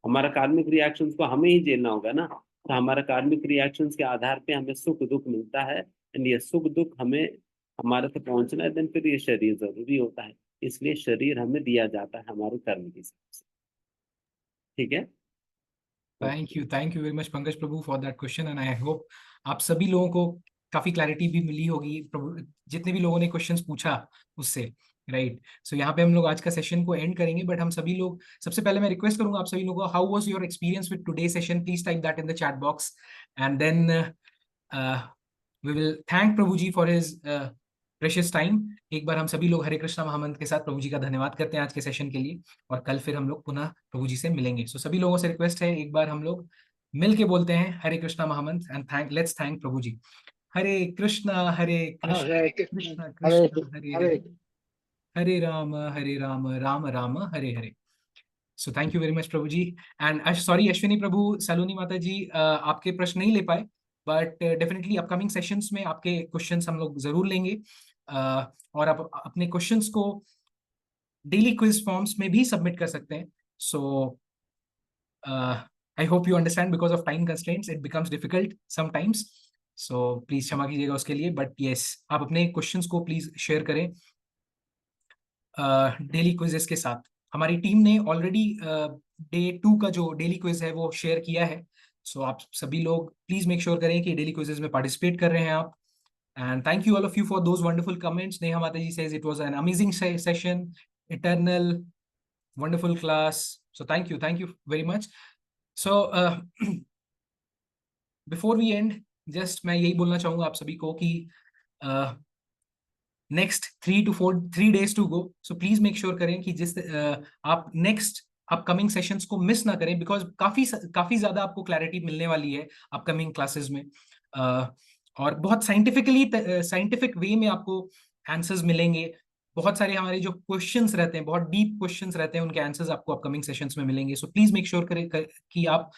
हमारा कार्मिक रिएक्शंस को हमें ही झेलना होगा ना। तो हमारा कार्मिक रिएक्शंस के आधार पे हमें सुख दुख मिलता है, एंड ये सुख दुख हमें हमारे तक पहुंचना है, देन फिर ये शरीर जरूरी होता है। इसलिए शरीर हमें दिया जाता है हमारे कर्म के हिसाब से। ठीक है, thank you very much Pankaj Prabhu for that question, and I hope आप सभी लोगों को काफी क्लैरिटी भी मिली होगी प्रभु, जितने भी लोगों ने क्वेश्चंस पूछा उससे, राइट। सो यहाँ पे हम लोग आज का सेशन को एंड करेंगे, बट हम सभी लोग, सबसे पहले मैं रिक्वेस्ट करूंगा आप सभी लोगों को, how was your experience with today session? Please type that in the chat box, and then we will thank Prabhu ji for his precious time. एक बार हम सभी लोग हरे कृष्णा महामंत्र के साथ प्रभु जी का धन्यवाद करते हैं आज के सेशन के लिए, और कल फिर हम लोग पुनः प्रभु जी से मिलेंगे। सो सभी लोगों से रिक्वेस्ट है, एक बार हम लोग मिल के बोलते हैं Hare Krishna mahamantra, and let's thank Prabhu ji. Hare Krishna Krishna Krishna Hare Hare, Hare Ram Ram Ram Hare Hare. So thank you very much Prabhu ji. And sorry Ashwini Prabhu, Saloni Mata ji, आपके प्रश्न नहीं ले पाए, बट डेफिनेटली अपकमिंग सेशंस में आपके क्वेश्चंस हम लोग जरूर लेंगे, और आप अपने क्वेश्चंस को डेली क्विज फॉर्म्स में भी सबमिट कर सकते हैं। So I hope you understand, because of time constraints it becomes difficult sometimes, so please क्षमा कीजिएगा उसके लिए, बट यस आप अपने क्वेश्चंस को प्लीज शेयर करें डेली क्विजेस के साथ। हमारी टीम ने ऑलरेडी डे 2 का जो डेली क्विज है वो शेयर किया है, सो आप सभी लोग प्लीज मेक श्योर करें कि डेली क्विजेस में पार्टिसिपेट कर रहे हैं आप। And thank you all of you for those wonderful comments. Neha Mata ji says it was an amazing session, eternal wonderful class, so thank you very much. So before we end, just मैं यही बोलना चाहूंगा आप सभी को कि next 3 days to go, so please make sure करें कि जिस आप नेक्स्ट अपकमिंग सेशंस को मिस ना करें, बिकॉज काफी ज्यादा आपको क्लैरिटी मिलने वाली है अपकमिंग क्लासेस में, और बहुत साइंटिफिक वे में आपको आंसर्स मिलेंगे। बहुत सारे हमारे जो क्वेश्चंस रहते हैं, बहुत डीप क्वेश्चंस रहते हैं, उनके आंसर्स आपको अपकमिंग सेशंस में मिलेंगे। सो प्लीज मेक श्योर करें कि आप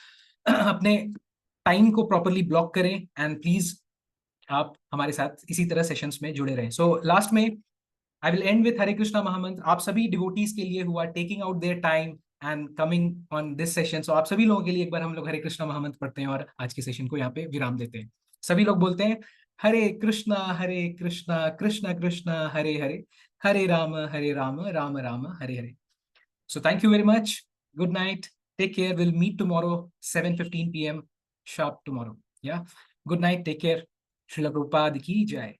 अपने टाइम को प्रॉपरली ब्लॉक करें, एंड प्लीज आप हमारे साथ इसी तरह सेशंस में जुड़े रहें। सो लास्ट में I will end with Hare Krishna महामंत्र आप सभी डिवोटीज के लिए, who are taking out their time and coming on this session. So आप सभी लोगों के लिए एक बार हम लोग हरे कृष्णा महामंत्र पढ़ते हैं और आज के सेशन को यहाँ पे विराम देते हैं। सभी लोग बोलते हैं Hare Krishna Krishna Krishna Hare Hare, Hare Ram Ram Ram Hare Hare. So thank you very much, good night, take care, will meet tomorrow 7:15 PM sharp tomorrow. Yeah, good night, take care. Srila Prabhupada की जय।